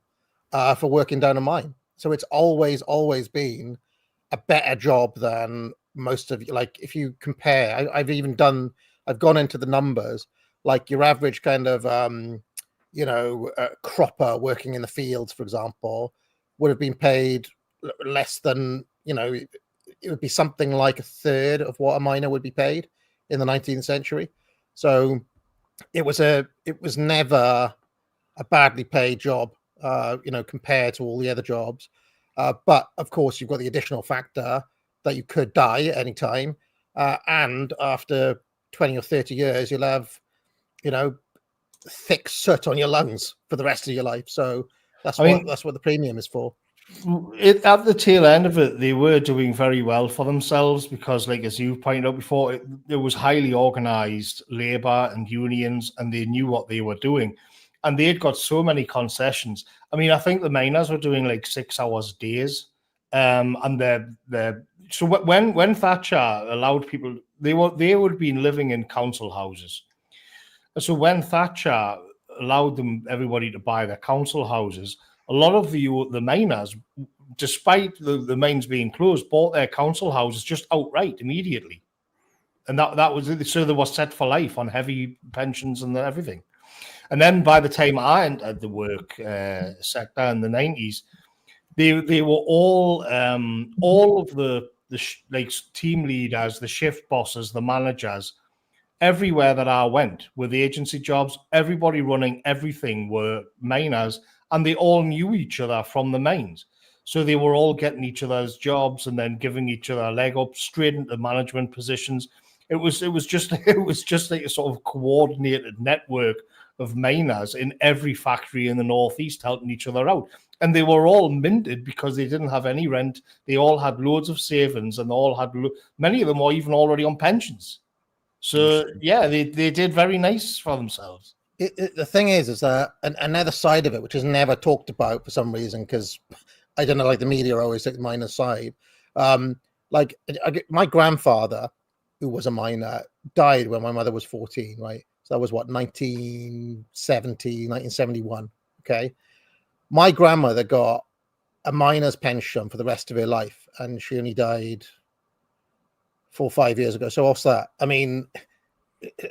for working down a mine. So it's always been a better job than most of you. Like if you compare, I've gone into the numbers. Like your average kind of cropper working in the fields, for example, would have been paid less than, it would be something like a third of what a miner would be paid in the 19th century. So it was never a badly paid job, compared to all the other jobs. But of course, you've got the additional factor that you could die at any time. And after 20 or 30 years, you'll have, thick soot on your lungs for the rest of your life. So that's what the premium is for. At the tail end of it, they were doing very well for themselves because, like as you pointed out before, there was highly organised labour and unions, and they knew what they were doing, and they'd got so many concessions. I mean, I think the miners were doing like 6 hours days, and so when Thatcher allowed people, they would have been living in council houses. So when Thatcher allowed everybody to buy their council houses, a lot of the miners, despite the mines being closed, bought their council houses just outright immediately. and that was so they were set for life on heavy pensions and everything. And then by the time I entered the work sector in the 90s, they were all of the like team leaders, the shift bosses, the managers, everywhere that I went with the agency jobs, everybody running everything were miners, and they all knew each other from the mines. So they were all getting each other's jobs and then giving each other a leg up straight into management positions. It was just like a sort of coordinated network of miners in every factory in the Northeast helping each other out. And they were all minted because they didn't have any rent. They all had loads of savings, and they all had many of them were even already on pensions. So yeah, they did very nice for themselves. The thing is another side of it, which is never talked about for some reason, because I don't know, like the media always take the miner side. My grandfather, who was a miner, died when my mother was 14, right? So that was what, 1971. Okay. My grandmother got a miner's pension for the rest of her life, and she only died 4 or 5 years ago. So what's that? I mean,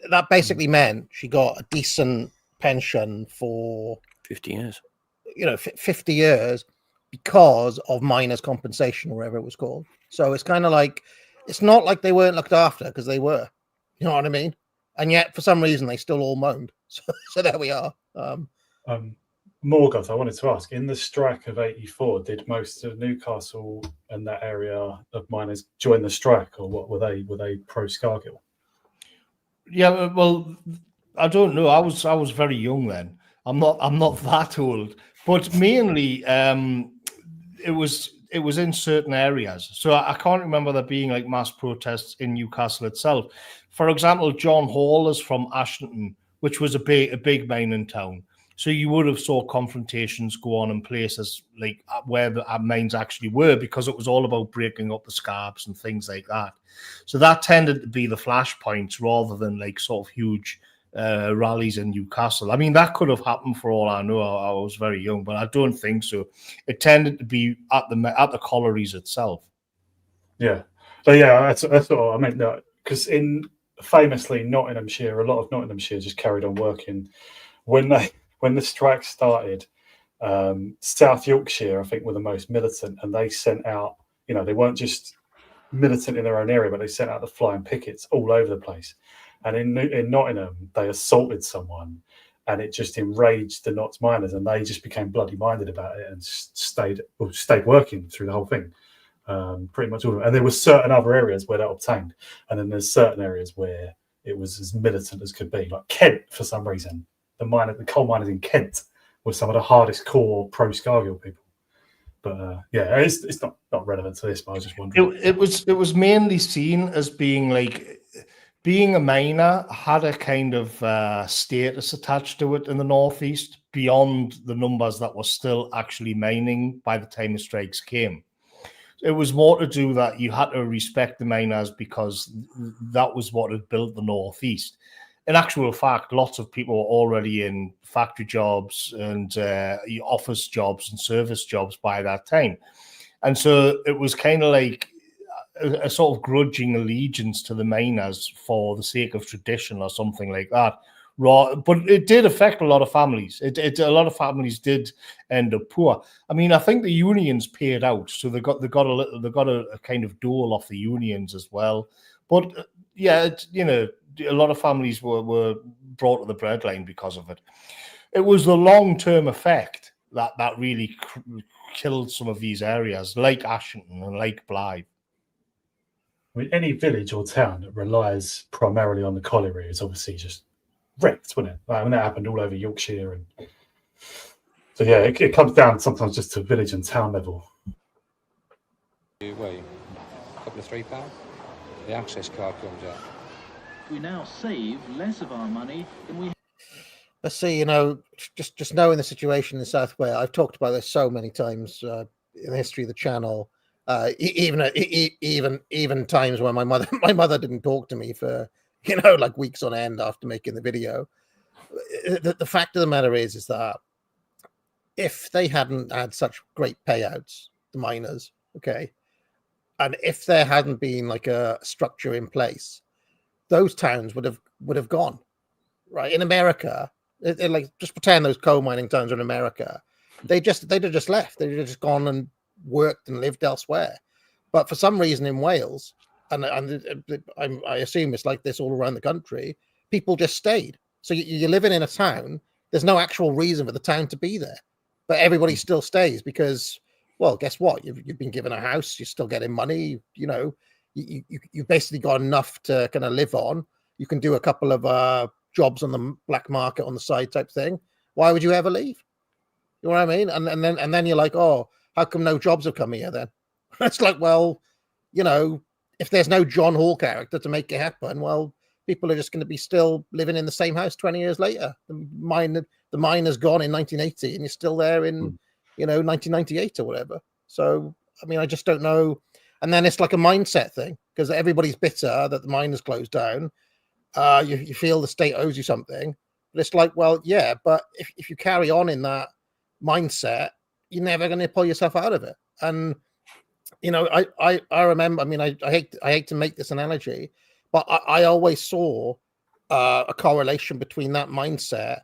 that basically meant she got a decent pension for 50 years. 50 years because of miners' compensation, or whatever it was called. So it's kind of like, it's not like they weren't looked after, because they were. You know what I mean? And yet, for some reason, they still all moaned. So there we are. Morgoth, I wanted to ask, in the strike of 84, did most of Newcastle and that area of miners join the strike, or what were they pro Scargill? Yeah, well, I don't know. I was very young then. I'm not that old, but mainly it was in certain areas. So I can't remember there being like mass protests in Newcastle itself. For example, John Hall is from Ashton, which was a big mining town. So you would have saw confrontations go on in places like where the mines actually were, because it was all about breaking up the scarps and things like that. So that tended to be the flashpoints rather than like sort of huge rallies in Newcastle. I mean, that could have happened for all I know. I was very young, but I don't think so. It tended to be at the collieries itself. Yeah. So yeah, that's what I meant. Because famously Nottinghamshire, a lot of Nottinghamshire just carried on working when the strike started. South Yorkshire, I think, were the most militant, and they sent out, they weren't just militant in their own area, but they sent out the flying pickets all over the place. And in Nottingham, they assaulted someone, and it just enraged the Notts miners, and they just became bloody minded about it and stayed working through the whole thing. Pretty much all of it. And there were certain other areas where that obtained, and then there's certain areas where it was as militant as could be, like Kent. For some reason, the coal miners in Kent were some of the hardest core pro Scargill people. But yeah, it's not relevant to this, but I was just wondering. It was mainly seen as being like, being a miner had a kind of status attached to it in the Northeast beyond the numbers that were still actually mining by the time the strikes came. It was more to do that you had to respect the miners because that was what had built the Northeast. In actual fact, lots of people were already in factory jobs and office jobs and service jobs by that time. And so it was kind of like a sort of grudging allegiance to the miners for the sake of tradition or something like that. But it did affect a lot of families. A lot of families did end up poor. I mean, I think the unions paid out, so they got a kind of dole off the unions as well. But yeah, a lot of families were brought to the breadline because of it. It was the long-term effect that really killed some of these areas, like Ashington and like Blythe. I mean, any village or town that relies primarily on the colliery is obviously just wrecked, wouldn't it? Like, I mean, that happened all over Yorkshire, and so yeah, it comes down sometimes just to village and town level. Wait, a couple of £3, the access card comes out. We now save less of our money than we. Let's see, just knowing the situation in South Wales, I've talked about this so many times in the history of the channel. Even times when my mother didn't talk to me for like weeks on end after making the video. The fact of the matter is that if they hadn't had such great payouts, the miners, okay, and if there hadn't been like a structure in place, those towns would have gone. Right, in America, like, just pretend those coal mining towns are in America. They'd have just left. They'd have just gone and worked and lived elsewhere. But for some reason in Wales, and I assume it's like this all around the country, people just stayed. So you're living in a town. There's no actual reason for the town to be there, but everybody still stays because, well, guess what? You've been given a house. You're still getting money. You know, you've basically got enough to kind of live on. You can do a couple of jobs on the black market on the side type thing. Why would you ever leave? You know what I mean? And then you're like, oh, how come no jobs have come here then? It's like, well, you know, if there's no John Hall character to make it happen, well, people are just going to be still living in the same house 20 years later. The mine has gone in 1980 and you're still there in, you know, 1998 or whatever. So, I mean, I just don't know. And then it's like a mindset thing because everybody's bitter that the mine has closed down. You feel the state owes you something, but it's like, well, yeah, but if you carry on in that mindset, you're never going to pull yourself out of it. And you know, I remember. I mean, I hate to make this analogy, but I always saw a correlation between that mindset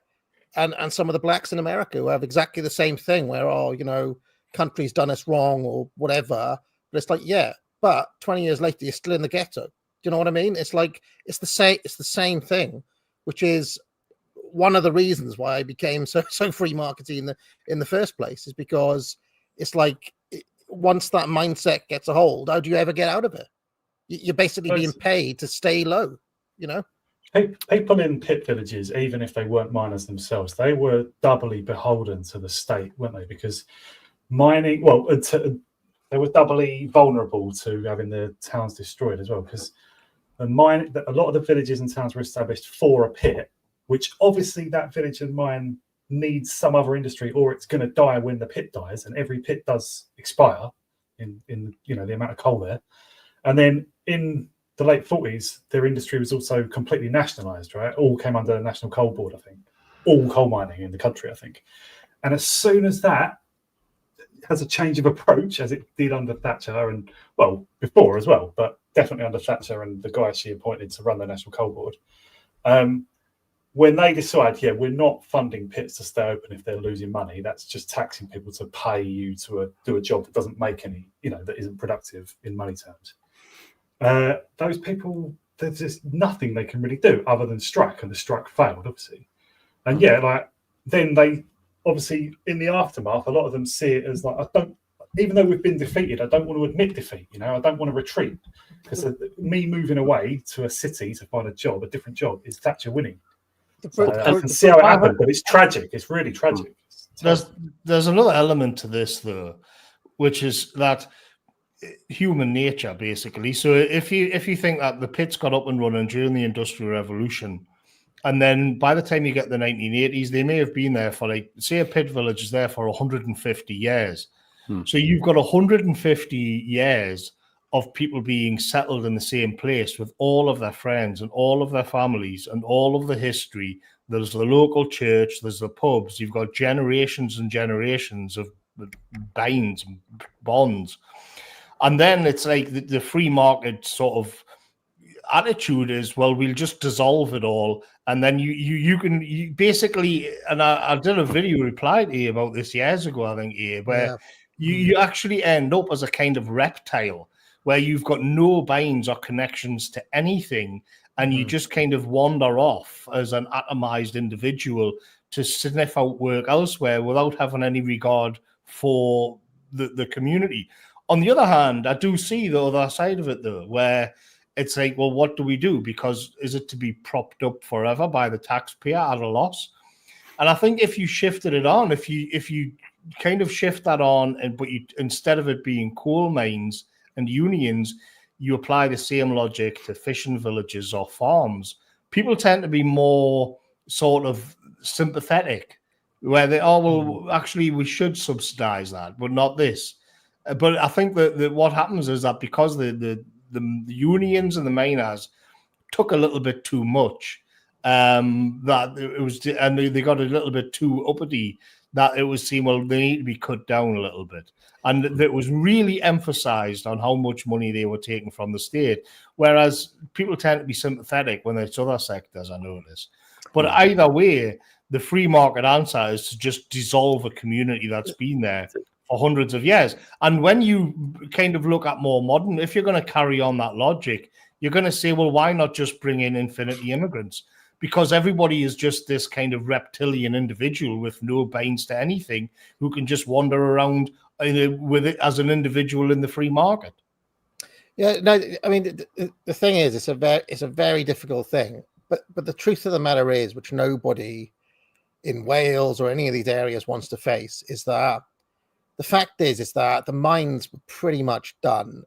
and some of the blacks in America who have exactly the same thing, where, oh, you know, country's done us wrong or whatever. But it's like, yeah, but 20 years later, you're still in the ghetto. Do you know what I mean? It's like it's the same thing, which is one of the reasons why I became so free marketing in the first place, is because it's like, once that mindset gets a hold, how do you ever get out of it? You're basically being paid to stay low, you know? People in pit villages, even if they weren't miners themselves, they were doubly beholden to the state, weren't they? Because mining, well, they were doubly vulnerable to having their towns destroyed as well. Because a lot of the villages and towns were established for a pit, which obviously that village and mine needs some other industry, or it's going to die when the pit dies, and every pit does expire in you know, the amount of coal there. And then in the late 40s, their industry was also completely nationalized, right? All came under the National Coal Board, I think. All coal mining in the country, I think. And as soon as that has a change of approach, as it did under Thatcher, and well, before as well, but definitely under Thatcher and the guy she appointed to run the National Coal Board, when they decide, yeah, we're not funding pits to stay open if they're losing money, that's just taxing people to pay you to do a job that doesn't make any, you know, that isn't productive in money terms. Those people, there's just nothing they can really do other than strike, and the strike failed, obviously. And yeah, like, then they, obviously, in the aftermath, a lot of them see it as like, even though we've been defeated, I don't want to admit defeat, you know, I don't want to retreat. Because me moving away to a city to find a job, a different job, is Thatcher winning. I can see how it happened, but it's tragic. It's really tragic. There's another element to this, though, which is that human nature, basically. So if you think that the pits got up and running during the Industrial Revolution, and then by the time you get the 1980s, they may have been there for, like, say a pit village is there for 150 years. So you've got 150 years of people being settled in the same place with all of their friends and all of their families and all of the history. There's the local church, there's the pubs, you've got generations and generations of binds and bonds. And then it's like the free market sort of attitude is, well, we'll just dissolve it all. And then you can basically, and I did a video reply to you about this years ago, I think, where you actually end up as a kind of reptile, where you've got no binds or connections to anything, and you just kind of wander off as an atomized individual to sniff out work elsewhere without having any regard for the community. On the other hand, I do see the other side of it, though, where it's like, well, what do we do? Because is it to be propped up forever by the taxpayer at a loss? And I think if you shifted it on, if you kind of shift that on, but you, instead of it being coal mines and unions, you apply the same logic to fishing villages or farms, people tend to be more sort of sympathetic, where they, oh, well, actually, we should subsidize that, but not this. But I think that what happens is that because the unions and the miners took a little bit too much, that it was, and they got a little bit too uppity, that it was seen, well, they need to be cut down a little bit. And it was really emphasized on how much money they were taking from the state, whereas people tend to be sympathetic when it's other sectors, I notice. But either way, the free market answer is to just dissolve a community that's been there for hundreds of years. And when you kind of look at more modern, if you're going to carry on that logic, you're going to say, well, why not just bring in infinity immigrants? Because everybody is just this kind of reptilian individual with no binds to anything who can just wander around with it as an individual in the free market. Yeah, no, I mean, the thing is, it's a very difficult thing. But the truth of the matter is, which nobody in Wales or any of these areas wants to face, is that the fact is that the mines were pretty much done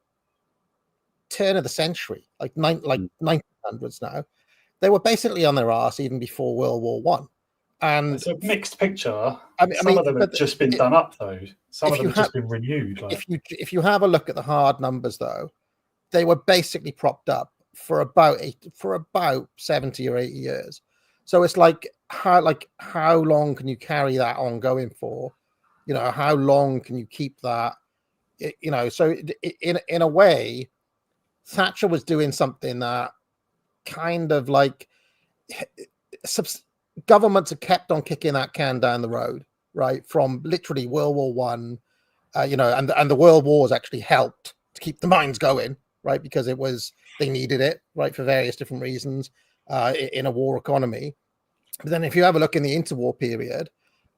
turn of the century, like 1900s now. They were basically on their arse even before World War One. And it's a mixed picture. I Some mean, of them have just been done up, though. Some of them have just been renewed. If you have a look at the hard numbers, though, they were basically propped up for about 70 or 80 years. So it's like how long can you carry that on going for? You know, how long can you keep that? You know, so in a way, Thatcher was doing something that kind of like governments have kept on kicking that can down the road, right? From literally World War One, you know, and the World Wars actually helped to keep the mines going, right? Because they needed it, right, for various different reasons in a war economy. But then if you have a look in the interwar period,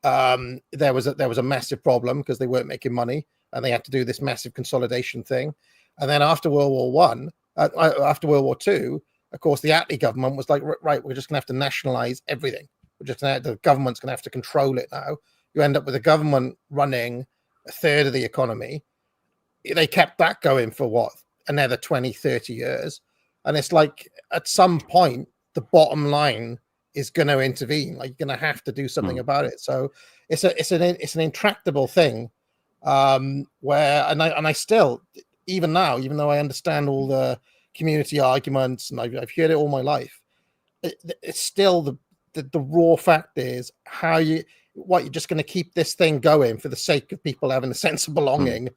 there was a massive problem because they weren't making money and they had to do this massive consolidation thing. And then after World War One, after World War Two, of course, the Attlee government was like, right, we're just going to have to nationalize everything. The government's going to have to control it now. You end up with a government running a third of the economy. They kept that going for what, another 20, 30 years. And it's like at some point, the bottom line is going to intervene. Like you're going to have to do something about it. So it's an intractable thing where, and I still, even now, even though I understand all the community arguments and I've heard it all my life, it's still the raw fact is you're just going to keep this thing going for the sake of people having a sense of belonging.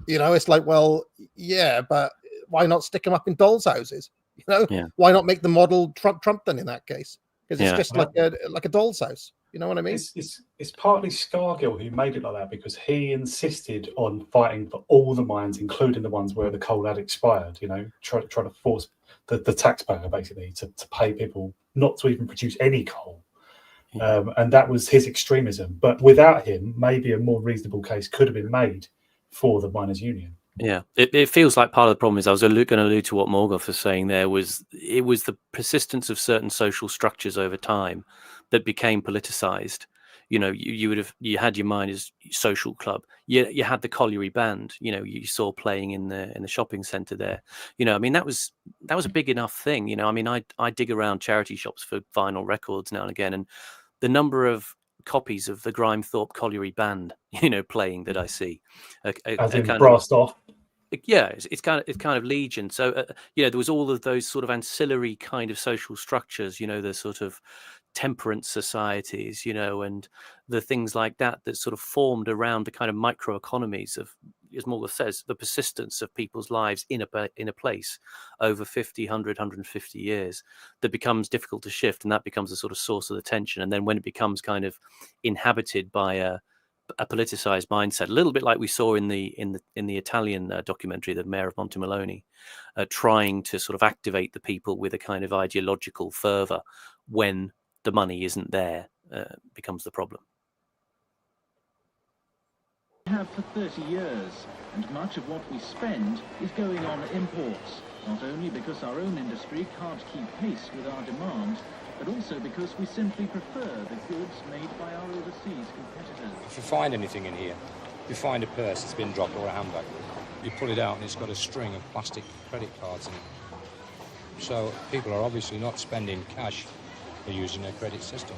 You know, it's like, well, yeah, but why not stick them up in dolls' houses? You know, why not make the model Trumpton in that case? Because it's just like a doll's house. You know what I mean? It's partly Scargill who made it like that because he insisted on fighting for all the mines, including the ones where the coal had expired. You know, try to force the taxpayer basically to pay people not to even produce any coal. And that was his extremism. But without him, maybe a more reasonable case could have been made for the miners' union. Yeah, it feels like part of the problem is I was going to allude to what Morgoth was saying there was the persistence of certain social structures over time that became politicized. You know, you had your miners' social club. You had the colliery band. You know, you saw playing in the shopping centre there. You know, I mean that was a big enough thing. You know, I mean I dig around charity shops for vinyl records now and again, and the number of copies of the Grimethorpe Colliery Band, you know, playing that I see, as in brassed off. Yeah, it's kind of legion. So you know, there was all of those sort of ancillary kind of social structures. You know, the sort of temperance societies, you know, and the things like that sort of formed around the kind of microeconomies of, as Morgoth says, the persistence of people's lives in a place over 50, 100, 150 years that becomes difficult to shift, and that becomes a sort of source of the tension. And then when it becomes kind of inhabited by a politicized mindset, a little bit like we saw in the Italian documentary, The Mayor of Montemeloni, trying to sort of activate the people with a kind of ideological fervor when the money isn't there, becomes the problem. We have for 30 years, and much of what we spend is going on imports, not only because our own industry can't keep pace with our demand, but also because we simply prefer the goods made by our overseas competitors. If you find anything in here, you find a purse that's been dropped or a handbag, you pull it out and it's got a string of plastic credit cards in it. So people are obviously not spending cash, they're using their credit system.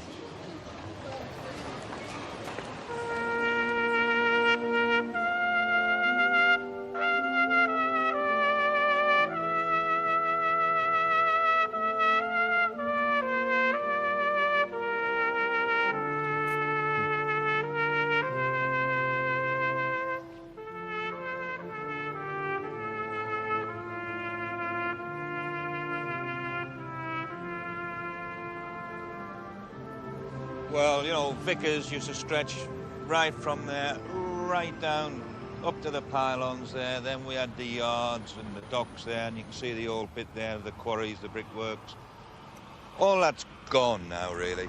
Well, you know, Vickers used to stretch right from there, right down up to the pylons there. Then we had the yards and the docks there, and you can see the old bit there, the quarries, the brickworks. All that's gone now, really.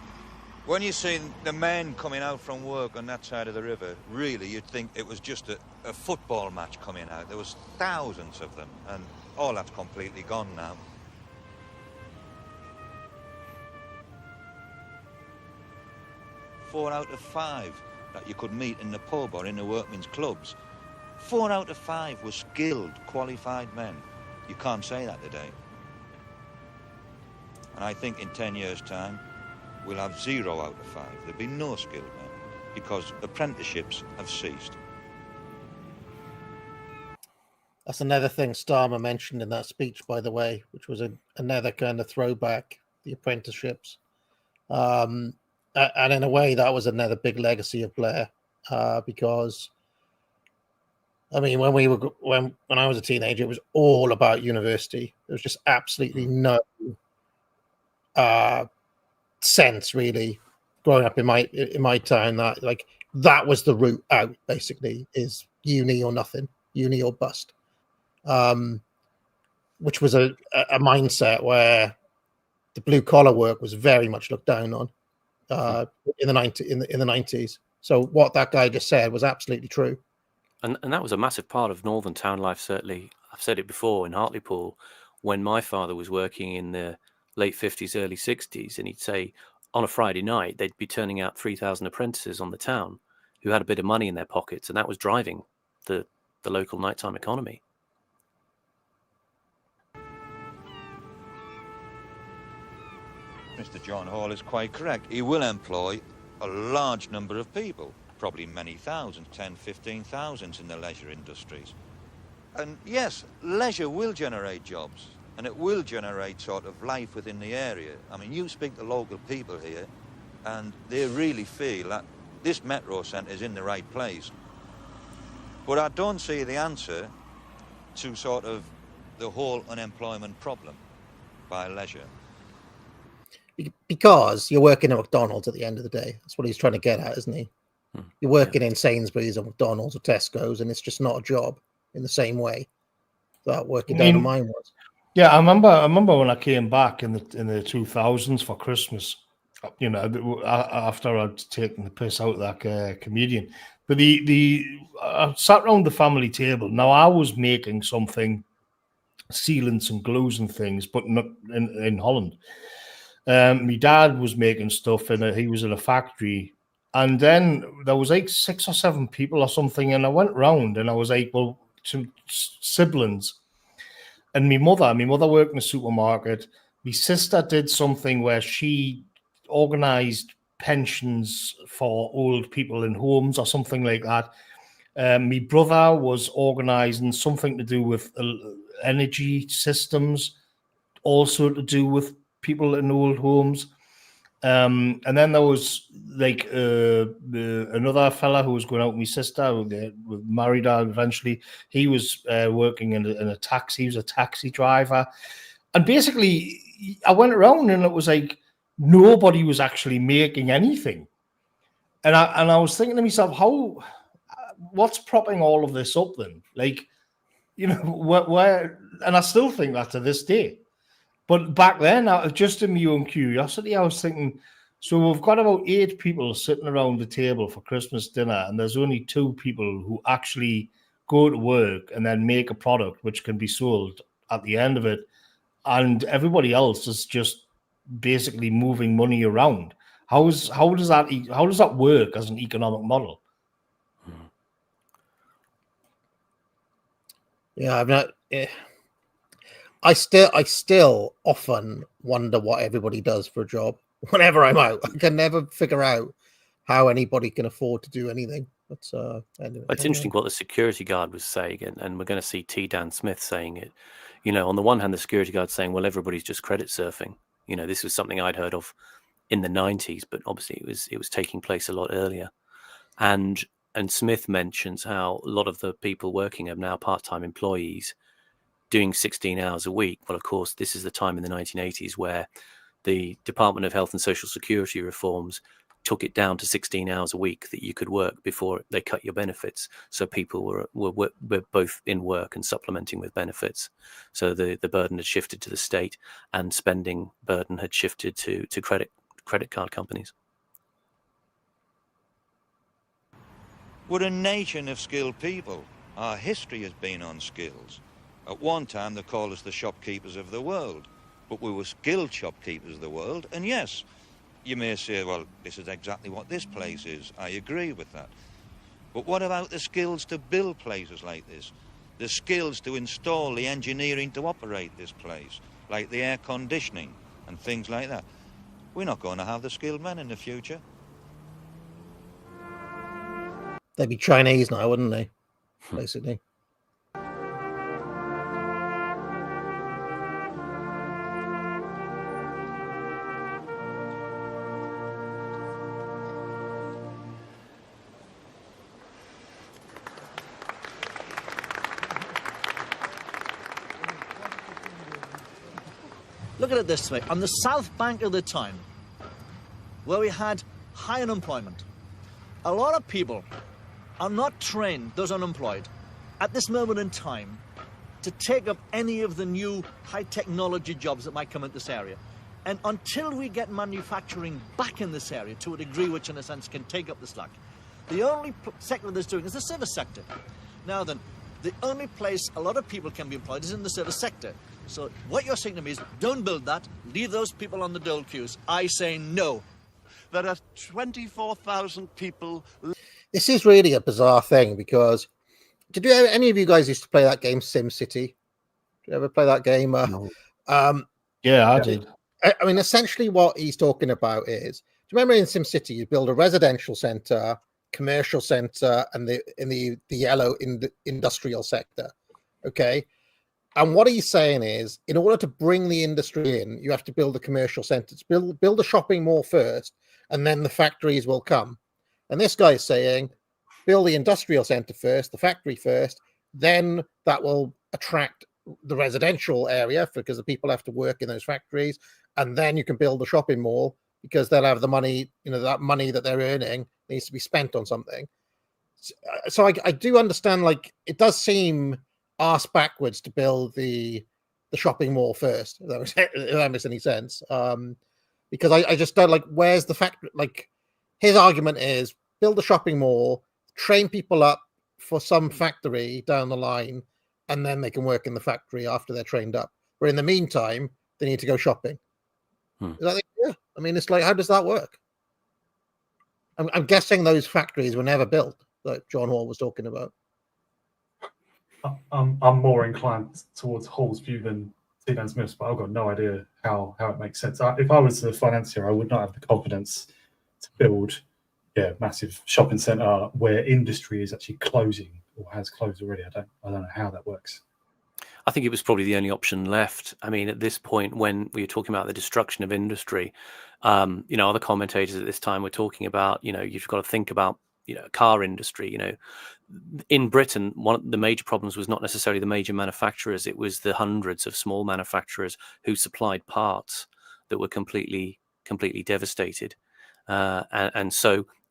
When you see the men coming out from work on that side of the river, really, you'd think it was just a football match coming out. There was thousands of them, and all that's completely gone now. Four out of 5 that you could meet in the pub or in the workmen's clubs. 4 out of 5 were skilled, qualified men. You can't say that today. And I think in 10 years' time, we'll have 0 out of 5. There'll be no skilled men because apprenticeships have ceased. That's another thing Starmer mentioned in that speech, by the way, which was another kind of throwback, the apprenticeships. And in a way, that was another big legacy of Blair, because, I mean, when I was a teenager, it was all about university. There was just absolutely no sense, really, growing up in my town, that like that was the route out. Basically, is uni or nothing, uni or bust, which was a mindset where the blue collar work was very much looked down on. In the 90s. So what that guy just said was absolutely true. And that was a massive part of northern town life, certainly. I've said it before in Hartlepool, when my father was working in the late 50s, early 60s, and he'd say on a Friday night, they'd be turning out 3,000 apprentices on the town who had a bit of money in their pockets, and that was driving the local nighttime economy. Mr. John Hall is quite correct. He will employ a large number of people, probably many thousands, 10, 15,000 in the leisure industries. And yes, leisure will generate jobs, and it will generate sort of life within the area. I mean, you speak to local people here, and they really feel that this metro centre is in the right place. But I don't see the answer to sort of the whole unemployment problem by leisure. Because you're working at McDonald's at the end of the day. That's what he's trying to get at, isn't he? You're working in Sainsbury's or McDonald's or Tesco's, and it's just not a job in the same way that working down in mine was. Yeah, I remember when I came back in the 2000s for Christmas, you know, after I'd taken the piss out of that comedian. But I sat around the family table. Now I was making something, sealants and glues and things, but not in Holland. My dad was making stuff, and he was in a factory. And then there was like 6 or 7 people or something, and I went round and I was like, well, some siblings. And my mother worked in a supermarket. My sister did something where she organized pensions for old people in homes or something like that. My brother was organizing something to do with energy systems, also to do with people in old homes. And then there was like another fella who was going out with my sister, who married her eventually. He was working in a taxi. He was a taxi driver. And basically, I went around and it was like nobody was actually making anything. And I was thinking to myself, what's propping all of this up then? Like, you know, where and I still think that to this day. But back then, just in my own curiosity, I was thinking, so we've got about 8 people sitting around the table for Christmas dinner, and there's only 2 people who actually go to work and then make a product which can be sold at the end of it, and everybody else is just basically moving money around. How does that work as an economic model? Yeah, I'm not. I still often wonder what everybody does for a job. Whenever I'm out, I can never figure out how anybody can afford to do anything. But anyway, it's interesting what the security guard was saying, and we're going to see T. Dan Smith saying it. You know, on the one hand, the security guard saying, "Well, everybody's just credit surfing." You know, this was something I'd heard of in the 90s, but obviously it was taking place a lot earlier. And Smith mentions how a lot of the people working are now part-time employees, doing 16 hours a week. Well, of course, this is the time in the 1980s where the Department of Health and Social Security reforms took it down to 16 hours a week that you could work before they cut your benefits. So people were both in work and supplementing with benefits. So the burden had shifted to the state, and spending burden had shifted to credit card companies. We're a nation of skilled people. Our history has been on skills. At one time, they called us the shopkeepers of the world, but we were skilled shopkeepers of the world. And yes, you may say, well, this is exactly what this place is. I agree with that. But what about the skills to build places like this? The skills to install the engineering to operate this place, like the air conditioning and things like that. We're not going to have the skilled men in the future. They'd be Chinese now, wouldn't they? Basically. Look at it this way. On the south bank of the Tyne, where we had high unemployment, a lot of people are not trained, those unemployed, at this moment in time, to take up any of the new high technology jobs that might come into this area. And until we get manufacturing back in this area to a degree which, in a sense, can take up the slack, the only sector that's doing is the service sector. Now then, the only place a lot of people can be employed is in the service sector. So what you're saying to me is, don't build that, leave those people on the dole queues. I say no. There are 24,000 people. This is really a bizarre thing, because any of you guys used to play that game SimCity? Did you ever play that game? No. Yeah, I did. I mean, essentially what he's talking about is, do you remember in SimCity, you build a residential center, commercial center, and the yellow in the industrial sector. Okay. And what he's saying is, in order to bring the industry in, you have to build the commercial centers, build a shopping mall first, and then the factories will come. And this guy's saying, build the industrial center first, the factory first, then that will attract the residential area because the people have to work in those factories, and then you can build the shopping mall because they'll have the money, that money that they're earning needs to be spent on something. So I do understand, like, it does seem arse backwards to build the shopping mall first, if that makes any sense. Because I just don't, like, where's the factory? Like, his argument is build a shopping mall, train people up for some factory down the line, and then they can work in the factory after they're trained up. But in the meantime, they need to go shopping. Yeah. I mean, it's like, how does that work? I'm guessing those factories were never built, like John Hall was talking about. I'm more inclined towards Hall's view than T-Dan Smith's, but I've got no idea how it makes sense. If I was a financier, I would not have the confidence to build massive shopping centre where industry is actually closing or has closed already. I don't know how that works. I think it was probably the only option left. I mean, at this point, when we were talking about the destruction of industry, other commentators at this time were talking about, you've got to think about, car industry. In Britain, one of the major problems was not necessarily the major manufacturers. It was the hundreds of small manufacturers who supplied parts that were completely devastated. And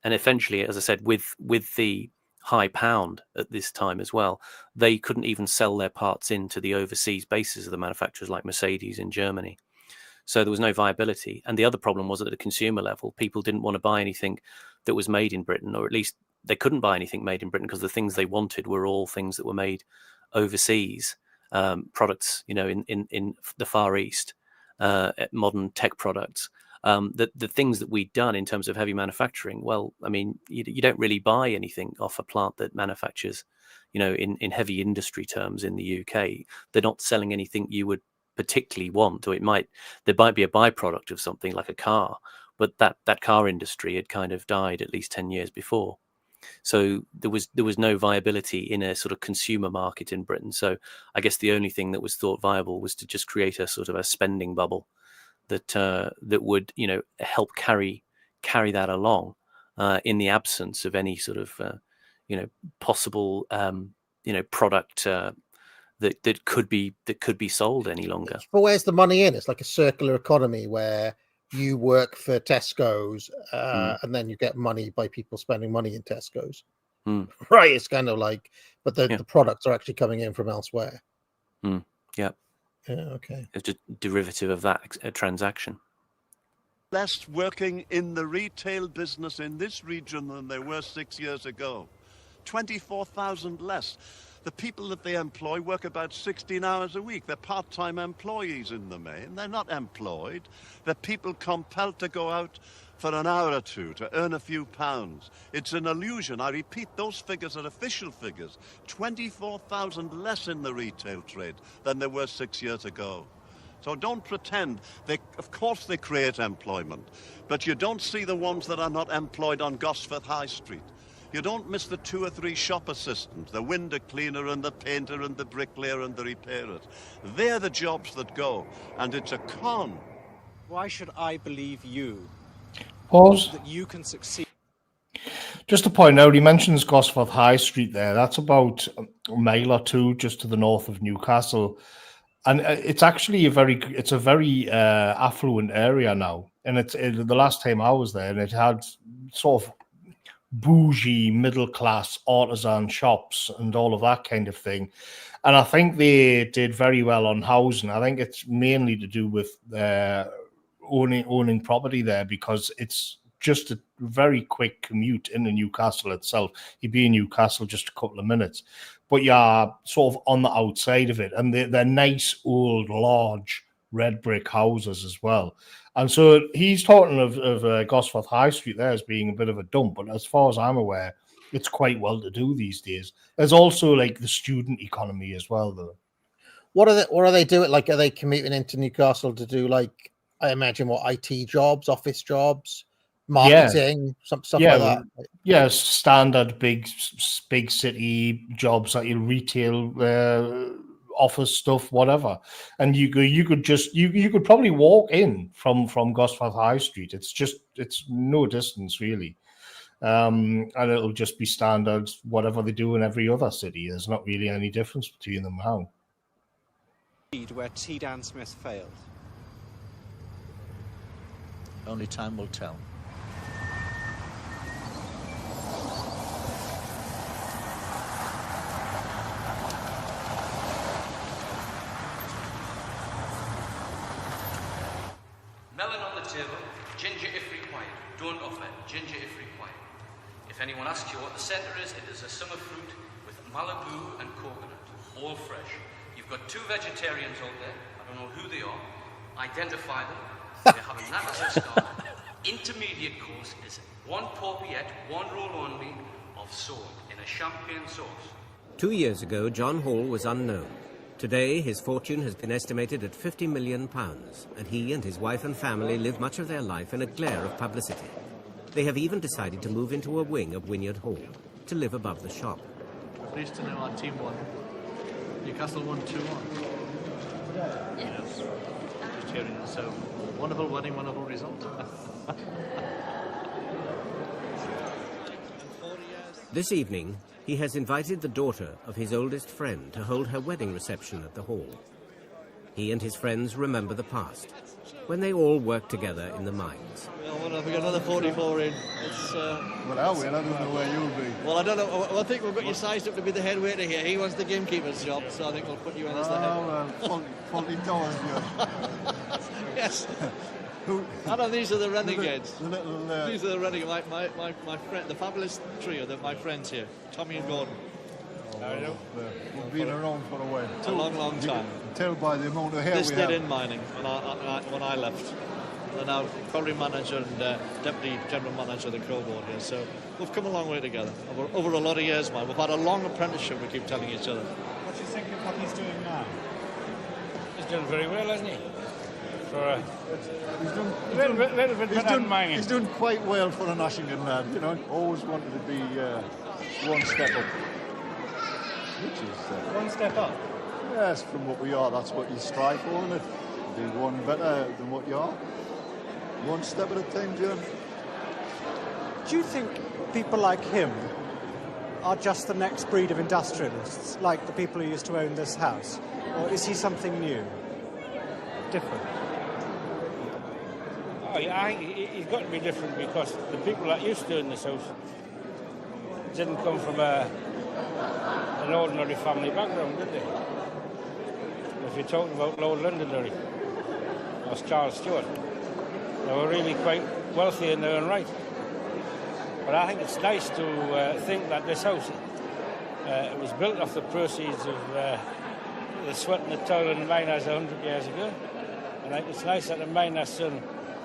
eventually, as I said, with the high pound at this time as well, they couldn't even sell their parts into the overseas bases of the manufacturers like Mercedes in Germany. So there was no viability. And the other problem was at the consumer level, people didn't want to buy anything that was made in Britain, or at least they couldn't buy anything made in Britain because the things they wanted were all things that were made overseas, products, in the Far East, modern tech products. The things that we'd done in terms of heavy manufacturing, well, I mean, you don't really buy anything off a plant that manufactures, in heavy industry terms in the UK. They're not selling anything you would particularly want, or there might be a byproduct of something like a car, but that car industry had kind of died at least 10 years before. So there was no viability in a sort of consumer market in Britain. So I guess the only thing that was thought viable was to just create a sort of a spending bubble that would help carry that along in the absence of any sort of possible product that could be sold any longer. But where's the money in? It's like a circular economy where you work for Tesco's, and then you get money by people spending money in Tesco's. Right? It's kind of like, but the products are actually coming in from elsewhere. Yeah. Yeah. Okay. It's a derivative of that transaction. Less working in the retail business in this region than there were 6 years ago. 24,000 less. The people that they employ work about 16 hours a week. They're part-time employees in the main. They're not employed. They're people compelled to go out for an hour or two to earn a few pounds. It's an illusion. I repeat, those figures are official figures. 24,000 less in the retail trade than there were 6 years ago. So don't pretend. Of course they create employment, but you don't see the ones that are not employed on Gosforth High Street. You don't miss the 2 or 3 shop assistants, the window cleaner and the painter and the bricklayer and the repairers. They're the jobs that go, and it's a con. Why should I believe you? Pause. That you can succeed. Just to point out, he mentions Gosforth High Street there. That's about a mile or two just to the north of Newcastle. And it's actually a very affluent area now. And the last time I was there, and it had sort of bougie, middle-class artisan shops and all of that kind of thing. And I think they did very well on housing. I think it's mainly to do with owning property there, because it's just a very quick commute into Newcastle itself. You'd be in Newcastle just a couple of minutes, but you're sort of on the outside of it. And they're nice, old, large red brick houses as well. And so he's talking of Gosforth High Street there as being a bit of a dump, but as far as I'm aware, it's quite well to do these days. There's also like the student economy as well, though. What are they doing? Like, are they commuting into Newcastle to do, like, I imagine, IT jobs, office jobs, marketing, stuff like that? Yeah, standard big city jobs, like your retail, office stuff, whatever. And you could probably walk in from Gosforth High Street. It's no distance really. And it'll just be standard, whatever they do in every other city. There's not really any difference between them now. Where T. Dan Smith failed. Only time will tell. Melon on the table, ginger if required. Don't offer ginger if required. If anyone asks you what the centre is, it is a summer fruit with Malibu and coconut, all fresh. You've got 2 vegetarians out there. I don't know who they are. Identify them. They're having that as a start. Intermediate course is 1 porpiette, 1 roll only of sole in a champagne sauce. 2 years ago, John Hall was unknown. Today, his fortune has been estimated at £50 million, and he and his wife and family live much of their life in a glare of publicity. They have even decided to move into a wing of Wynyard Hall, to live above the shop. We're pleased to know our team won. Newcastle won 2-1. Yes. Just hearing this, so wonderful wedding, wonderful result. This evening, he has invited the daughter of his oldest friend to hold her wedding reception at the hall. He and his friends remember the past, when they all worked together in the mines. Well, we got another 44 in. It's, well, I don't know where you'll be. Well, I don't know. Well, I think we've got you sized up to be the head waiter here. He wants the gamekeeper's job, so I think we'll put you in as the head. $40. Yes. I know these are the renegades. The little, these are the renegades. My friend, the fabulous trio that my friends here, Tommy and Gordon. We've been around for a while. A long time. You can tell by the amount of hair this we did have. in mining when I left. They're now quarry manager and deputy general manager of the coal board here. So we've come a long way together over a lot of years, man. We've had a long apprenticeship. We keep telling each other. What do you think of what he's doing now? He's done very well, hasn't he? He's done little bit better than mining. He's done quite well for an Ashington lad, you know. Always wanted to be one step up. Which is one step up. Yes, from what we are, that's what you strive for, isn't it? Be one better than what you are. One step at a time, Jim. Do you think people like him are just the next breed of industrialists, like the people who used to own this house? Or is he something new? Different? Oh, yeah, I think he's got to be different because the people that used to own this house didn't come from an ordinary family background, did they? If you're talking about Lord Londonderry or Charles Stewart, they were really quite wealthy in their own right. But I think it's nice to think that this house was built off the proceeds of the sweat and the toil of the miners 100 years ago. And I think it's nice that a miner's son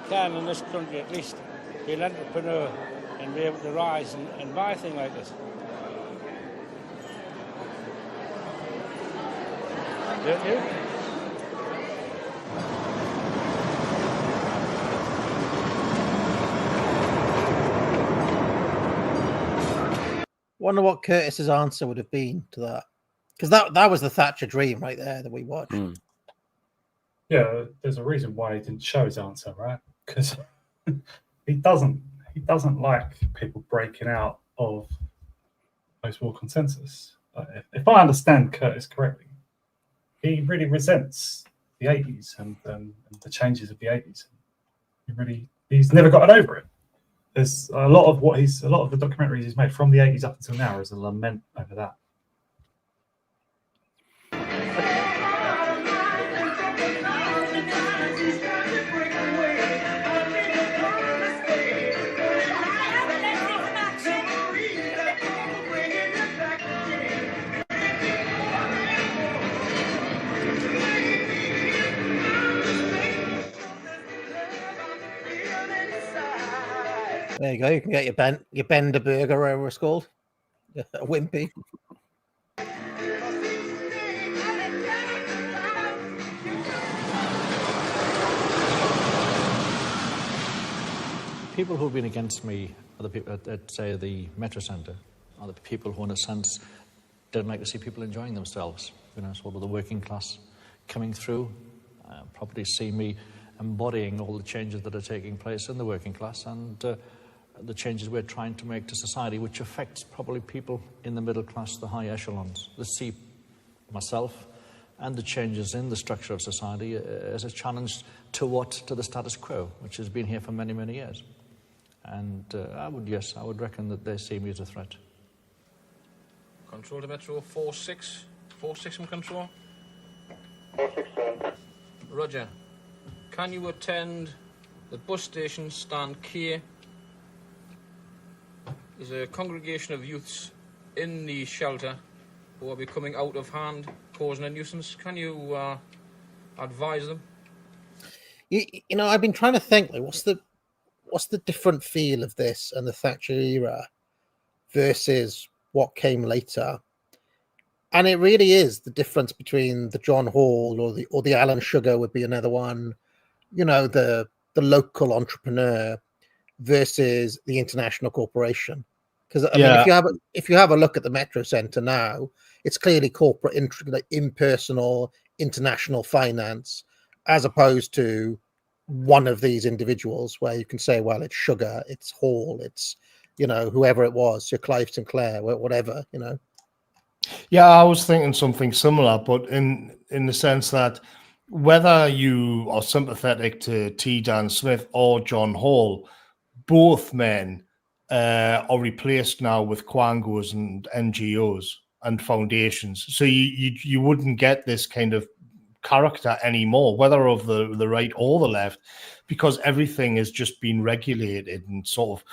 can, in this country at least, be an entrepreneur and be able to rise and buy a thing like this. Don't you? Wonder what Curtis's answer would have been to that, because that was the Thatcher dream right there that we watched. Yeah, there's a reason why he didn't show his answer, right? Because he doesn't like people breaking out of post-war consensus. If I understand Curtis correctly, he really resents the 80s and the changes of the 80s. He's never gotten over it. There's a lot of the documentaries he's made from the 80s up until now is a lament over that. There you go. You can get your Bender burger, whatever it's called, a Wimpy. People who've been against me are the people at say, the Metro Centre, are the people who, in a sense, don't like to see people enjoying themselves. Sort of the working class coming through, probably see me embodying all the changes that are taking place in the working class and the changes we're trying to make to society, which affects probably people in the middle class, the high echelons, that see myself and the changes in the structure of society as a challenge to the status quo, which has been here for many, many years. And I would reckon that they see me as a threat. Control to Metro 46. 46 from Control. 46, sir. Roger. Can you attend the bus station stand K? There's a congregation of youths in the shelter who are becoming out of hand, causing a nuisance. Can you advise them? I've been trying to think, like, what's the different feel of this and the Thatcher era versus what came later? And it really is the difference between the John Hall or the Alan Sugar would be another one, the local entrepreneur versus the international corporation. Because I mean, if you have a look at the Metro Centre now, it's clearly corporate, impersonal, international finance, as opposed to one of these individuals where you can say, well, it's Sugar, it's Hall, it's whoever it was, Sir Clive Sinclair, whatever. Yeah, I was thinking something similar, but in the sense that whether you are sympathetic to T. Dan Smith or John Hall, both men are replaced now with quangos and NGOs and foundations. So you wouldn't get this kind of character anymore, whether of the right or the left, because everything has just been regulated and sort of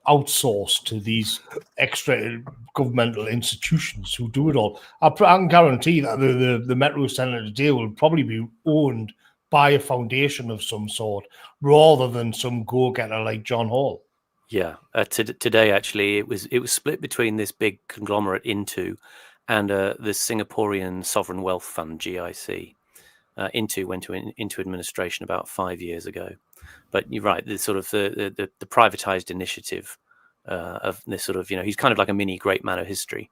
outsourced to these extra governmental institutions who do it all. I can guarantee that the Metro Centre today will probably be owned by a foundation of some sort rather than some go-getter like John Hall. Yeah, today actually it was split between this big conglomerate Into and the Singaporean Sovereign Wealth Fund (GIC). Into went into administration about 5 years ago, but you're right. The sort of the privatized initiative of this sort of he's kind of like a mini great man of history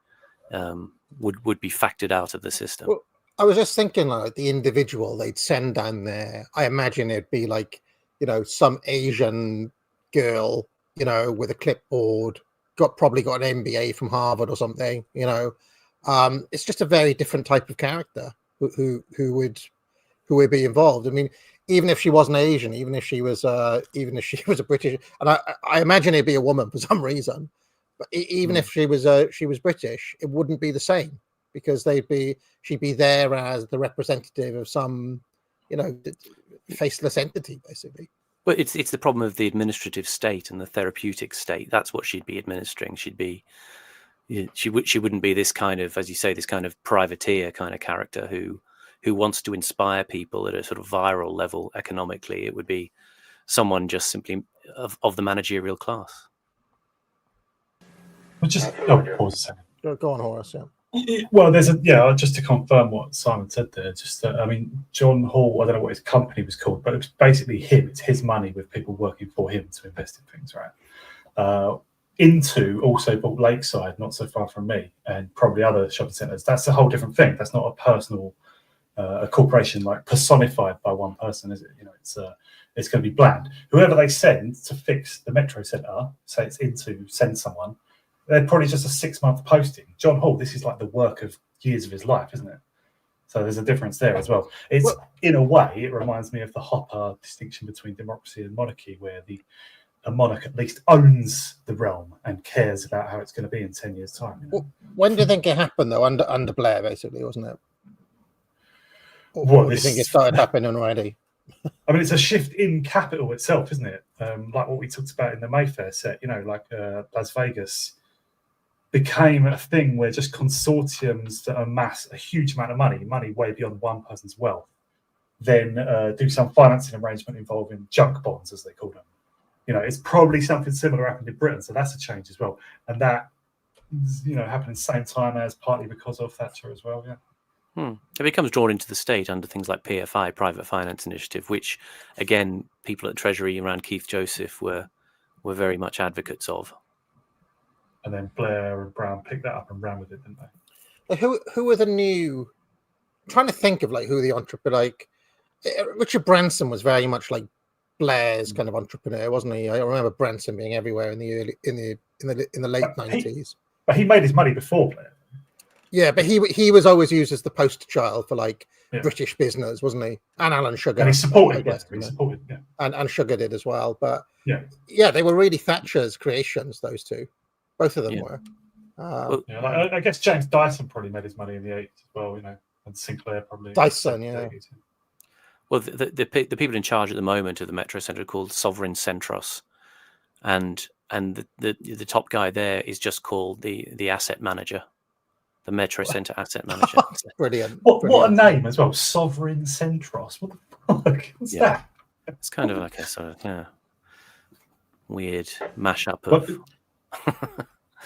would be factored out of the system. Well, I was just thinking, like, the individual they'd send down there. I imagine it'd be like some Asian girl with a clipboard, probably got an MBA from Harvard or something. It's just a very different type of character who would be involved. I mean, even if she wasn't Asian, even if she was a British, and I imagine it'd be a woman for some reason, but even if she was British, it wouldn't be the same, because she'd be there as the representative of some, faceless entity, basically. Well, it's the problem of the administrative state and the therapeutic state. That's what she'd be administering. She wouldn't be this kind of, as you say, this kind of privateer kind of character who wants to inspire people at a sort of viral level economically. It would be someone just simply of the managerial class. But just pause a second. Go on, Horace. Yeah. Well, just to confirm what Simon said there. Just I mean, John Hall. I don't know what his company was called, but it was basically him. It's his money with people working for him to invest in things, right? Into also bought Lakeside, not so far from me, and probably other shopping centres. That's a whole different thing. That's not a personal, a corporation like personified by one person, is it? It's going to be bland. Whoever they send to fix the Metro Centre, say it's into send someone, they're probably just a 6-month posting. John Hall, this is like the work of years of his life, isn't it? So there's a difference there as well. It's in a way, it reminds me of the Hopper distinction between democracy and monarchy, where a monarch at least owns the realm and cares about how it's going to be in 10 years' time. When do you think it happened, though? Under Blair, basically, wasn't it? Or do you think it started happening already? I mean, it's a shift in capital itself, isn't it? Like what we talked about in the Mayfair set, Las Vegas became a thing where just consortiums that amass a huge amount of money way beyond one person's wealth, then do some financing arrangement involving junk bonds, as they call them. It's probably something similar happened in Britain, so that's a change as well. And that, happened at the same time as partly because of Thatcher as well, yeah. It becomes drawn into the state under things like PFI, Private Finance Initiative, which, again, people at Treasury around Keith Joseph were very much advocates of. And then Blair and Brown picked that up and ran with it, didn't they? Who are the new? I'm trying to think of like who the entrepreneur. Richard Branson was very much like Blair's kind of entrepreneur, wasn't he? I remember Branson being everywhere in the late 90s. But he made his money before Blair. Yeah, but he was always used as the poster child for British business, wasn't he? And Alan Sugar. And he supported, yeah. And Sugar did as well. But yeah, they were really Thatcher's creations, those two. Both of them were. I guess James Dyson probably made his money in the 80s as well, and Sinclair probably. Dyson, yeah. Well, the people in charge at the moment of the Metro Centre are called Sovereign Centros, and the top guy there is just called the asset manager, the Metro Centre asset manager. Brilliant. What a name as well, Sovereign Centros. What the fuck? What's that? It's kind of like a sort of weird mashup of.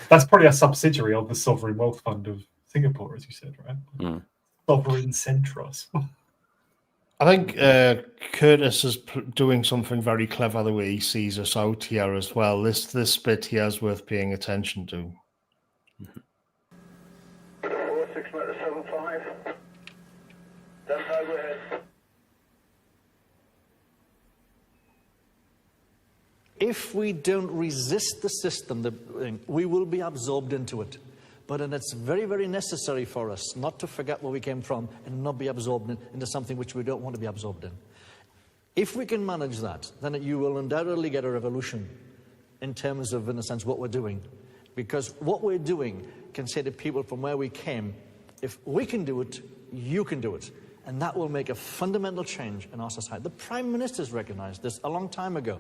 That's probably a subsidiary of the Sovereign Wealth Fund of Singapore, as you said, right? Sovereign Centros. I think Curtis is doing something very clever the way he sees us out here as well. This bit here is worth paying attention to. 46.75. Don't go ahead. If we don't resist the system, we will be absorbed into it. But it's very, very necessary for us not to forget where we came from and not be absorbed into something which we don't want to be absorbed in. If we can manage that, then you will undoubtedly get a revolution in terms of, in a sense, what we're doing. Because what we're doing can say to people from where we came, if we can do it, you can do it. And that will make a fundamental change in our society. The Prime Minister's recognized this a long time ago.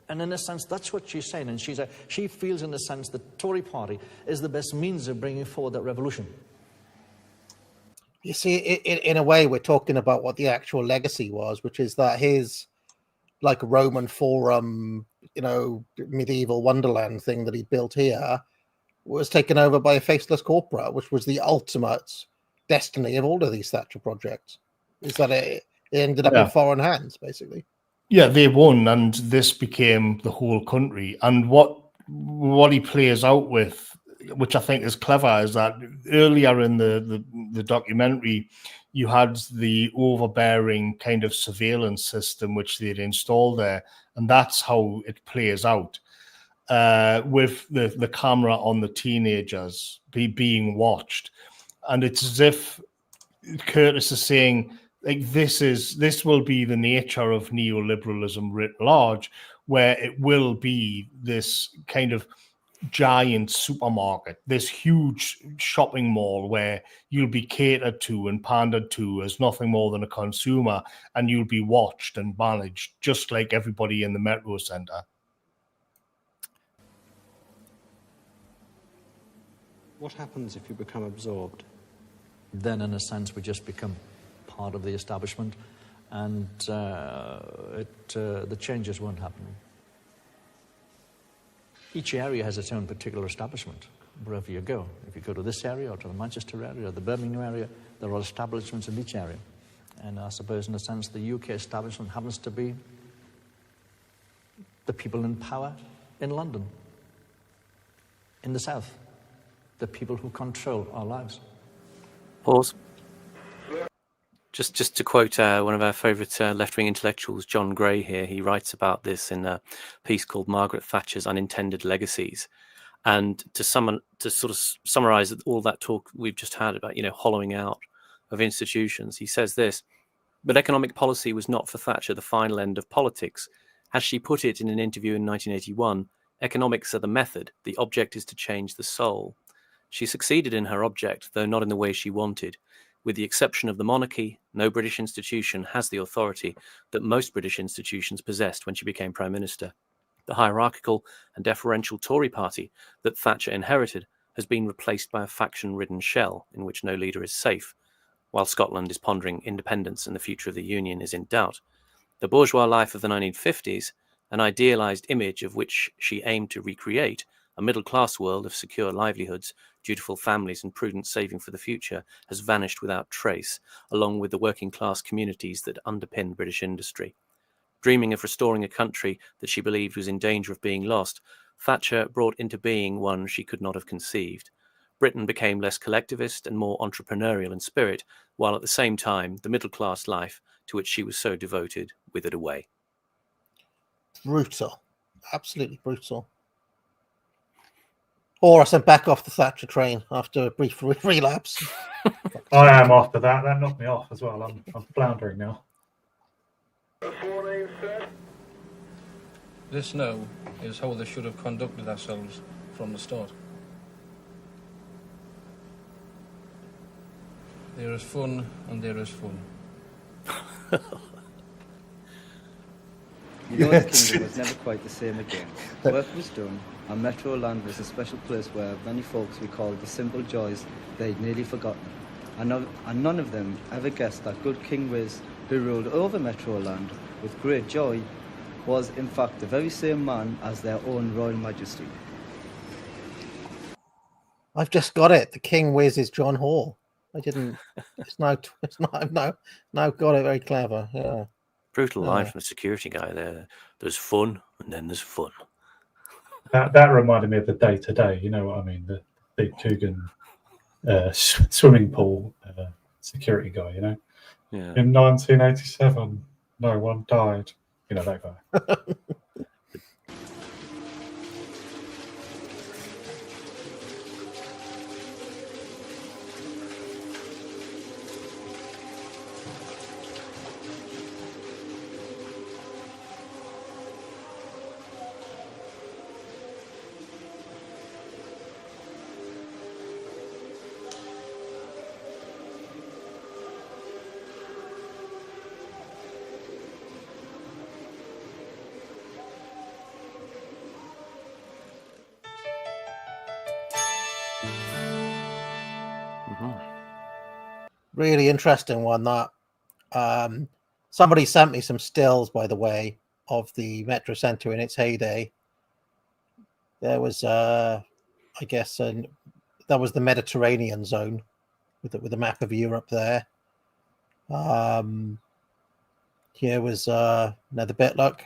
And in a sense, that's what she's saying. And she feels, in a sense, the Tory party is the best means of bringing forward that revolution. You see, in a way, we're talking about what the actual legacy was, which is that his Roman Forum, medieval wonderland thing that he built here was taken over by a faceless corporate, which was the ultimate destiny of all of these Thatcher projects. Is that it ended up in foreign hands, basically. Yeah, they won, and this became the whole country. And what he plays out with, which I think is clever, is that earlier in the documentary, you had the overbearing kind of surveillance system which they'd installed there, and that's how it plays out with the camera on the teenagers being watched. And it's as if Curtis is saying, Like this will be the nature of neoliberalism writ large, where it will be this kind of giant supermarket, this huge shopping mall where you'll be catered to and pandered to as nothing more than a consumer, and you'll be watched and managed just like everybody in the metro center. What happens if you become absorbed? Then, in a sense, we just become part of the establishment, and the changes won't happen. Each area has its own particular establishment, wherever you go. If you go to this area, or to the Manchester area, or the Birmingham area, there are establishments in each area. And I suppose, in a sense, the UK establishment happens to be the people in power in London, in the South, the people who control our lives. Pause. Just to quote one of our favourite left-wing intellectuals, John Gray here, he writes about this in a piece called Margaret Thatcher's Unintended Legacies. And to sort of summarise all that talk we've just had about, hollowing out of institutions, he says this: but economic policy was not for Thatcher the final end of politics. As she put it in an interview in 1981, economics are the method, the object is to change the soul. She succeeded in her object, though not in the way she wanted. With the exception of the monarchy, no British institution has the authority that most British institutions possessed when she became Prime Minister. The hierarchical and deferential Tory party that Thatcher inherited has been replaced by a faction-ridden shell in which no leader is safe, while Scotland is pondering independence and the future of the Union is in doubt. The bourgeois life of the 1950s, an idealised image of which she aimed to recreate, a middle-class world of secure livelihoods, dutiful families and prudent saving for the future, has vanished without trace, along with the working-class communities that underpin British industry. Dreaming of restoring a country that she believed was in danger of being lost, Thatcher brought into being one she could not have conceived. Britain became less collectivist and more entrepreneurial in spirit, while at the same time the middle-class life to which she was so devoted withered away. Brutal. Absolutely brutal. Or I sent back off the Thatcher train after a brief relapse. I am after that. That knocked me off as well. I'm floundering now. This now is how they should have conducted ourselves from the start. There is fun and there is fun. You know, the kingdom was never quite the same again. Work was done, and Metro Land was a special place where many folks recalled the simple joys they'd nearly forgotten. And none of them ever guessed that good King Wiz, who ruled over Metro Land with great joy, was in fact the very same man as their own Royal Majesty. I've just got it. The King Wiz is John Hall. I didn't. I've now got it. Very clever. Yeah. Brutal line from the security guy there. There's fun, and then there's fun. That reminded me of the day-to-day. You know what I mean? The big Coogan swimming pool security guy. You know. Yeah. In 1987, no one died. You know that guy. Really interesting one. That somebody sent me some stills, by the way, of the Metro Centre in its heyday. There was, I guess, that was the Mediterranean zone with a map of Europe there. Here was Nether Bitlock,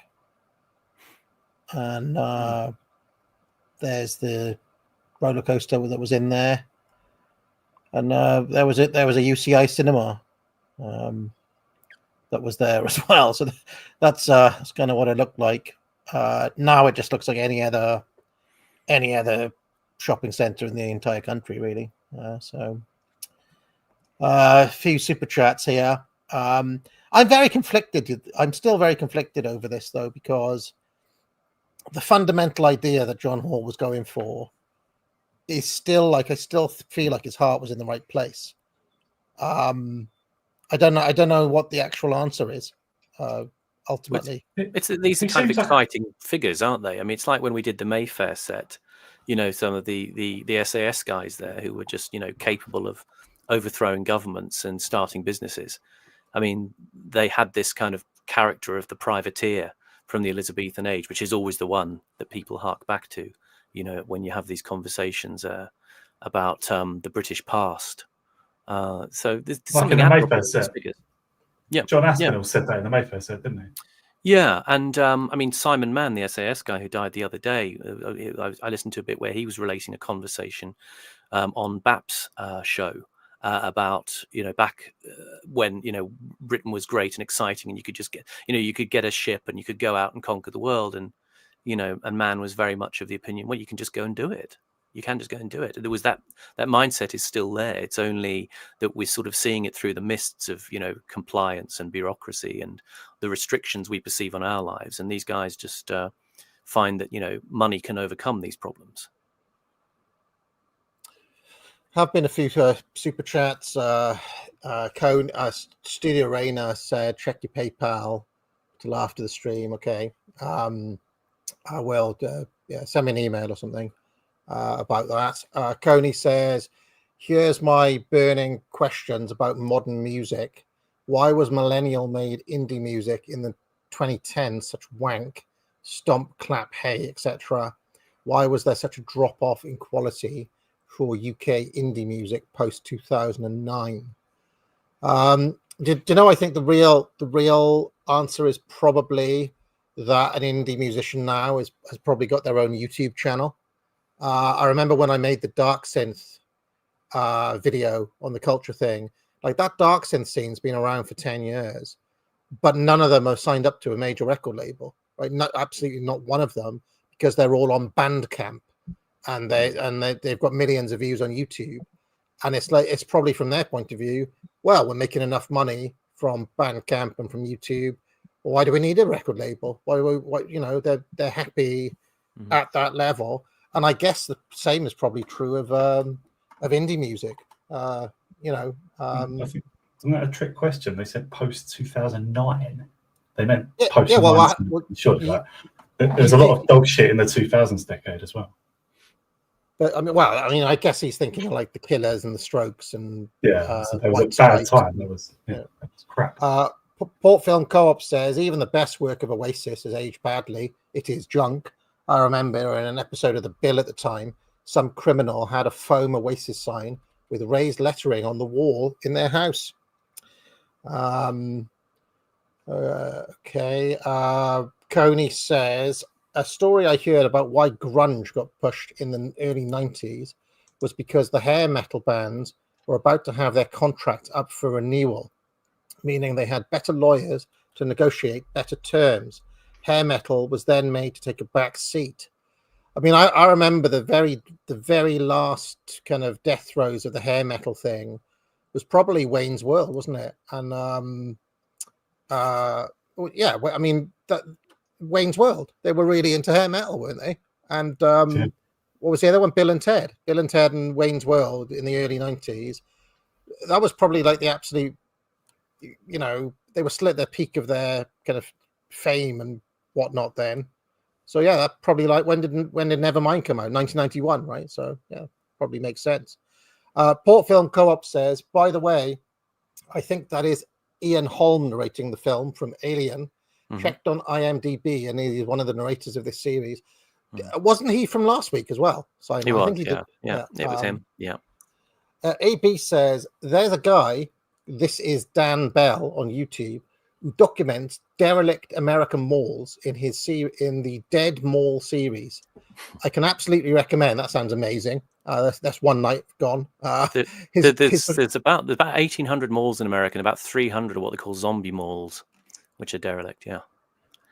and there's the roller coaster that was in there. And there was a UCI cinema that was there as well. So that's kind of what it looked like. Now it just looks like any other shopping center in the entire country, really. So a few super chats here. I'm very conflicted. I'm still very conflicted over this, though, because the fundamental idea that John Hall was going for is still like, I still feel like his heart was in the right place. I don't know what the actual answer is. Ultimately, These are kind of exciting figures, aren't they? I mean, it's like when we did the Mayfair set. You know, some of the SAS guys there who were just, you know, capable of overthrowing governments and starting businesses. I mean, they had this kind of character of the privateer from the Elizabethan age, which is always the one that people hark back to, you know, when you have these conversations about the British past. So there's like something in the admirable Mayfair in these set. figures. Yeah, John yeah. Aspinall said that in the Mayfair set, didn't he? Yeah, and I mean, Simon Mann, the SAS guy who died the other day, I listened to a bit where he was relating a conversation on BAP's show about, you know, back when, you know, Britain was great and exciting, and you could just get, you know, you could get a ship and you could go out and conquer the world, and, you know, and Mann was very much of the opinion, well, you can just go and do it. You can just go and do it. There was that mindset is still there. It's only that we're sort of seeing it through the mists of, you know, compliance and bureaucracy and the restrictions we perceive on our lives. And these guys just find that, you know, money can overcome these problems. Have been a few super chats. Cone Studio Rainer said, check your PayPal till after the stream. Okay. I will send me an email or something about that. Coney says, here's my burning questions about modern music. Why was millennial made indie music in the 2010s such wank, stomp, clap, hey, etc.? Why was there such a drop off in quality for UK indie music post 2009? Do you know, I think the real answer is probably that an indie musician now has probably got their own YouTube channel. I remember when I made the dark synth video on the culture thing, like that dark synth scene's been around for 10 years, but none of them are signed up to a major record label, right? Absolutely not one of them, because they're all on Bandcamp and they've got millions of views on YouTube. And it's like, it's probably from their point of view, well, we're making enough money from Bandcamp and from YouTube. Why do we need a record label? Why you know, they're happy at that level. And I guess the same is probably true of indie music. You know, I think, isn't that a trick question? They said post 2009. They meant post. Yeah, well, surely, like, there's a lot of dog shit in the 2000s decade as well. But I mean, I guess he's thinking of like the Killers and the Strokes and so there was a bad time. That was crap. Port Film Co-op says even the best work of Oasis has aged badly. It is junk. I remember in an episode of The Bill at the time, some criminal had a foam Oasis sign with raised lettering on the wall in their house. Okay. Coney says, a story I heard about why grunge got pushed in the early 90s was because the hair metal bands were about to have their contracts up for renewal, meaning they had better lawyers to negotiate better terms. Hair metal was then made to take a back seat. I mean, I remember the very last kind of death throes of the hair metal thing was probably Wayne's World, wasn't it? And yeah, I mean, that Wayne's World, they were really into hair metal, weren't they? And what was the other one? Bill and Ted and Wayne's World in the early 90s. That was probably like the absolute, you know, they were still at their peak of their kind of fame and whatnot then. So yeah, that probably like when did Nevermind come out? 1991, right? So yeah, probably makes sense. Port Film Co-op says, by the way, I think that is Ian Holm narrating the film from Alien. Checked on IMDb, and he's one of the narrators of this series. Wasn't he from last week as well, Simon? He was, I think he did. Yeah, it was him. Yeah. AB says there's a guy. This is Dan Bell on YouTube, who documents derelict American malls in in the Dead Mall series. I can absolutely recommend. That sounds amazing. That's one night gone. There's about 1,800 malls in America, and about 300 are what they call zombie malls, which are derelict. Yeah.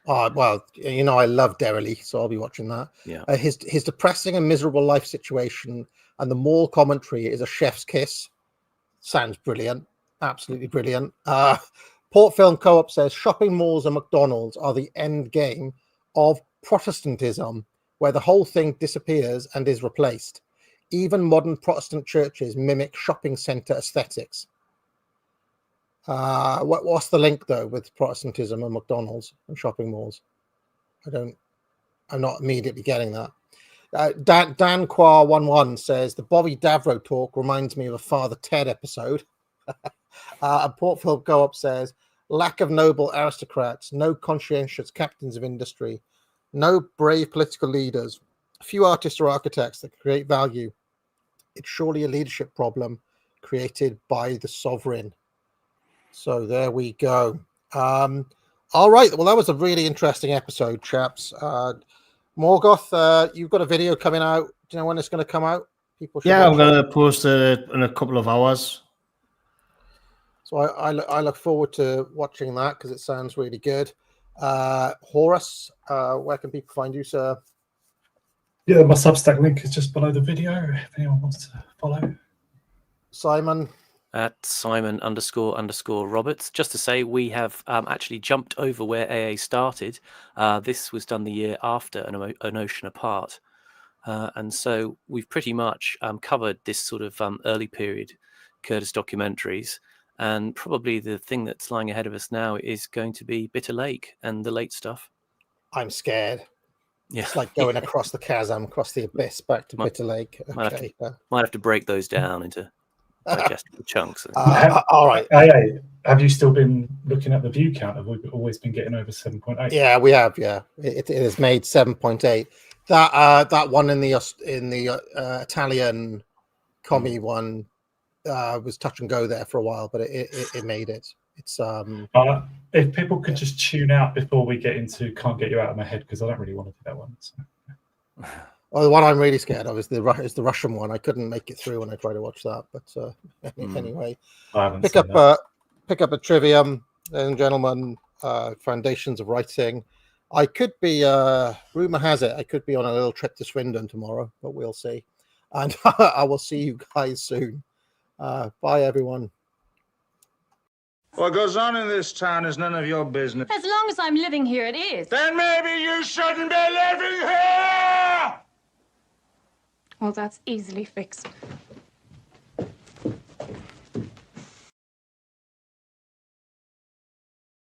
Well, you know, I love Derelict, so I'll be watching that. Yeah. His depressing and miserable life situation and the mall commentary is a chef's kiss. Sounds brilliant. Absolutely brilliant. Port Film Co-op says shopping malls and McDonald's are the end game of Protestantism, where the whole thing disappears and is replaced. Even modern Protestant churches mimic shopping centre aesthetics. What's the link though with Protestantism and McDonald's and shopping malls? I'm not immediately getting that. Dan Qua 11 says the Bobby Davro talk reminds me of a Father Ted episode. And Port Phillip Co-op says lack of noble aristocrats, no conscientious captains of industry, no brave political leaders, few artists or architects that create value. It's surely a leadership problem created by the sovereign. So there we go. All right. Well, that was a really interesting episode, chaps. Morgoth, you've got a video coming out. Do you know when it's going to come out? People should Yeah, I'm watch going it. to post it in a couple of hours. So I look forward to watching that because it sounds really good. Horace, where can people find you, sir? Yeah, my Substack link is just below the video if anyone wants to follow. Simon? At Simon__Roberts. Just to say, we have actually jumped over where AA started. This was done the year after An Ocean Apart. And so we've pretty much covered this sort of early period Curtis documentaries. And probably the thing that's lying ahead of us now is going to be Bitter Lake and the late stuff. I'm scared. Yeah. It's like going across the chasm, across the abyss, back to Bitter Lake. Okay. Might have to break those down into digestible chunks. All right. Hey, have you still been looking at the view count? Have we always been getting over 7.8? Yeah, we have. Yeah, it has made 7.8. That one in the Italian commie one was touch and go there for a while, but it made it. It's if people could just tune out before we get into Can't Get You Out of My Head, because I don't really want to do that one. So. Oh, the one I'm really scared of is the Russian one. I couldn't make it through when I tried to watch that. But anyway, pick up a Trivium, ladies and gentlemen. Foundations of Writing. I could be. Rumor has it I could be on a little trip to Swindon tomorrow, but we'll see. And I will see you guys soon. Bye, everyone. What goes on in this town is none of your business. As long as I'm living here, it is. Then maybe you shouldn't be living here! Well, that's easily fixed.